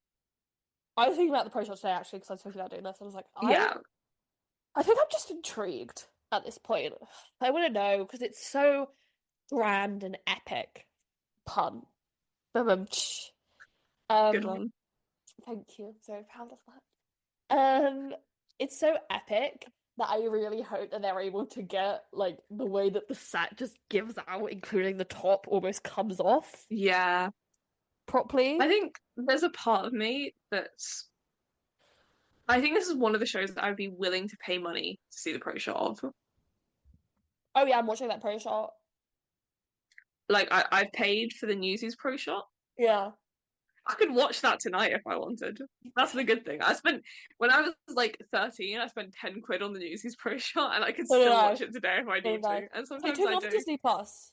I was thinking about the pro shot today actually because I was thinking about doing this. I was like, Yeah, I think I'm just intrigued at this point. I want to know because it's so grand and epic. Pun. Ba-bum-tsh. good Um, one. thank you. I'm very proud of that. It's so epic that I really hope that they're able to get like the way that the set just gives out, including the top, almost comes off Yeah, properly. I think there's a part of me that's. I think this is one of the shows that I would be willing to pay money to see the pro shot of. Oh yeah, I'm watching that pro shot. Like I've paid for the Newsies pro shot. Yeah. I could watch that tonight if I wanted. That's the good thing. I spent when I was like 13, I spent 10 quid on the Newsies pro shot, and I could So did still I. watch it today if I So need did I. to. And They sometimes took it I off do. Disney Plus.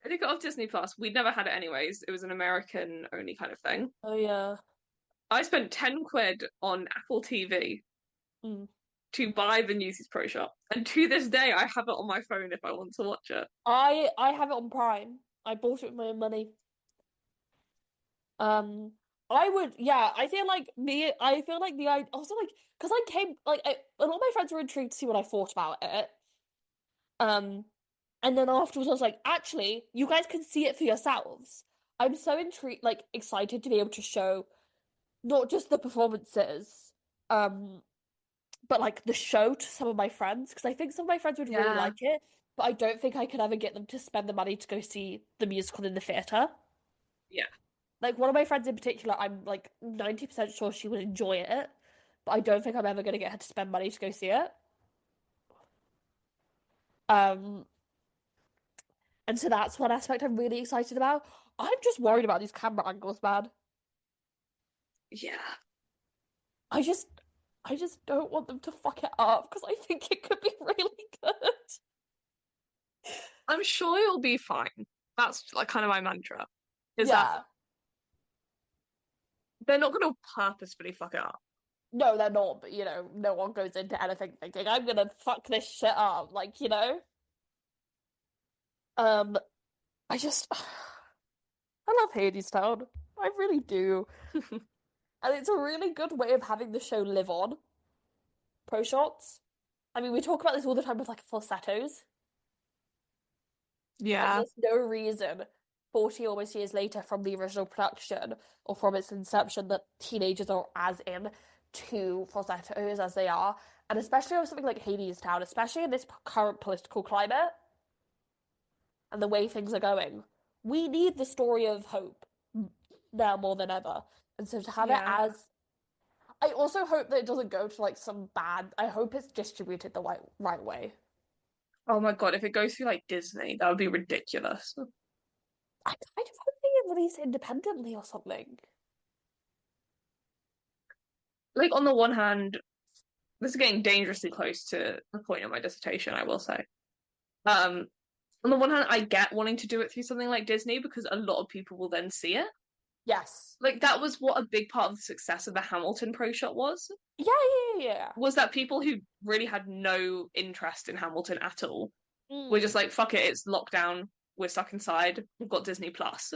I think it off Disney Plus. We'd never had it anyways. It was an American only kind of thing. Oh yeah. I spent 10 quid on Apple TV Mm. to buy the Newsies Pro Shop. And to this day, I have it on my phone if I want to watch it. I have it on Prime. I bought it with my own money. Um, I would, yeah. I feel like the I also like because I came like a lot of my friends were intrigued to see what I thought about it. Um, and then afterwards I was like, actually, you guys can see it for yourselves. I'm so intrigued, like excited to be able to show not just the performances, um, but like the show to some of my friends because I think some of my friends would really Yeah. like it, but I don't think I could ever get them to spend the money to go see the musical in the theater. Yeah. Like one of my friends in particular, I'm like 90% sure she would enjoy it, but I don't think I'm ever gonna get her to spend money to go see it. Um, and so that's one aspect I'm really excited about. I'm just worried about these camera angles, man. Yeah. I just I just don't want them to fuck it up because I think it could be really good. I'm sure you'll be fine. That's like kind of my mantra. Is that Yeah. they're not going to purposefully fuck it up. No, they're not, but no one goes into anything thinking I'm gonna fuck this shit up. Like, um, I just I love Hadestown. I really do. And it's a really good way of having the show live on. Pro shots. I mean, we talk about this all the time with like falsettos. Like, Yeah. there's no reason 40 almost years later from the original production or from its inception that teenagers are as in to falsettos as they are. And especially with something like Hadestown, especially in this current political climate and the way things are going, we need the story of hope now more than ever. And so to have it Yeah. as I also hope that it doesn't go to like some bad. I hope it's distributed the right way. Oh my God, if it goes through like Disney, that would be ridiculous. I kind of hope they release it independently or something. Like on the one hand, this is getting dangerously close to the point of my dissertation, I will say. Um, on the one hand, I get wanting to do it through something like Disney because a lot of people will then see it. Yes. Like that was what a big part of the success of the Hamilton Pro Shot Yeah, yeah. was that people who really had no interest in Hamilton at all were just Mm. like, fuck it, it's lockdown, we're stuck inside, we've got Disney Plus,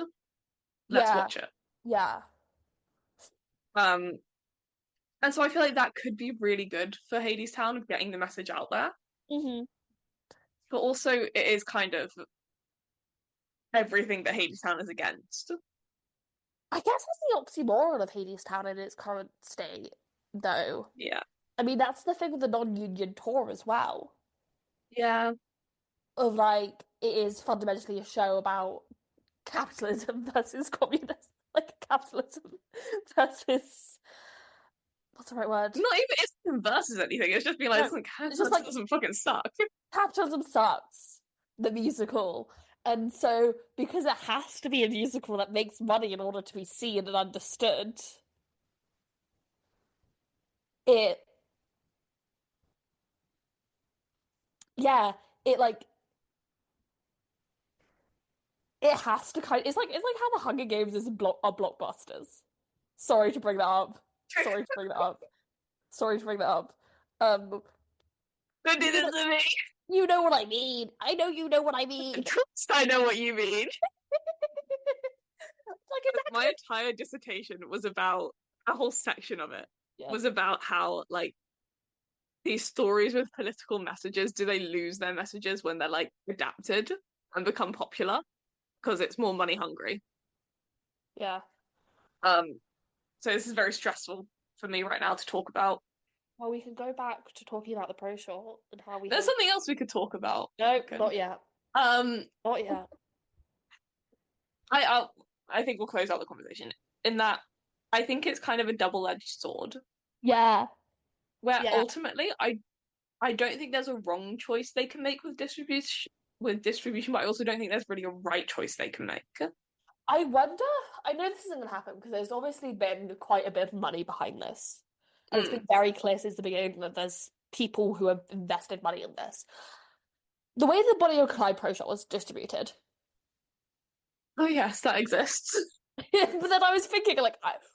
let's Yeah, watch it. yeah. Um, and so I feel like that could be really good for Hadestown of getting the message out there. Hmm. But also it is kind of everything that Hadestown is against. I guess that's the oxymoron of Hadestown in its current state, though. Yeah. I mean, that's the thing with the non-union tour as well. Yeah. Of like, it is fundamentally a show about capitalism versus communism, like capitalism versus what's the right word? Not even it's versus anything. It's just being like, No, doesn't it's just that like doesn't fucking suck. capitalism sucks. The musical, And so, because it has to be a musical that makes money in order to be seen and understood, it, yeah, it like, it has to it's like how the Hunger Games are blockbusters. Sorry to bring that up. Sorry to bring that up. Sorry to bring that up. Um, Don't do you this know, to me. you know what I mean. I know you know what I mean. I know what you mean. Like My exactly. entire dissertation was about a whole section of it Yeah. was about how like these stories with political messages, do they lose their messages when they're like adapted and become popular because it's more money hungry. Yeah. Um, so this is very stressful for me right now to talk about. Well, we can go back to talking about the pro short and how we There's have. something else we could talk about. No, Okay. not yet. Um, Not yet. I I'll, I think we'll close out the conversation in that I think it's kind of a double-edged sword Yeah. where Yeah. ultimately I don't think there's a wrong choice they can make with distribution, but I also don't think there's really a right choice they can make. I wonder, I know this isn't going to happen because there's obviously been quite a bit of money behind this. And it's been Mm. very clear since the beginning that there's people who have invested money in this. The way the Bonnie and Clyde Pro Shot was distributed. Oh yes, that exists. But then I was thinking,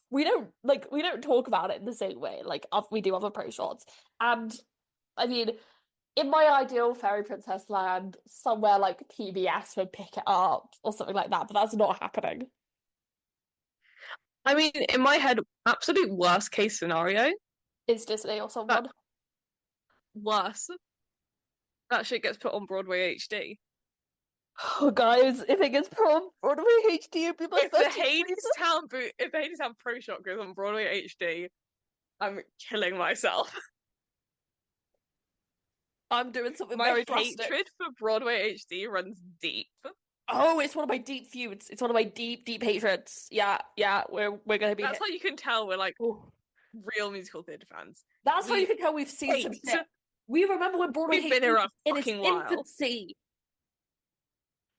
we don't talk about it in the same way like we do other pro shots. And I mean, in my ideal fairy princess land, somewhere like PBS would pick it up or something like that, but that's not happening. I mean, in my head, absolute worst case scenario, It's Disney or that someone. worse, that shit gets put on Broadway HD. Oh, guys, if it gets put on Broadway HD, it'd be my If the 13th reason. If the Hadestown Pro Shot goes on Broadway HD, I'm killing myself. I'm doing something My very drastic. hatred for Broadway HD runs deep. Oh, it's one of my deep feuds. It's one of my deep, deep hatreds. Yeah, yeah, we're gonna be That's hit. how you can tell we're like Oh. real musical theatre fans. That's how you We can tell we've seen some hate. shit. We remember when Broadway We've been HD here was a in its fucking while. infancy.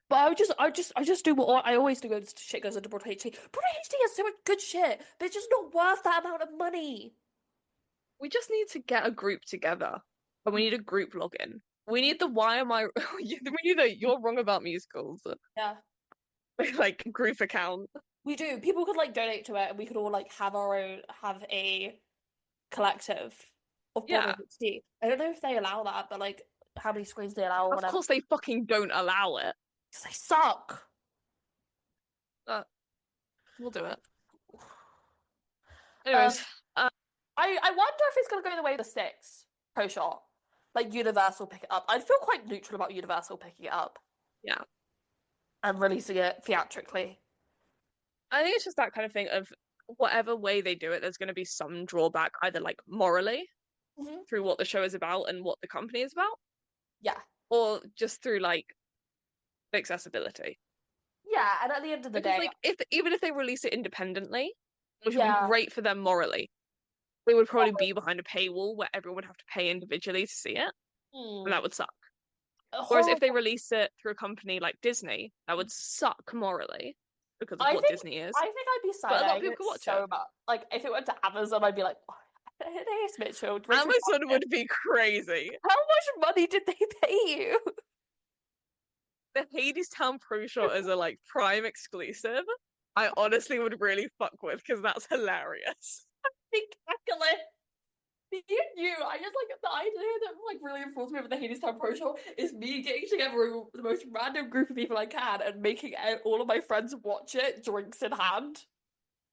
But I just do what I always do when shit goes into Broadway HD. Broadway HD has so much good shit, but it's just not worth that amount of money. We just need to get a group together and we need a group login. We need the why am I we need the you're wrong about musicals Yeah, like group account. we do. People could like donate to it, and we could all like have a collective of Broadway Yeah. HD. I don't know if they allow that, but like how many screens they allow or Of whatever. course they fucking don't allow it. Because they suck. But we'll do it. Um, Anyways, uh, I wonder if it's gonna go the way of the six pro shot. Like Universal pick it up. I'd feel quite neutral about Universal picking it up yeah. and releasing it theatrically. I think it's just that kind of thing of whatever way they do it, there's going to be some drawback, either like morally Hmm. through what the show is about and what the company is about, Yeah. or just through like accessibility. Yeah, and at the end of the Because day, like if even if they release it independently, which would be yeah. great for them morally, they would probably be behind a paywall where everyone would have to pay individually to see it, and Hmm. that would suck. Whereas if they Horrible. release it through a company like Disney, that would suck morally because of I what think Disney is. I think I'd be But a lot of side-eyeing people it could watch it. so much. Like if it went to Amazon, I'd be like, oh, there's Mitchell. Richard Amazon Martin. would be crazy. How much money did they pay you? The Hadestown Pro Shot is a like Prime exclusive. I honestly would really fuck with because that's hilarious. Exactly. You, I just like the idea that like really influenced me with the Hadestown Pro Show is me getting together the most random group of people I can and making all of my friends watch it, drinks in hand.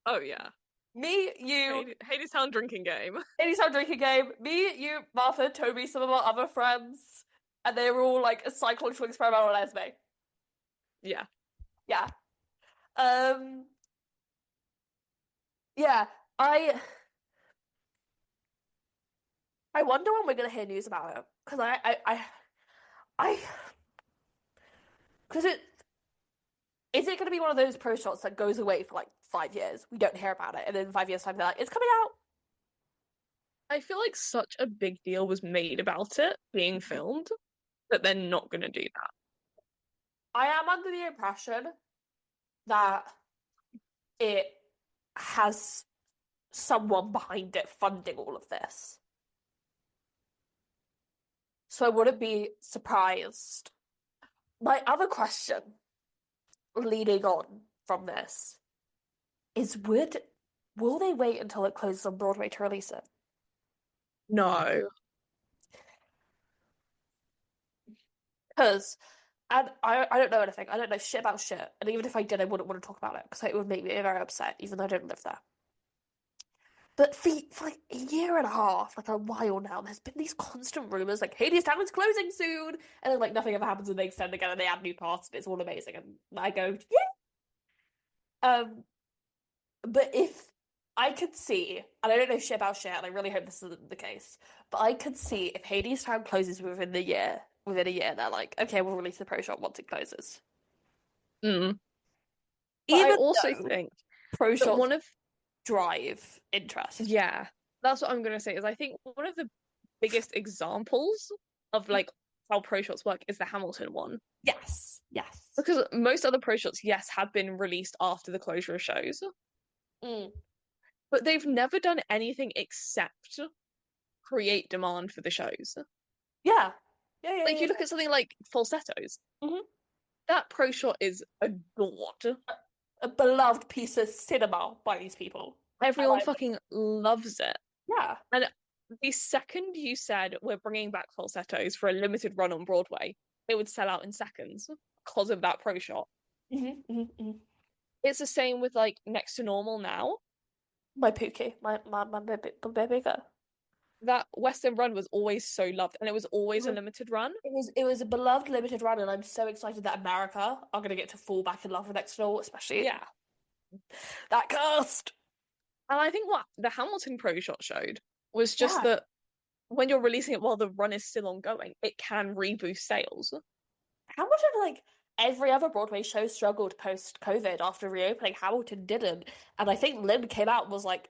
Oh yeah. Me, you, Hadestown drinking game. Hadestown drinking game. Me, you, Martha, Toby, some of our other friends, and they were all like a psychological experiment on Esme. Yeah. Yeah. Um. Yeah. I wonder when we're gonna hear news about it because I because it is it going to be one of those pro shots that goes away for like 5 years? We don't hear about it, and then in 5 years' time, they're like, it's coming out. I feel like such a big deal was made about it being filmed that they're not gonna do that. I am under the impression that it has someone behind it funding all of this. So I wouldn't be surprised. My other question leading on from this is will they wait until it closes on Broadway to release it? No. Because and I don't know anything. I don't know shit about shit. And even if I did, I wouldn't want to talk about it because it would make me very upset, even though I don't live there. But for like a year and a half, like a while now, there's been these constant rumors like Hadestown is closing soon, and then like nothing ever happens and they extend again and they add new parts and it's all amazing. And I go, yeah. But if I could see, and I don't know shit about shit, and I really hope this isn't the case, but I could see if Hadestown closes within a year, they're like, okay, we'll release the pro shop once it closes. Mm. But I Even also though think pro that shops one of, drive interest. yeah, that's what I'm gonna say is I think one of the biggest examples of like how pro shots work is the Hamilton one. Yes, yes. Because most other pro shots, yes, have been released after the closure of shows, Mm. but they've never done anything except create demand for the shows. Yeah. Yeah, yeah, Like yeah, you look at something like falsettos, yeah. Hmm. that pro shot is adored. A beloved piece of cinema by these people. And Everyone I, fucking loves it. yeah. And the second you said we're bringing back falsettos for a limited run on Broadway, it would sell out in seconds because of that pro shot. Hmm, hmm, hmm. It's the same with like Next to Normal now. My Pookie, my baby girl. That West End run was always so loved, and it was always a Mhm. limited run. It was a beloved limited run, and I'm so excited that America are gonna get to fall back in love with Next Door, especially Yeah. that cast. And I think what the Hamilton pro shot showed was just Yeah. that when you're releasing it while the run is still ongoing, it can reboost sales. Hamilton, like every other Broadway show, struggled post COVID after reopening. Hamilton didn't, and I think Lynn came out and was like,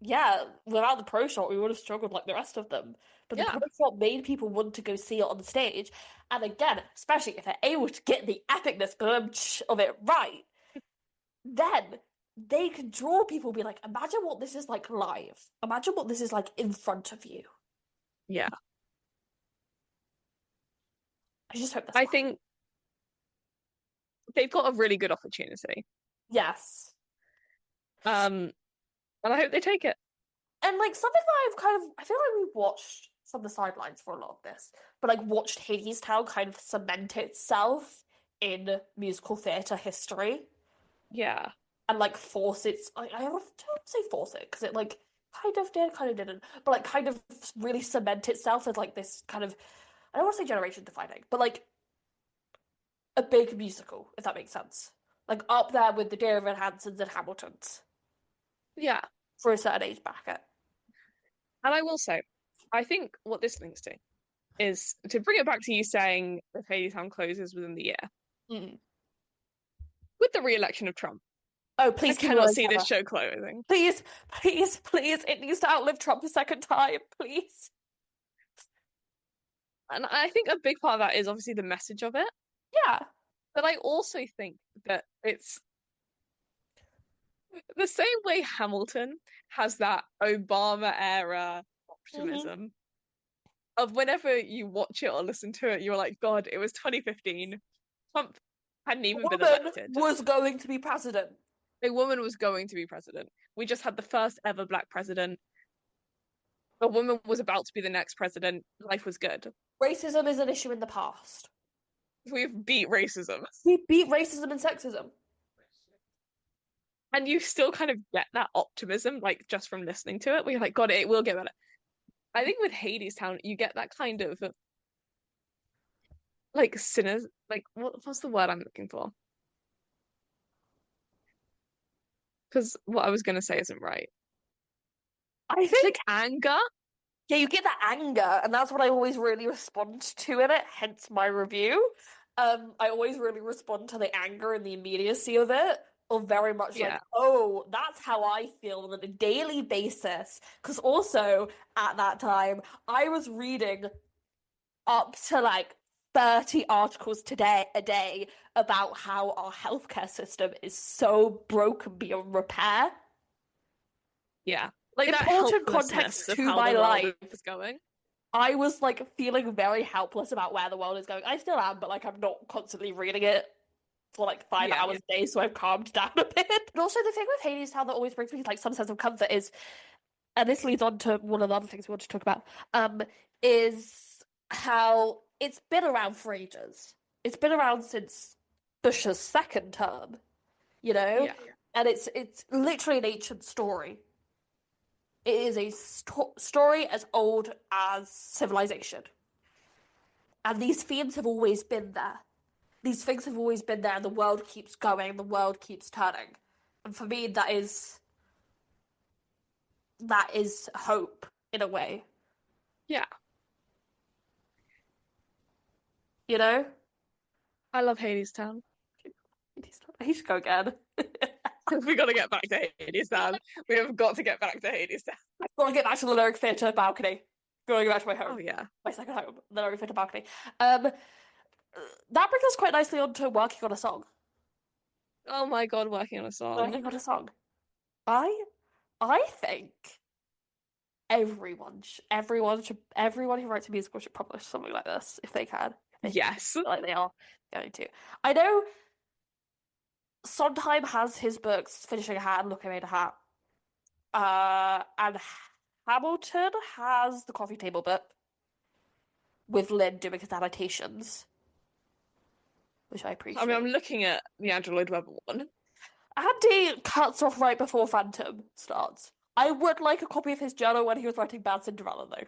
"Yeah, without the pro shot, we would have struggled like the rest of them." But the Yeah. pro shot made people want to go see it on the stage, and again, especially if they're able to get the epicness of it right, then they can draw people. Be like, imagine what this is like live. Imagine what this is like in front of you. Yeah. I just hope that's I live. think they've got a really good opportunity. Yes. And I hope they take it. And like something that I feel like we watched from the sidelines for a lot of this, but like watched Hadestown kind of cement itself in musical theatre history Yeah. and like force its I don't say force it because it like kind of did, kind of didn't, but like kind of really cement itself as like this kind of I don't want to say generation defining, but like a big musical, if that makes sense. Like up there with the Dear Evan Hansons and Hamiltons Yeah. for a certain age bracket. And I will say, I think what this links to is to bring it back to you saying if Hadestown closes within the year. Mm. With the re-election of Trump, Oh, I please keep it cannot on see this camera. show closing. Please, please, please. It needs to outlive Trump a second time, please. And I think a big part of that is obviously the message of it. Yeah. But I also think that it's the same way Hamilton has that Obama era Hmm. optimism of whenever you watch it or listen to it, you're like, God, it was 2015. Trump hadn't even been Woman elected. was going to be president. A woman was going to be president. We just had the first ever black president. A woman was about to be the next president. Life was good. Racism is an issue in the past. We've beat racism. We beat racism and sexism. And you still kind of get that optimism, like just from listening to it, where you're like, God, it will get better. I think with Hadestown, you get that kind of like sinners, like what's the word I'm looking for? Because what I was gonna say isn't right. I It's think, like anger. yeah, you get that anger, and that's what I always really respond to in it, hence my review. I always really respond to the anger and the immediacy of it, or very much like, Yeah. oh, that's how I feel on a daily basis. Because also, at that time, I was reading up to like 30 articles a day about how our healthcare system is so broken beyond repair. Yeah. Like that Important helplessness context of to how the my world life. is going. I was like feeling very helpless about where the world is going. I still am, but like I'm not constantly reading it for like 5 hours a day, so I've calmed down a bit. But also the thing with Hadestown that always brings me like some sense of comfort is, and this leads on to one of the other things we want to talk about, is how it's been around for ages. It's been around since Bush's second term, you know? Yeah. And it's literally an ancient story. It is a story as old as civilization. And these themes have always been there. These things have always been there, and the world keeps going, the world keeps turning. And for me, that is hope in a way. Yeah. You know? I love Hadestown. I should go again. We got to get back to Hadestown. We have got to get back to Hadestown. I've got to get back to the lyric theatre balcony. Going back to my home. Oh yeah. My second home, the lyric theatre balcony. That brings us quite nicely on to working on a song. Oh my God, working on a song. Working on a song. I think everyone who writes a musical should publish something like this if they can. If they Yes. feel like they are going to. I know Sondheim has his books, Finishing a Hat and Look, I Made a Hat. And Hamilton has the coffee table book with Lynn doing his annotations, which I appreciate. I mean, I'm looking at the Andrew Lloyd Webber one. Andy cuts off right before Phantom starts. I would like a copy of his journal when he was writing Bad Cinderella, though.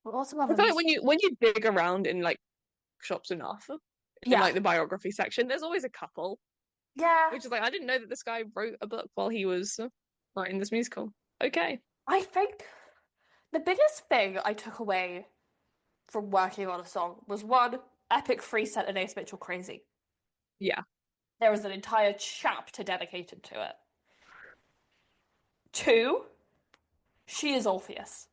What's some other I feel like when you dig around in like shops enough, in like the biography section, there's always a couple. Yeah. Which is like, I didn't know that this guy wrote a book while he was writing this musical. Okay. I think the biggest thing I took away from working on a song was one, Epic Free sent Anais Mitchell crazy. Yeah. There was an entire chapter dedicated to it. Two, she is Orpheus.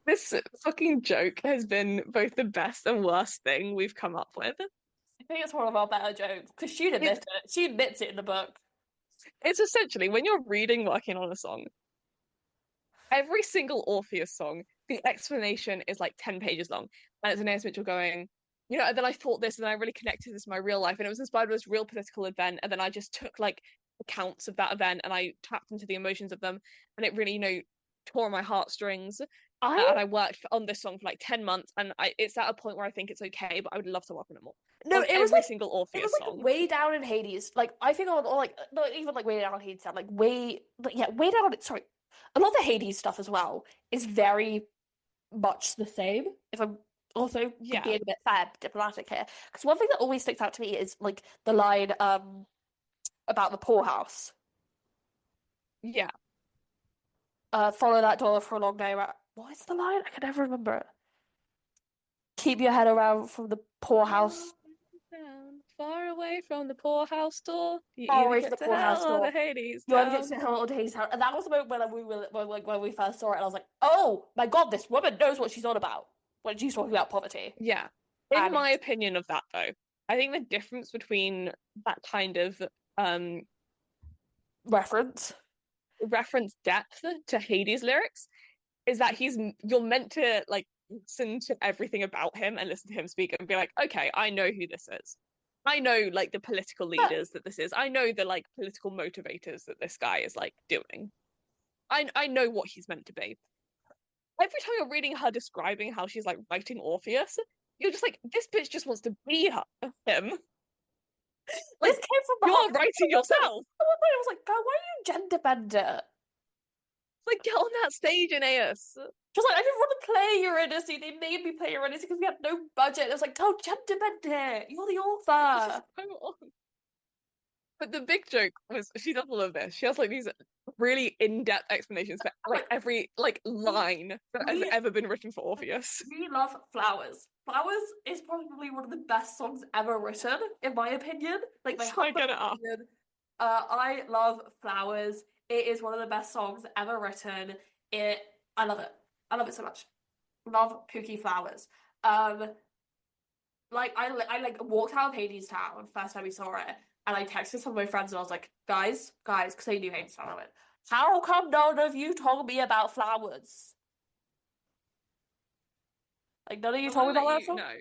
This fucking joke has been both the best and worst thing we've come up with. I think it's one of our better jokes because she admits it. She admits it in the book. It's essentially when you're reading Working on a Song, every single Orpheus song, the explanation is like 10 pages long. And it's Anais Mitchell going, you know, and then I thought this and then I really connected this to my real life. And it was inspired by this real political event. And then I just took like accounts of that event and I tapped into the emotions of them. And it really, you know, tore my heartstrings. And I worked on this song for like 10 months. And it's at a point where I think it's okay, but I would love to work on it more. No, it was every single Orpheus song. Way down in Hades. Like I think on or like not even like way down in Hades, like way down. Sorry, a lot of the Hades stuff as well is very much the same. If I'm also being a bit fair, diplomatic here, because one thing that always sticks out to me is like the line about the poorhouse. Yeah. Follow that dollar for a long day. What is the line? I can never remember it. Keep your head around from the poorhouse. Far away from the poorhouse door. Far away from the poorhouse door. Hades. You either get to hell or to Hades town. And that was the moment when we first saw it, and I was like, "Oh my God, this woman knows what she's on about when she's talking about poverty." Yeah. In my opinion of that, though, I think the difference between that kind of reference depth to Hades lyrics is that you're meant to like listen to everything about him and listen to him speak and be like, okay, I know who this is. I know like the political leaders that this is. I know the like political motivators that this guy is like doing. I know what he's meant to be. Every time you're reading her describing how she's like writing Orpheus, you're just like, this bitch just wants to be him. Like, this came from you're writing yourself. At one point I was like, girl, why are you gender bender? Like, get on that stage, Aeneas. She was like, I didn't want to play Eurydice. They made me play Eurydice because we had no budget. It was like, go gender bender. You're the author. But the big joke was she does all of this. She has like these really in-depth explanations for like every like line that has ever been written for Orpheus. We love Flowers. Flowers is probably one of the best songs ever written, in my opinion. Like my I get it up. I love Flowers. It is one of the best songs ever written. It, I love it. I love it so much. Love Pookie Flowers. Um, like I like walked out of Hadestown first time we saw it, and I texted some of my friends and I was like, guys, because they knew Hadestown. I went, how come none of you told me about Flowers? Like none of you I told want me to about let that you song? know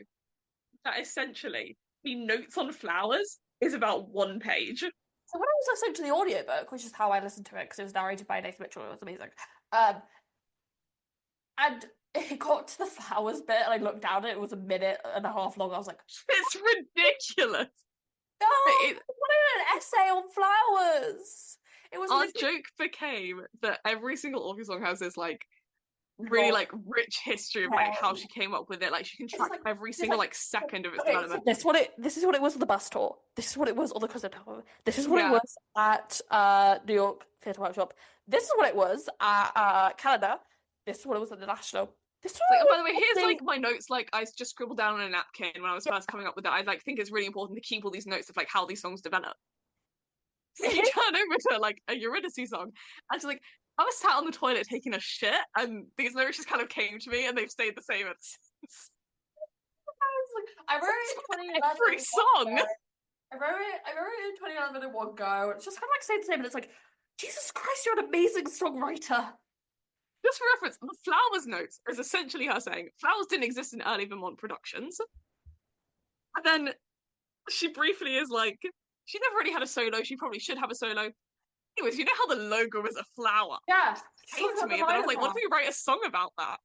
that essentially the notes on Flowers is about 1 page. So when I was listening to the audiobook, which is how I listened to it because it was narrated by Nathan Mitchell, it was amazing. Um, and it got to the Flowers bit, and I looked down, and it was a minute and a half long. I was like, It's ridiculous. no, It, what an essay on flowers. It was our literally joke became that every single Orpheus song has this like really long. like rich history of like Okay. how she came up with it. Like she can It's just track like every it's single like like second of its okay, so development. this is what it was on the bus tour. This is what it was on the Cosmo Tower. This is what it Yeah. was at New York Theatre Workshop. This is what it was at Canada. This is what it was at the National. This is Like, and what by the way, it here's was like my notes. Like, I just scribbled down on a napkin when I was first coming up with it. I like think it's really important to keep all these notes of like how these songs develop. You turn over to like a Eurydice song, and she's like, I was sat on the toilet taking a shit, and these lyrics just kind of came to me, and they've stayed the same ever since. I wrote it in 2011 Every in one song. go. I wrote it in 2011 in one go. It's just kind of like saying the same, and it's like, Jesus Christ, you're an amazing songwriter. Just for reference, the Flowers notes is essentially her saying Flowers didn't exist in early Vermont productions. And then she briefly is like, she never really had a solo. She probably should have a solo. Anyways, you know how the logo is a flower? Yeah. It came to me, and then I was like, what if we write a song about that?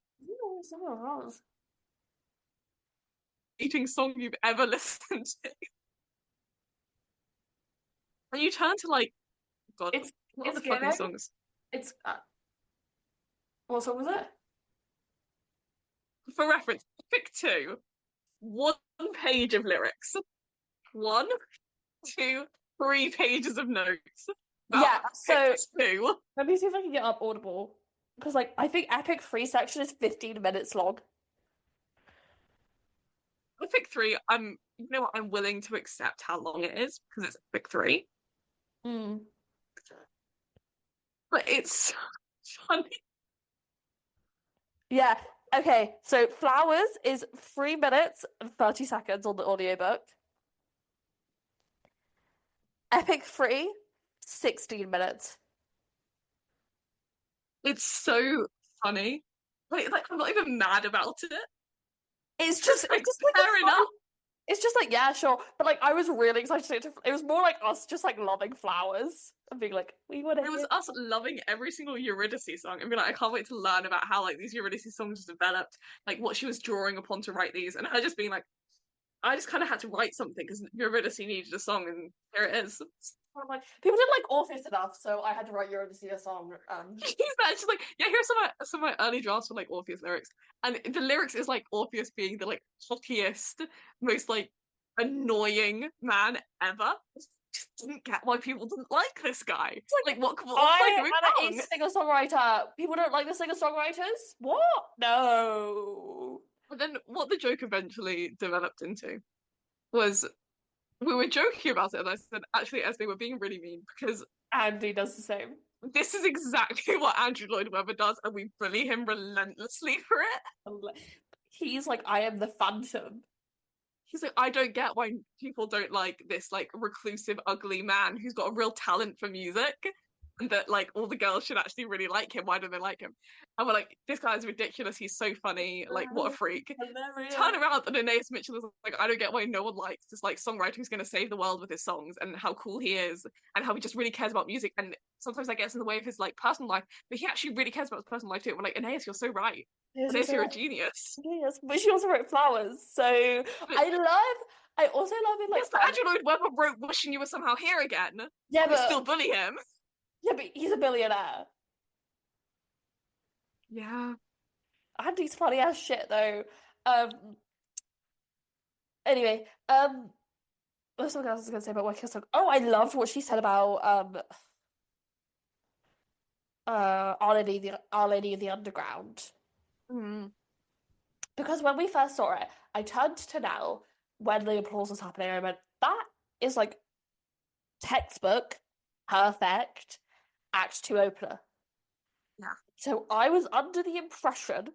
Eating song you've ever listened to. And you turn to like, God, It's what are it's the fucking giving. songs? It's what song was it? For reference, pick two, 1 page of lyrics. 1, 2, 3 pages of notes. About Yeah, so two. let me see if I can get up Audible. Because like I think Epic Free section is 15 minutes long. I pick three. You know what? I'm willing to accept how long it is because it's pick three. Mm. But it's funny. Yeah. Okay, so Flowers is 3 minutes and 30 seconds on the audiobook. Epic Free, 16 minutes. It's so funny. Like I'm not even mad about it. It's just like Fair a funny, enough. it's just like, yeah, sure. But like I was really excited to it was more like us just like loving Flowers and being like, we want to It was hear. us loving every single Eurydice song and being like, I can't wait to learn about how like these Eurydice songs developed, like what she was drawing upon to write these, and her just being like, I just kind of had to write something because Eurydice needed a song, and here it is. I'm like, people didn't like Orpheus enough, so I had to write Eurydice a song. She's there, she's like, yeah, here's some of my early drafts for like Orpheus lyrics, and the lyrics is like Orpheus being the like hockiest, most like annoying man ever. Just didn't get why people didn't like this guy. It's like What was I going am wrong? a singer-songwriter. People don't like the singer-songwriters? What? No. But then what the joke eventually developed into was we were joking about it, and I said, actually, Esme, we're being really mean because Andy does the same. this is exactly what Andrew Lloyd Webber does, and we bully him relentlessly for it. He's like, I am the Phantom. He's like, I don't get why people don't like this like reclusive, ugly man who's got a real talent for music. And that like all the girls should actually really like him. Why don't they like him? And we're like, this guy's ridiculous. He's so funny. Like, what a freak. Hilarious. Turn around and Anais Mitchell is like, I don't get why no one likes this like songwriter who's going to save the world with his songs and how cool he is and how he just really cares about music. And sometimes that gets in the way of his like personal life, but he actually really cares about his personal life too. And we're like, Anais, you're so right. Yes, Anais, so you're a right. genius. Yes, but she also wrote Flowers. So I also love it like Yes, but Andrew Lloyd Webber wrote Wishing You Were Somehow Here Again. yeah, We but still bully him. yeah, but he's a billionaire. Yeah. Andy's funny as shit though. Anyway, what's something else I was gonna say about Working Song? Oh, I loved what she said about Our Lady of the Underground. Mm. Because when we first saw it, I turned to Nell when the applause was happening. I went, that is like textbook, perfect. Act 2 opener. Yeah. So I was under the impression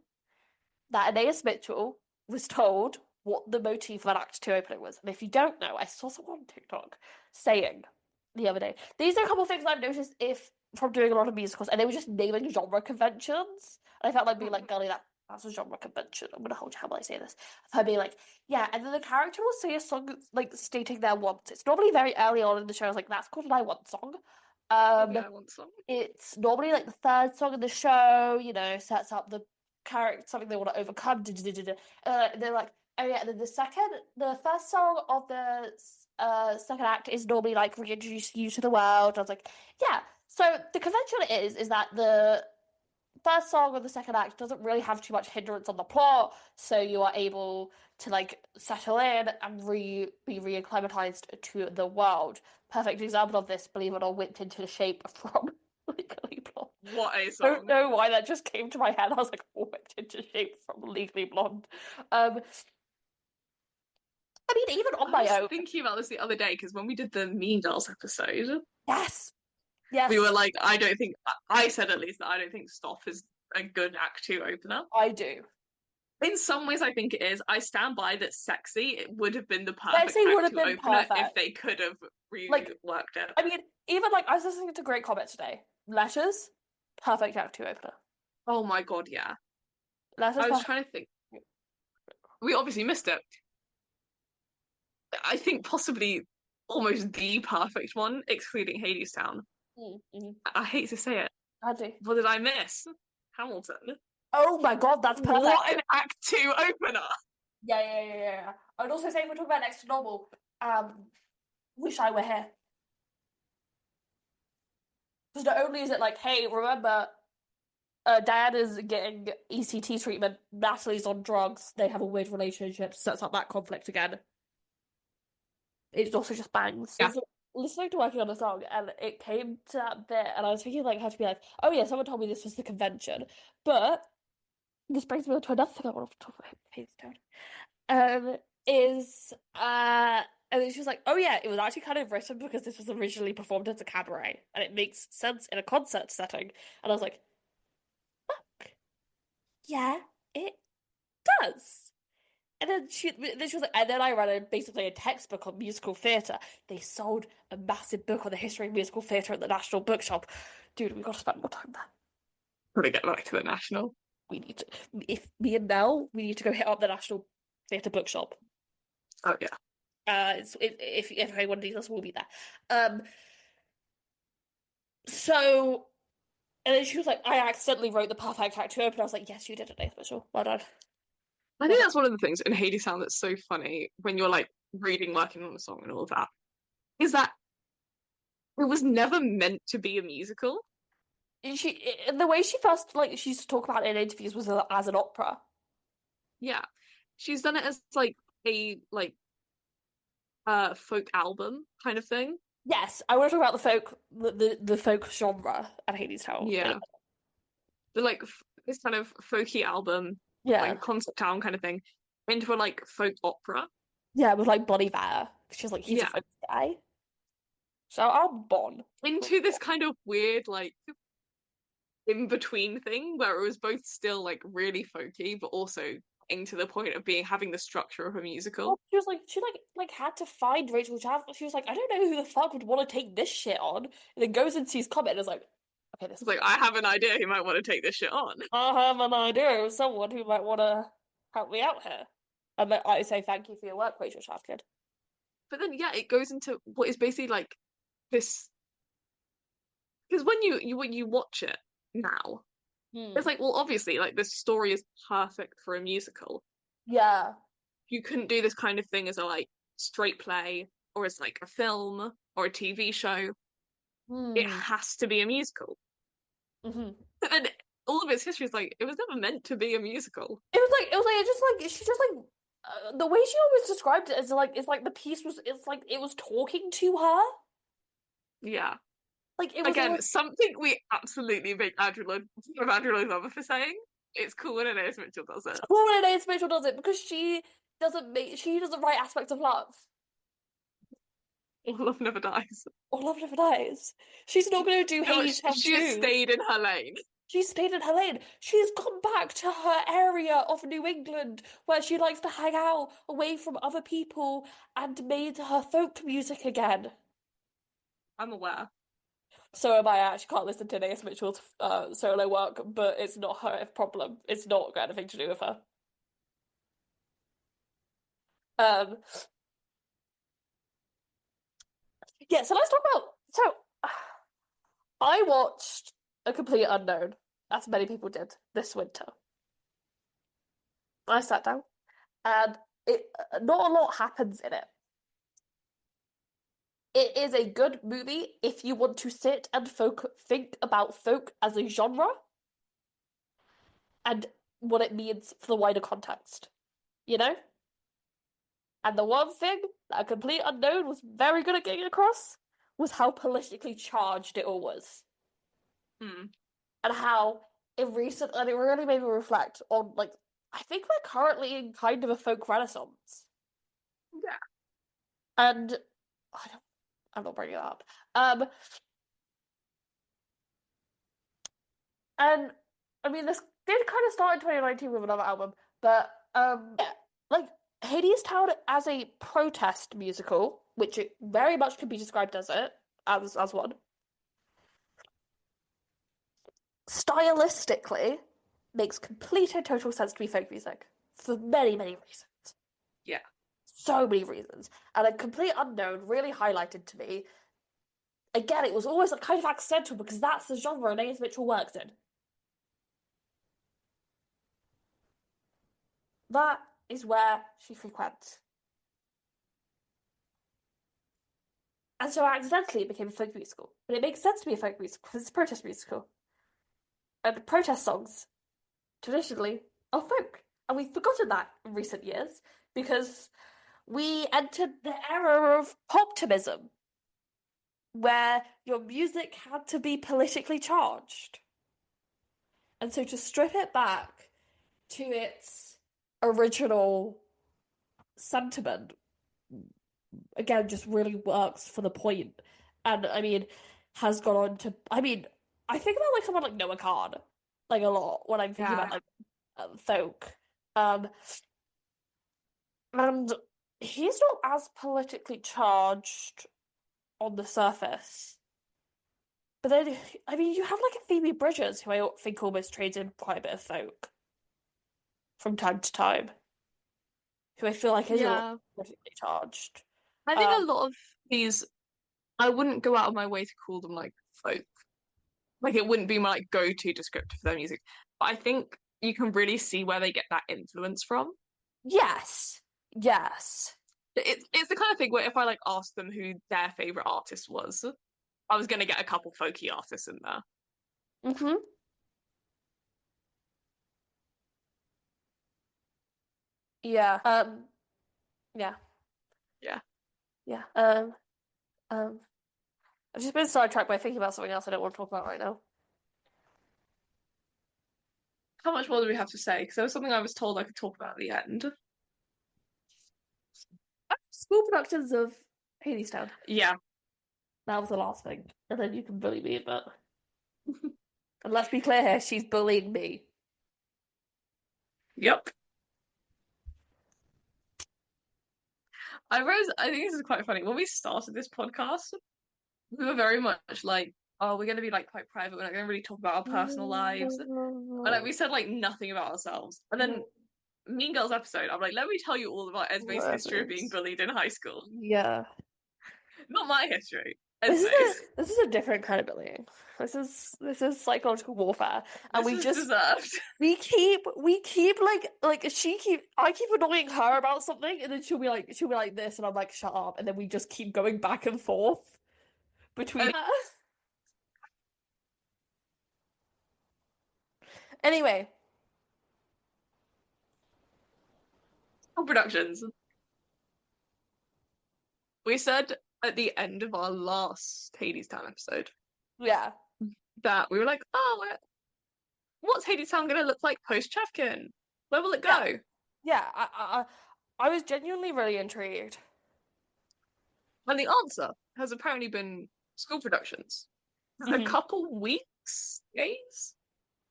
that Anais Mitchell was told what the motif for that Act 2 opening was. And if you don't know, I saw someone on TikTok saying the other day, these are a couple of things I've noticed if from doing a lot of musicals, and they were just naming genre conventions. And I felt like being like, Gully, that's a genre convention. I'm gonna hold you how will I say this. Of her being like, yeah, and then the character will say a song like stating their want. It's normally very early on in the show. I was like, that's called an I Want song. Okay, I want some. It's normally like the third song in the show, sets up the character, something they want to overcome. They're like, oh yeah, and then the first song of the second act is normally like reintroducing you to the world. I was like, yeah. So the convention is that the first song of the second act doesn't really have too much hindrance on the plot, so you are able to like settle in and be reacclimatized to the world. Perfect example of this, believe it or not, Whipped into Shape from Legally Blonde. What a I don't song. know why that just came to my head. I was like, Whipped into Shape from Legally Blonde. I mean, even on I my was own. thinking about this the other day because when we did the Mean Girls episode, Yes. we were Yes, like, I said at least that I don't think Stop is a good Act 2 opener. I do. In some ways, I think it is. I stand by that Sexy, it would have been the perfect Sexy would Act have 2 been opener if perfect. they could have Like, reworked it. I mean, even like I was listening to a great comment today. Letters, perfect Act 2 opener. Oh my god, yeah. Letters, I was perfect. trying to think. We obviously missed it. I think possibly almost the perfect one, excluding Hadestown. Mm-hmm. I hate to say it. I do. What did I miss? Hamilton. Oh my god, that's perfect. What an Act 2 opener! Yeah. I'd also say if we're talking about next to normal, Wish I Were Here. Because not only is it like, hey, remember, Diana's getting ECT treatment, Natalie's on drugs, they have a weird relationship, sets up that conflict again. It also just bangs. Yeah. So listening to working on a song, and it came to that bit, and I was thinking like how to be like, oh yeah, someone told me this was the convention, but this brings me on to another thing I want to talk about. Hadestown. Is and then she was like, oh yeah, it was actually kind of written because this was originally performed as a cabaret, and it makes sense in a concert setting. And I was like, fuck, yeah, it does. And then she was like, and then I read basically a textbook on musical theatre. They sold a massive book on the history of musical theatre at the National Bookshop. Dude, we got to spend more time there. Probably get back to the National. We need to, if me and Mel, we need to go hit up the National Theatre Bookshop. Oh yeah. If anyone needs us, we'll be there. So, and then she was like, I accidentally wrote the perfect act to open. I was like, yes, you did it, Nathan Mitchell. Well done. I think that's one of the things in Hadestown that's so funny when you're like reading, working on a song and all of that, is that it was never meant to be a musical. The way she first, like, she used to talk about it in interviews was as an opera. Yeah. She's done it as like a folk album kind of thing. Yes, I want to talk about the folk genre at Hadestown. Yeah. The like this kind of folky album, Yeah. like concept town kind of thing, into a like folk opera. Yeah, with like Bon Iver. She was like, he's a Yeah. folk guy. So I'm Bon. Into this kind of weird like in between thing where it was both still like really folky, but also getting to the point of being having the structure of a musical. She was like, she had to find Rachel Chavez. She was like, I don't know who the fuck would want to take this shit on. And then goes and sees Comet and is like, okay, this It's like I have an idea who might want to take this shit on. I have an idea of someone who might want to help me out here. And I say thank you for your work, Rachel Chavez. But then yeah, it goes into what is basically like this because when you watch it now, it's like, well, obviously, like this story is perfect for a musical. Yeah. You couldn't do this kind of thing as a like straight play or as like a film or a TV show. It has to be a musical. Mm-hmm. And all of its history is like it was never meant to be a musical. She just like the way she always described it as like it's like the piece was it's like it was talking to her. Yeah. Like it was Again, always... something we absolutely make Andrew Lloyd Webber for saying. It's cool when Anais Mitchell does it. cool when Anais Mitchell does it because she doesn't write aspects of love. All love never dies. Or Love Never Dies. She's not going to do No, Hadestown she has 2. stayed in her lane. She stayed in her lane. She's gone back to her area of New England where she likes to hang out away from other people and made her folk music again. I'm aware. So am I. I actually can't listen to Naomi Mitchell's solo work, but it's not her problem. It's not got anything to do with her. Um, yeah, so let's talk about. So, I watched A Complete Unknown, as many people did this winter. I sat down, and it not a lot happens in it. It is a good movie if you want to sit and think about folk as a genre and what it means for the wider context, you know? And the one thing that A Complete Unknown was very good at getting across was how politically charged it all was. Hmm. And how and it really made me reflect on, like, I think we're currently in kind of a folk renaissance. Yeah. And I'm not bringing it up. And I mean, this did kind of start in 2019 with another album, but yeah, like Hadestown as a protest musical, which it very much could be described as one. Stylistically, makes complete and total sense to be folk music for many, many reasons. Yeah. So many reasons. And A Complete Unknown really highlighted to me. Again, it was always like kind of accidental because that's the genre Naomi Mitchell works in. That is where she frequents. And so accidentally it became a folk musical. But it makes sense to be a folk musical because it's a protest musical. And protest songs, traditionally, are folk. And we've forgotten that in recent years because we entered the era of poptimism, where your music had to be politically charged. And so to strip it back to its original sentiment, again, just really works for the point. And I mean, has gone on to, I mean, I think about like someone like Noah Khan, like a lot when I'm thinking about like folk. And he's not as politically charged on the surface. But then, I mean, you have like a Phoebe Bridgers, who I think almost trades in quite a bit of folk from time to time, who I feel like is a lot politically charged. I think a lot of these, I wouldn't go out of my way to call them like folk. Like it wouldn't be my like go-to descriptor for their music. But I think you can really see where they get that influence from. Yes. Yes. It's the kind of thing where if I like asked them who their favorite artist was, I was gonna get a couple folky artists in there. Mm-hmm. Yeah. Yeah. Yeah. Yeah. I've just been sidetracked by thinking about something else I don't want to talk about right now. How much more do we have to say? Because there was something I was told I could talk about at the end. School productions of Hadestown. Yeah. That was the last thing. And then you can bully me, but and let's be clear here, she's bullying me. Yep. I think this is quite funny. When we started this podcast, we were very much like, oh, we're gonna be like quite private. We're not gonna really talk about our personal lives. And like we said like nothing about ourselves. And then Mean Girls episode, I'm like, let me tell you all about Esme's history of being bullied in high school. Yeah. Not my history. This Esme's. is a different kind of bullying. This is psychological warfare. And This is deserved. we keep I keep annoying her about something and then she'll be like this and I'm like, shut up, and then we just keep going back and forth between Anyway. Productions. We said at the end of our last Hadestown episode. Yeah. That we were like, oh, what's Hadestown going to look like post Chefkin? Where will it go? Yeah, I was genuinely really intrigued. And the answer has apparently been school productions. A Mhm. couple weeks, days.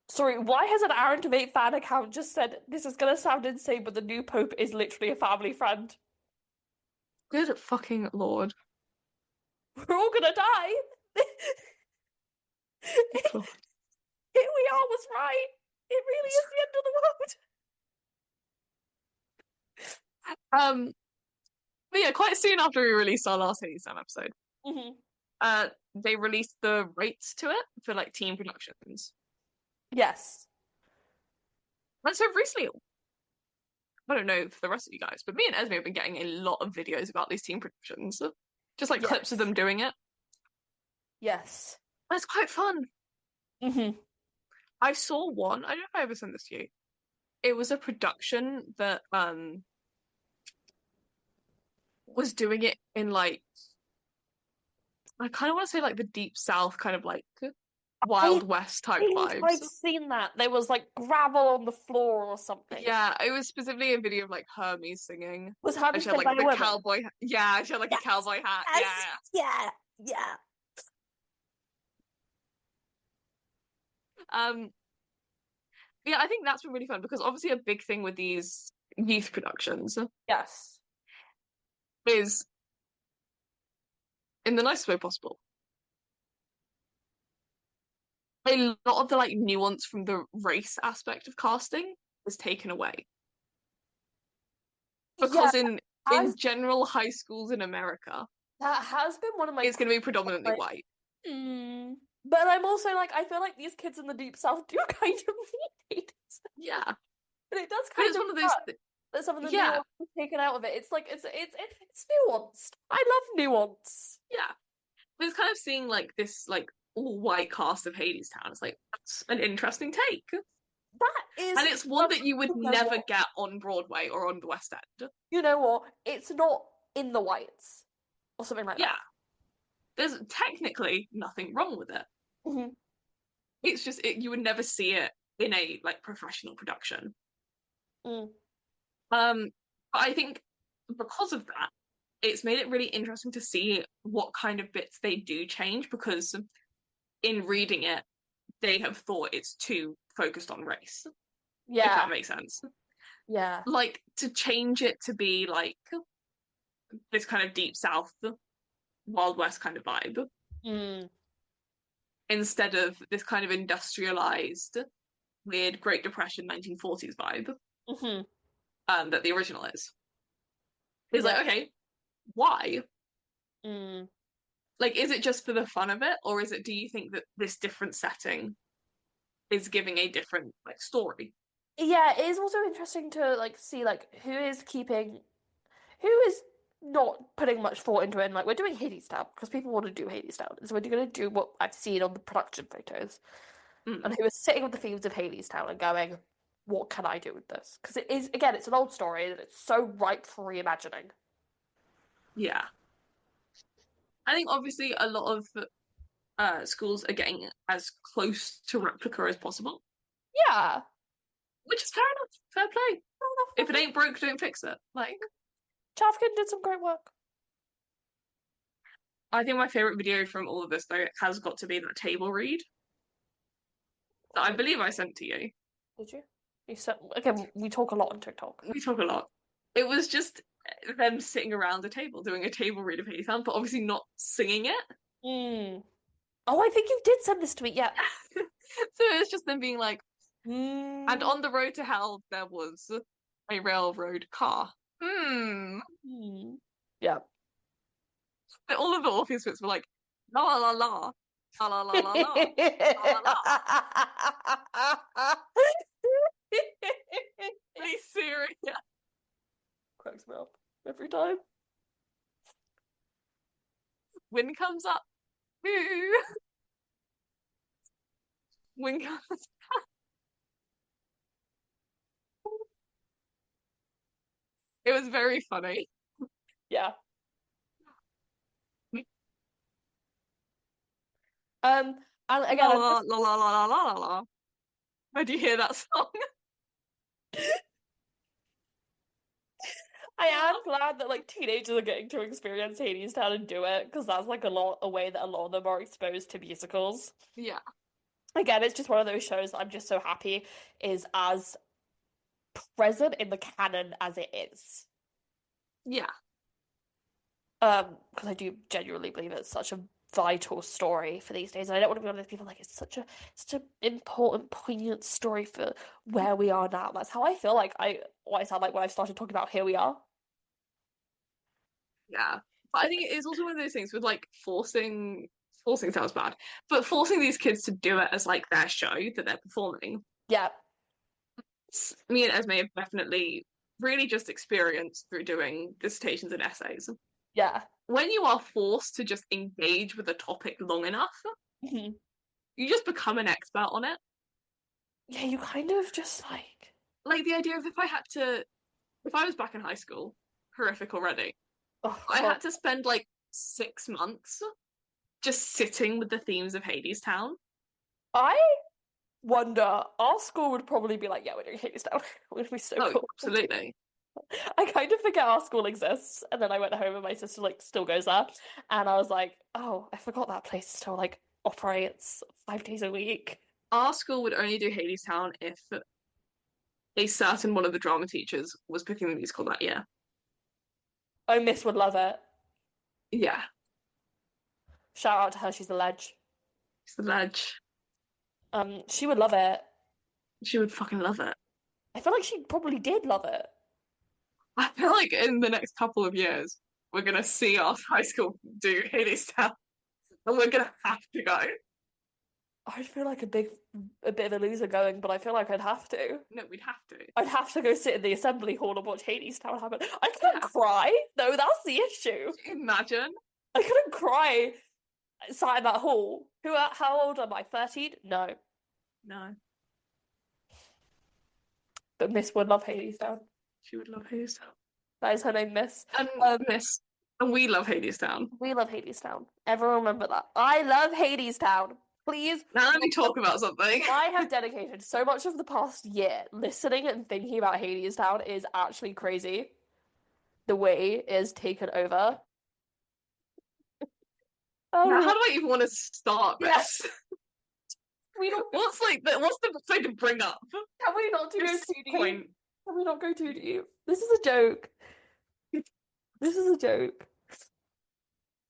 Sorry, why has an Aaron Tveit fan account just said this is gonna sound insane, but the new pope is literally a family friend? Good fucking lord. We're all gonna die. God. Here we are was right. It really is the end of the world. But yeah, quite soon after we released our last Hadestown episode, Mhm. they released the rates to it for like team productions. Yes. And so recently, I don't know for the rest of you guys, but me and Esme have been getting a lot of videos about these team productions, just like clips of Yes. them doing it. Yes. And it's quite fun. Hmm. I saw one. I don't know if I ever sent this to you. It was a production that was doing it in like I kind of want to say like the deep south, kind of like I Wild West type think vibes. I've seen that. There was like gravel on the floor or something. Yeah, it was specifically a video of like Hermes singing, Was and Hermes she had played by like a the woman? cowboy. Yeah, she had like a Yes. cowboy hat. Yeah, Yes. Yeah. Yeah. yeah. Yeah, I think that's been really fun because obviously a big thing with these youth productions Yes. is in the nicest way possible. A lot of the like nuance from the race aspect of casting is taken away Yeah, because in as general high schools in America, that has been one of my it's going to be predominantly like, white. but I'm also like I feel like these kids in the deep south do kind of need it. Yeah, But it does but kind it's of one of those. suck that some of the Yeah, nuance is taken out of it. It's like it's nuanced. I love nuance. yeah. But it's kind of seeing like this like all white cast of Hadestown. It's like that's an interesting take, That is and it's one that you would you know never what? get on Broadway or on the West End. You know what? It's not in the whites or something like Yeah, that. there's technically nothing wrong with it. Hmm. It's just you would never see it in a like professional production. Mm. But I think because of that, it's made it really interesting to see what kind of bits they do change because in reading it, they have thought it's too focused on race, if Yeah, that makes sense. yeah. Like to change it to be like this kind of deep south, Wild West kind of vibe Mm. instead of this kind of industrialized, weird Great Depression 1940s vibe Hmm. that the original is. It's Yeah. like, okay, why? Mm. Like, is it just for the fun of it, or is it? Do you think that this different setting is giving a different like story? Yeah, it is also interesting to like see like who is not putting much thought into it. And like we're doing Hadestown because people want to do Hadestown, so we're going to do what I've seen on the production photos, Mm, and who is sitting with the themes of Hadestown and going, "What can I do with this?" Because it is again, it's an old story and it's so ripe for reimagining. yeah, I think obviously a lot of schools are getting as close to replica as possible, Yeah, which is fair enough. Fair play. fair enough, If it fair ain't broke, don't fix it. Like, enough. Chavkin did some great work. I think my favorite video from all of this though has got to be that table read that I believe I sent to you. Did you? You said again. We talk a lot on TikTok. We talk a lot. It was just them sitting around a table doing a table read of Hadestown, but obviously not singing it. Mm. Oh, I think you did send this to me. Yeah. So it's just them being like, and Mm. on the road to hell, there was a railroad car. Mm. Yeah. All of the Orpheus bits were like, la la la la, la la la la la, la la la. Really serious. Cracks me up every time. Wind comes up. Boo. Wind comes. It was very funny. Yeah. And La again, I'm la just la la la la la la la. Where do you hear that song? I am glad that like teenagers are getting to experience Hadestown and do it because that's like a way that a lot of them are exposed to musicals. Yeah. Again, it's just one of those shows that I'm just so happy is as present in the canon as it is. Yeah. Because I do genuinely believe it's such a vital story for these days. And I don't want to be one of those people like it's such an important, poignant story for where we are now. That's how I feel like what I sound like when I started talking about Here We Are. Yeah. But I think it is also one of those things with like forcing sounds bad, but forcing these kids to do it as like their show that they're performing. Yeah, Me and Esme have definitely really just experienced through doing dissertations and essays. yeah. When you are forced to just engage with a topic long enough, Mhm. you just become an expert on it. Yeah, you kind of just Like the idea of if I was back in high school, horrific already, oh I God. had to spend like 6 months just sitting with the themes of Hadestown. I wonder, our school would probably be like, yeah, we're doing Hadestown. It would be so Oh, cool. absolutely. I kind of forget our school exists. And then I went home and my sister like still goes there. And I was like, oh, I forgot that place still like operates 5 days a week. Our school would only do Hadestown if a certain one of the drama teachers was picking the musical that year. Oh, Miss would love it. Yeah, Shout out to her, she's a ledge. it's the ledge. She would love it. She would fucking love it. I feel like she probably did love it. I feel like in the next couple of years, we're gonna see our high school do Hadestown, and we're gonna have to go. I'd feel like a bit of a loser going, but I feel like I'd have to. No, we'd have to. I'd have to go sit in the assembly hall and watch Hadestown happen. I couldn't Yeah. cry, though, that's the issue. Imagine. I couldn't cry sat in that hall. How old am I? 13? No. No, But Miss would love Hadestown. she would love Hadestown. That is her name, Miss. And Miss, and we love Hadestown. We love Hadestown. Everyone remember that. I love Hadestown. Please. Now let me talk about something. I have dedicated so much of the past year listening and thinking about Hadestown is actually crazy. The way it is taken over. Now, Oh, how do I even want to start yes. this? We don't. What's the thing to bring up? Can we not do go This too deep? point. Can we not go too deep? This is a joke. This is a joke.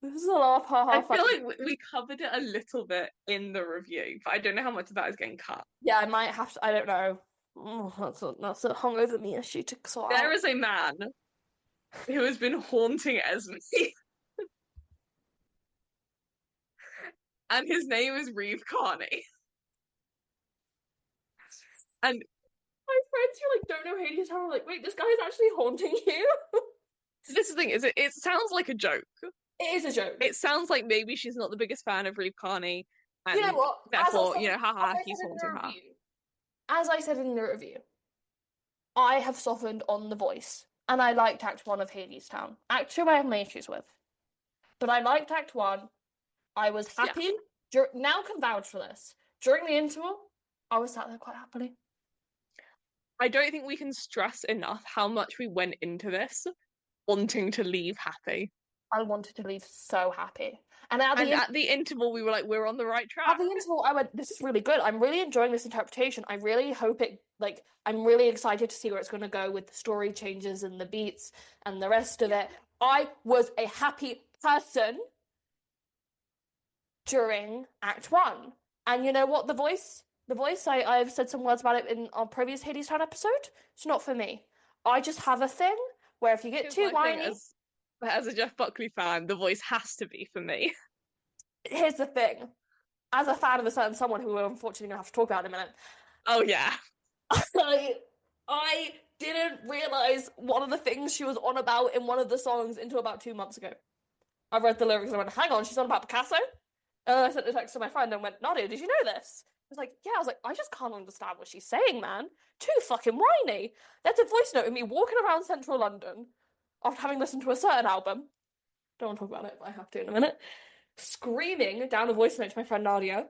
This is a laugh, ha I ha. feel like we covered it a little bit in the review, but I don't know how much of that is getting cut. Yeah, I might have to. I don't know. Oh, that's a hungover me issue to sort There out. is a man who has been haunting Esme, and his name is Reeve Carney. And My friends who like don't know Hadestown are like, wait, this guy is actually haunting you? this is the thing, it sounds like a joke. It is a joke. It sounds like maybe she's not the biggest fan of Reeve Carney, and You know what? therefore, haha, he's haunting her. As I said in the review, I have softened on the voice, and I liked Act 1 of Hadestown. Act 2 I have my issues with. But I liked Act 1. I was happy. Now can vouch for this. During the interval, I was sat there quite happily. I don't think we can stress enough how much we went into this wanting to leave happy. I wanted to leave so happy. And at the interval, we were like, we're on the right track. At the interval, I went, this is really good. I'm really enjoying this interpretation. I really hope I'm really excited to see where it's going to go with the story changes and the beats and the rest of it. I was a happy person during Act 1. And you know what? The voice, I've said some words about it in our previous Hadestown episode. It's not for me. I just have a thing where if you get too whiny... As a Jeff Buckley fan, the voice has to be for me. Here's the thing. As a fan of a certain someone who we're unfortunately going to have to talk about in a minute. Oh, yeah. I didn't realise one of the things she was on about in one of the songs until about 2 months ago. I read the lyrics and I went, hang on, she's on about Picasso? And then I sent a text to my friend and went, Nadia, did you know this? I was like, yeah. I was like, I just can't understand what she's saying, man. Too fucking whiny. There's a voice note of me walking around central London after having listened to a certain album. Don't want to talk about it, but I have to in a minute. Screaming down a voice note to my friend Nadia.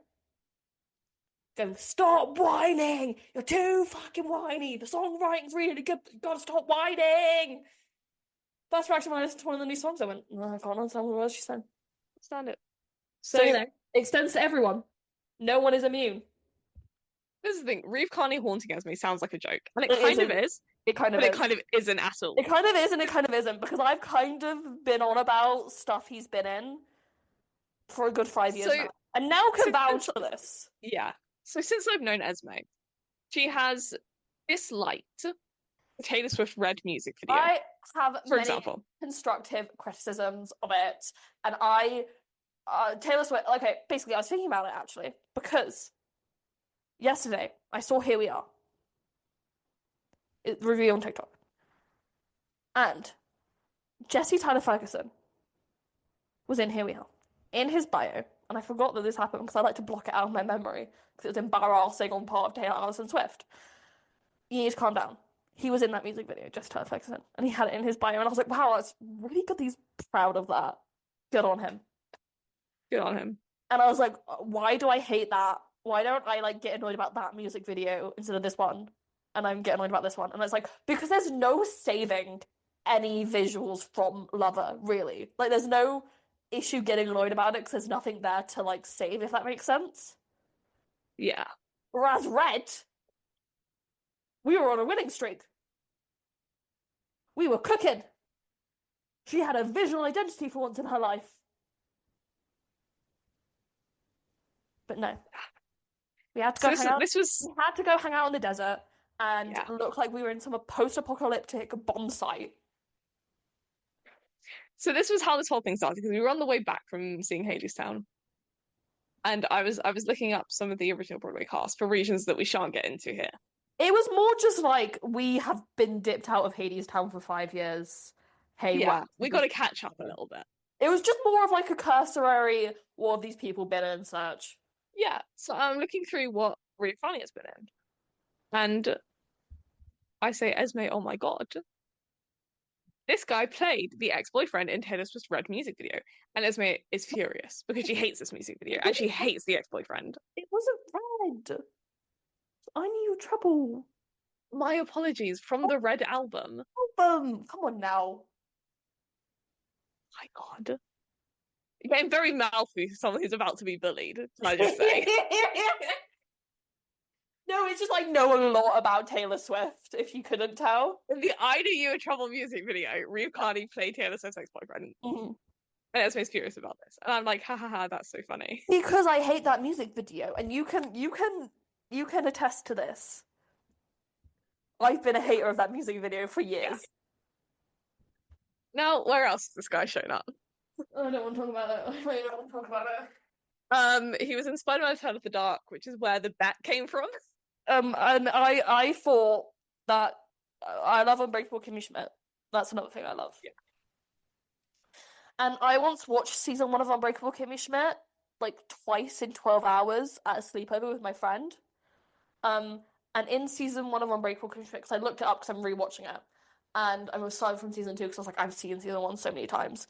Going, stop whining! You're too fucking whiny! The songwriting's really good, but you gotta stop whining! First reaction when I listened to one of the new songs, I went, I can't understand what she said. Stand it. So, So it extends to everyone. No one is immune. this is the thing. Reeve Carney haunting Esme sounds like a joke, and it It kind isn't. of is, It kind of but it is. kind of isn't at all. It kind of is and it kind of isn't because I've kind of been on about stuff he's been in for a good 5 years So now. And now can since, vouch for this. yeah. So since I've known Esme, she has disliked the Taylor Swift Red music video, I have for many example. constructive criticisms of it, and Taylor Swift, okay, basically, I was thinking about it actually, because yesterday I saw Here We Are, review on TikTok, and Jesse Tyler Ferguson was in Here We Are, in his bio, and I forgot that this happened because I like to block it out of my memory because it was embarrassing on part of Taylor Allison Swift. You need to calm down. He was in that music video, Jesse Tyler Ferguson, and he had it in his bio, and I was like, wow, that's really good. He's proud of that. Good on him. Good on him. And I was like, why do I hate that? Why don't I like get annoyed about that music video instead of this one? And I'm getting annoyed about this one. And it's like, because there's no saving any visuals from Lover, really. Like, there's no issue getting annoyed about it because there's nothing there to like save, if that makes sense. Yeah. Whereas Red, we were on a winning streak. We were cooking. She had a visual identity for once in her life. But no. We had to go hang out. We had to go hang out in the desert and look like we were in some post-apocalyptic bomb site. So this was how this whole thing started because we were on the way back from seeing Hadestown, and I was looking up some of the original Broadway cast for reasons that we shan't get into here. It was more just like we have been dipped out of Hadestown for 5 years. Hey, yeah, wow, we got to catch up a little bit. It was just more of like a cursory, what have these people been in search. Yeah, so I'm looking through what Reeve Carney has been in, and I say, Esme, oh my god. This guy played the ex-boyfriend in Taylor Swift's Red music video, and Esme is furious because she hates this music video and she hates the ex-boyfriend. It wasn't Red. I knew trouble. My apologies from the Red album. Come on now. My god. You're getting very mouthy for someone who's about to be bullied, can I just say? No, it's just like knowing a lot about Taylor Swift, if you couldn't tell. In the I Knew You Were Trouble music video, Reeve Carney played Taylor Swift's ex-boyfriend. Mm-hmm. And Esme's curious about this. And I'm like, ha ha ha, that's so funny. Because I hate that music video, and you can attest to this. I've been a hater of that music video for years. Yeah. Now, where else has this guy shown up? I don't want to talk about it. I really don't want to talk about it. He was in Spider-Man Turn of the Dark, which is where the bat came from. And I thought that I love Unbreakable Kimmy Schmidt. That's another thing I love. Yeah. And I once watched season 1 of Unbreakable Kimmy Schmidt like twice in 12 hours at a sleepover with my friend. And in season 1 of Unbreakable Kimmy Schmidt, because I looked it up because I'm rewatching it, and I was starting from season 2 because I was like, I've seen season 1 so many times.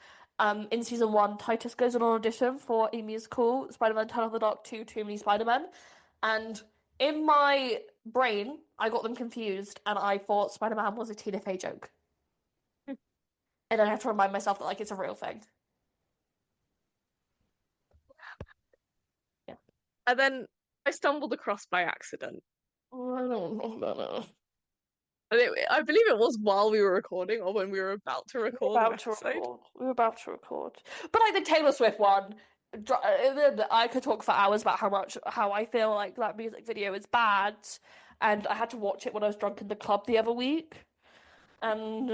In season 1, Titus goes on an audition for a musical, Spider-Man Turn of the Dark 2, Too Many Spider-Men, and in my brain, I got them confused, and I thought Spider-Man was a Tina Fey joke. And then I have to remind myself that, like, it's a real thing. Yeah. And then I stumbled across by accident. Oh, I don't know about it. I believe it was while we were recording or when we were about to record. We were about to record. But, like, the Taylor Swift one, I could talk for hours about how I feel like that music video is bad. And I had to watch it when I was drunk in the club the other week. And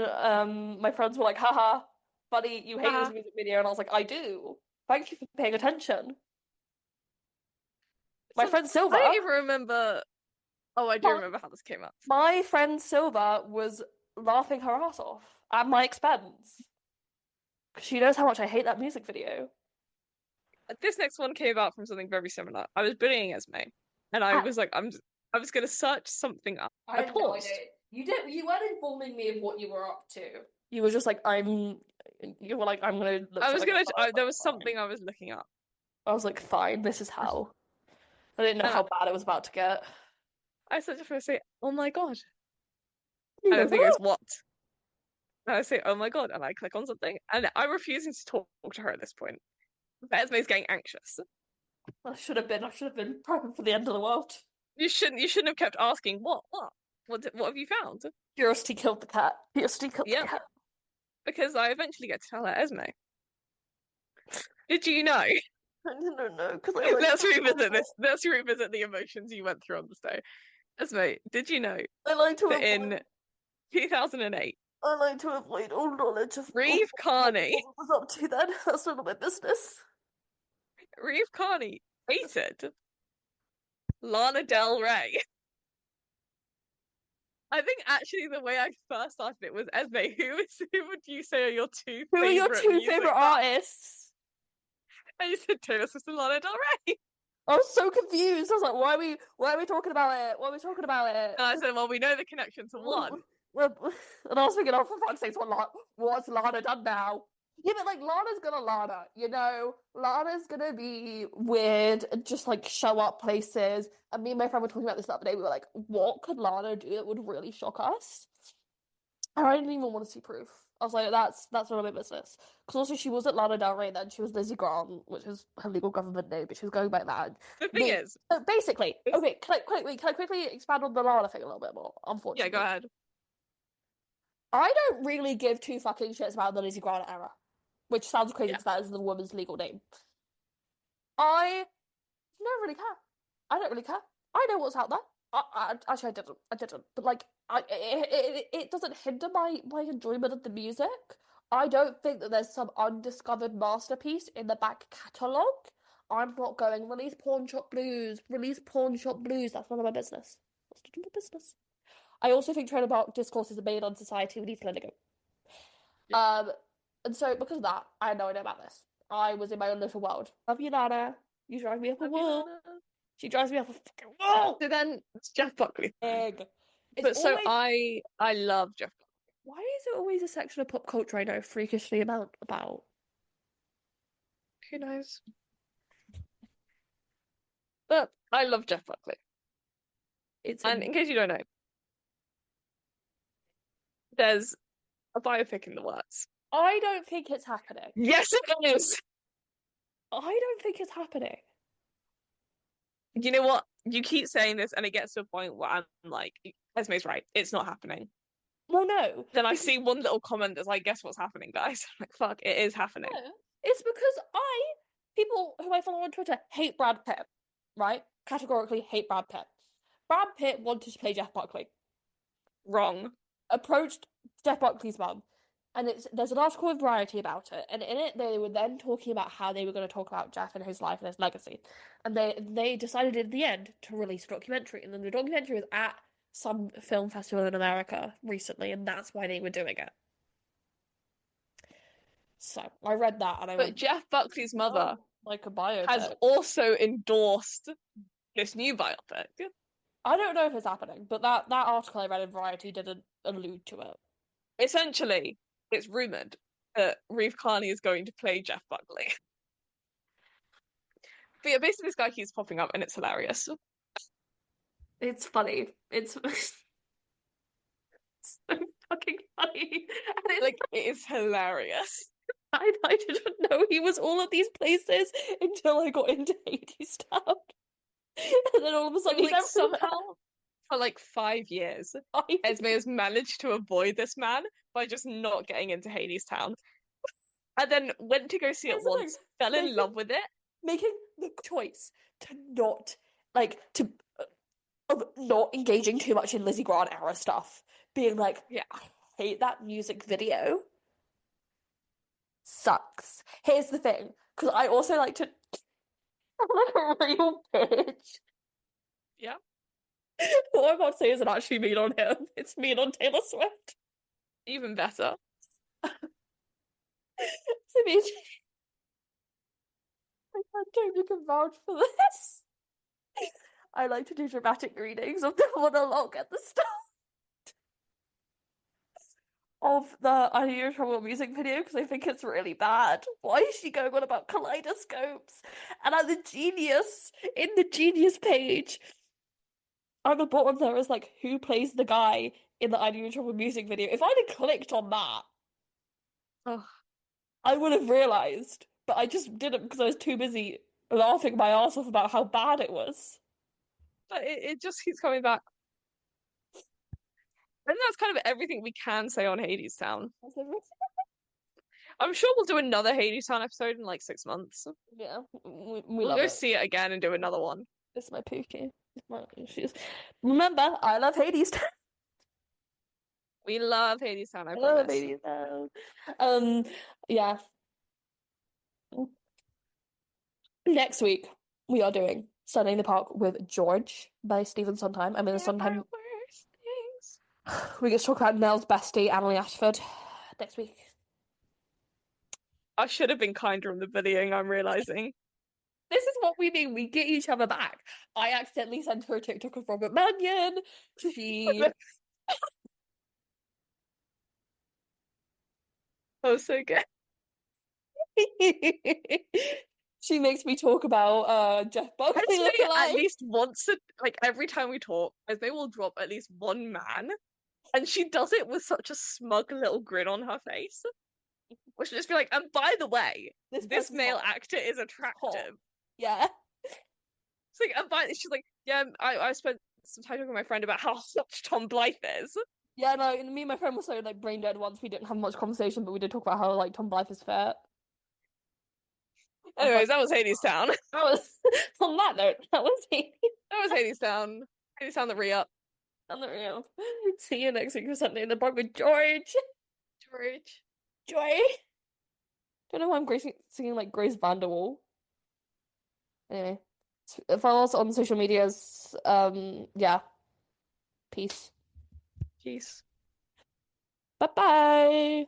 my friends were like, haha, buddy, you hate this music video. And I was like, I do. Thank you for paying attention. My friend Silva. I don't even remember. Oh, I do remember how this came up. My friend Silva was laughing her ass off at my expense. Because she knows how much I hate that music video. This next one came about from something very similar. I was bullying Esme. And I was like, I was going to search something up. I paused. You weren't informing me of what you were up to. You were just like, you were like, I'm gonna look. There was something I was looking up. I was like, fine, this is hell. I didn't know how bad it was about to get. I started to say, oh my god. I don't think it's what. And I say, oh my God, and I click on something, and I'm refusing to talk to her at this point. Esme's getting anxious. I should have been prepping for the end of the world. You shouldn't have kept asking, what have you found? Curiosity killed the cat. Curiosity killed the Yep, cat. because I eventually get to tell her, Esme, did you know? I didn't know because I like Let's revisit this. Let's revisit the emotions you went through on this day. Esme, did you know I like to that avoid in 2008, I like to avoid all knowledge of Reeve what Carney, was up to then. That's none of my business. Reeve Carney hated Lana Del Rey. I think actually the way I first started it was Esme, who would you say are your two Who are your favorite two music favorite artists? artists? And you said Taylor Swift and Lana Del Rey. I was so confused. I was like, why are we talking about it? Why are we talking about it? And I said, well, we know the connection to one. Well, and I was thinking, oh, for fuck's sake, what's Lana done now? Yeah, but like Lana's gonna Lana, you know? Lana's gonna be weird and just like show up places. And me and my friend were talking about this the other day. We were like, what could Lana do that would really shock us? And I didn't even want to see proof. I was like, that's none of my business. Because also she wasn't Lana Del Rey then, she was Lizzie Grant, which is her legal government name, but she was going by that. The thing is, so basically, okay, can I quickly expand on the Lana thing a little bit more? Unfortunately. yeah, go ahead. I don't really give two fucking shits about the Lizzie Grant era, which sounds crazy because that is the woman's legal name. I don't really care. I don't really care. I know what's out there. Actually, I didn't. But like, it doesn't hinder my enjoyment of the music. I don't think that there's some undiscovered masterpiece in the back catalogue. I'm not going, release Pawn Shop Blues, release Pawn Shop Blues. That's none of my business. That's none of my business. I also think trademark discourse is a bane on society. We need to let it go. Yeah. And so because of that, I had no idea about this. I was in my own little world. Love you, Lana. You drive me up a wall. She drives me up a fucking wall. So then it's Jeff Buckley. Big. But so I love Jeff Buckley. Why is it always a section of pop culture I know freakishly about? Who knows? But I love Jeff Buckley. And in case you don't know, there's a biopic in the works. I don't think it's happening. Yes, it is. I don't think it's happening. You know what? You keep saying this, and it gets to a point where I'm like, Esme's right. It's not happening. Well, no. Then I see one little comment that's like, guess what's happening, guys? I'm like, fuck, it is happening. No. It's because people who I follow on Twitter hate Brad Pitt, right? Categorically hate Brad Pitt. Brad Pitt wanted to play Jeff Buckley. Wrong. Approached Jeff Buckley's mum. And there's an article in Variety about it, and in it they were then talking about how they were going to talk about Jeff and his life and his legacy. And they decided in the end to release a documentary, and then the documentary was at some film festival in America recently, and that's why they were doing it. So I read that and I went, Jeff Buckley's mother like a biopic has also endorsed this new biopic. I don't know if it's happening, but that article I read in Variety didn't allude to it. Essentially, it's rumoured that Reeve Carney is going to play Jeff Buckley. But yeah, basically this guy keeps popping up and it's hilarious. It's funny. It's so fucking funny. And it's like, it is hilarious. I didn't know he was all of these places until I got into Hadestown. And then all of a sudden he's somehow for like 5 years, Esme has managed to avoid this man by just not getting into Hadestown. And then went to go see it once, fell in love with it. Making the choice to not, of not engaging too much in Lizzie Grant era stuff. Being like, yeah, I hate that music video. Sucks. Here's the thing, because I also like to I'm like a real bitch. Yeah. What I'm about to say isn't actually mean on him. It's mean on Taylor Swift. Even better. It's amazing. I don't you can vouch for this. I like to do dramatic readings of the monologue at the start of the I Knew You Were in Trouble music video because I think it's really bad. Why is she going on about kaleidoscopes? And at the Genius page, on the bottom there is like, who plays the guy in the I Knew You Were in Trouble music video? If I'd have clicked on that, Oh, I would have realized, but I just didn't because I was too busy laughing my ass off about how bad it was. but it just keeps coming back. And that's kind of everything we can say on Hadestown. I'm sure we'll do another Hadestown episode in like 6 months. Yeah, we We'll love go it. see it again and do another one. It's my Pookie. She's... Remember, I love Hades. We love Hadestown, I I love promise. Hades. Um, yeah. Next week we are doing Sunday in the Park with George by Stephen Sondheim. I mean, Yeah, our Sondheim. worst things. We get to talk about Nell's bestie, Emily Ashford, next week. I should have been kinder in the bullying, I'm realizing. This is what we mean. We get each other back. I accidentally sent her a TikTok of Robert Mannion. She Oh, so good. she makes me talk about Jeff Buckley Esme at lookalike. least once, like every time we talk, Esme will drop at least one man, and she does it with such a smug little grin on her face. Which should just be like, and by the way, this male hot. actor is attractive. Yeah. It's like, she's like, yeah, I spent some time talking to my friend about how hot Tom Blythe is. Yeah, no, me and my friend were so like brain dead once. We didn't have much conversation, but we did talk about how like Tom Blythe is fat. Anyways, that was Hadestown. That was on that note, that was Hades. That was Hadestown. Hadestown the re-up. On the real. See you next week for Sunday in the Park with George. George. Joy. Don't know why I'm singing like Grace Vanderwall. Anyway, follow us on social medias. Yeah. Peace. Peace. Bye bye.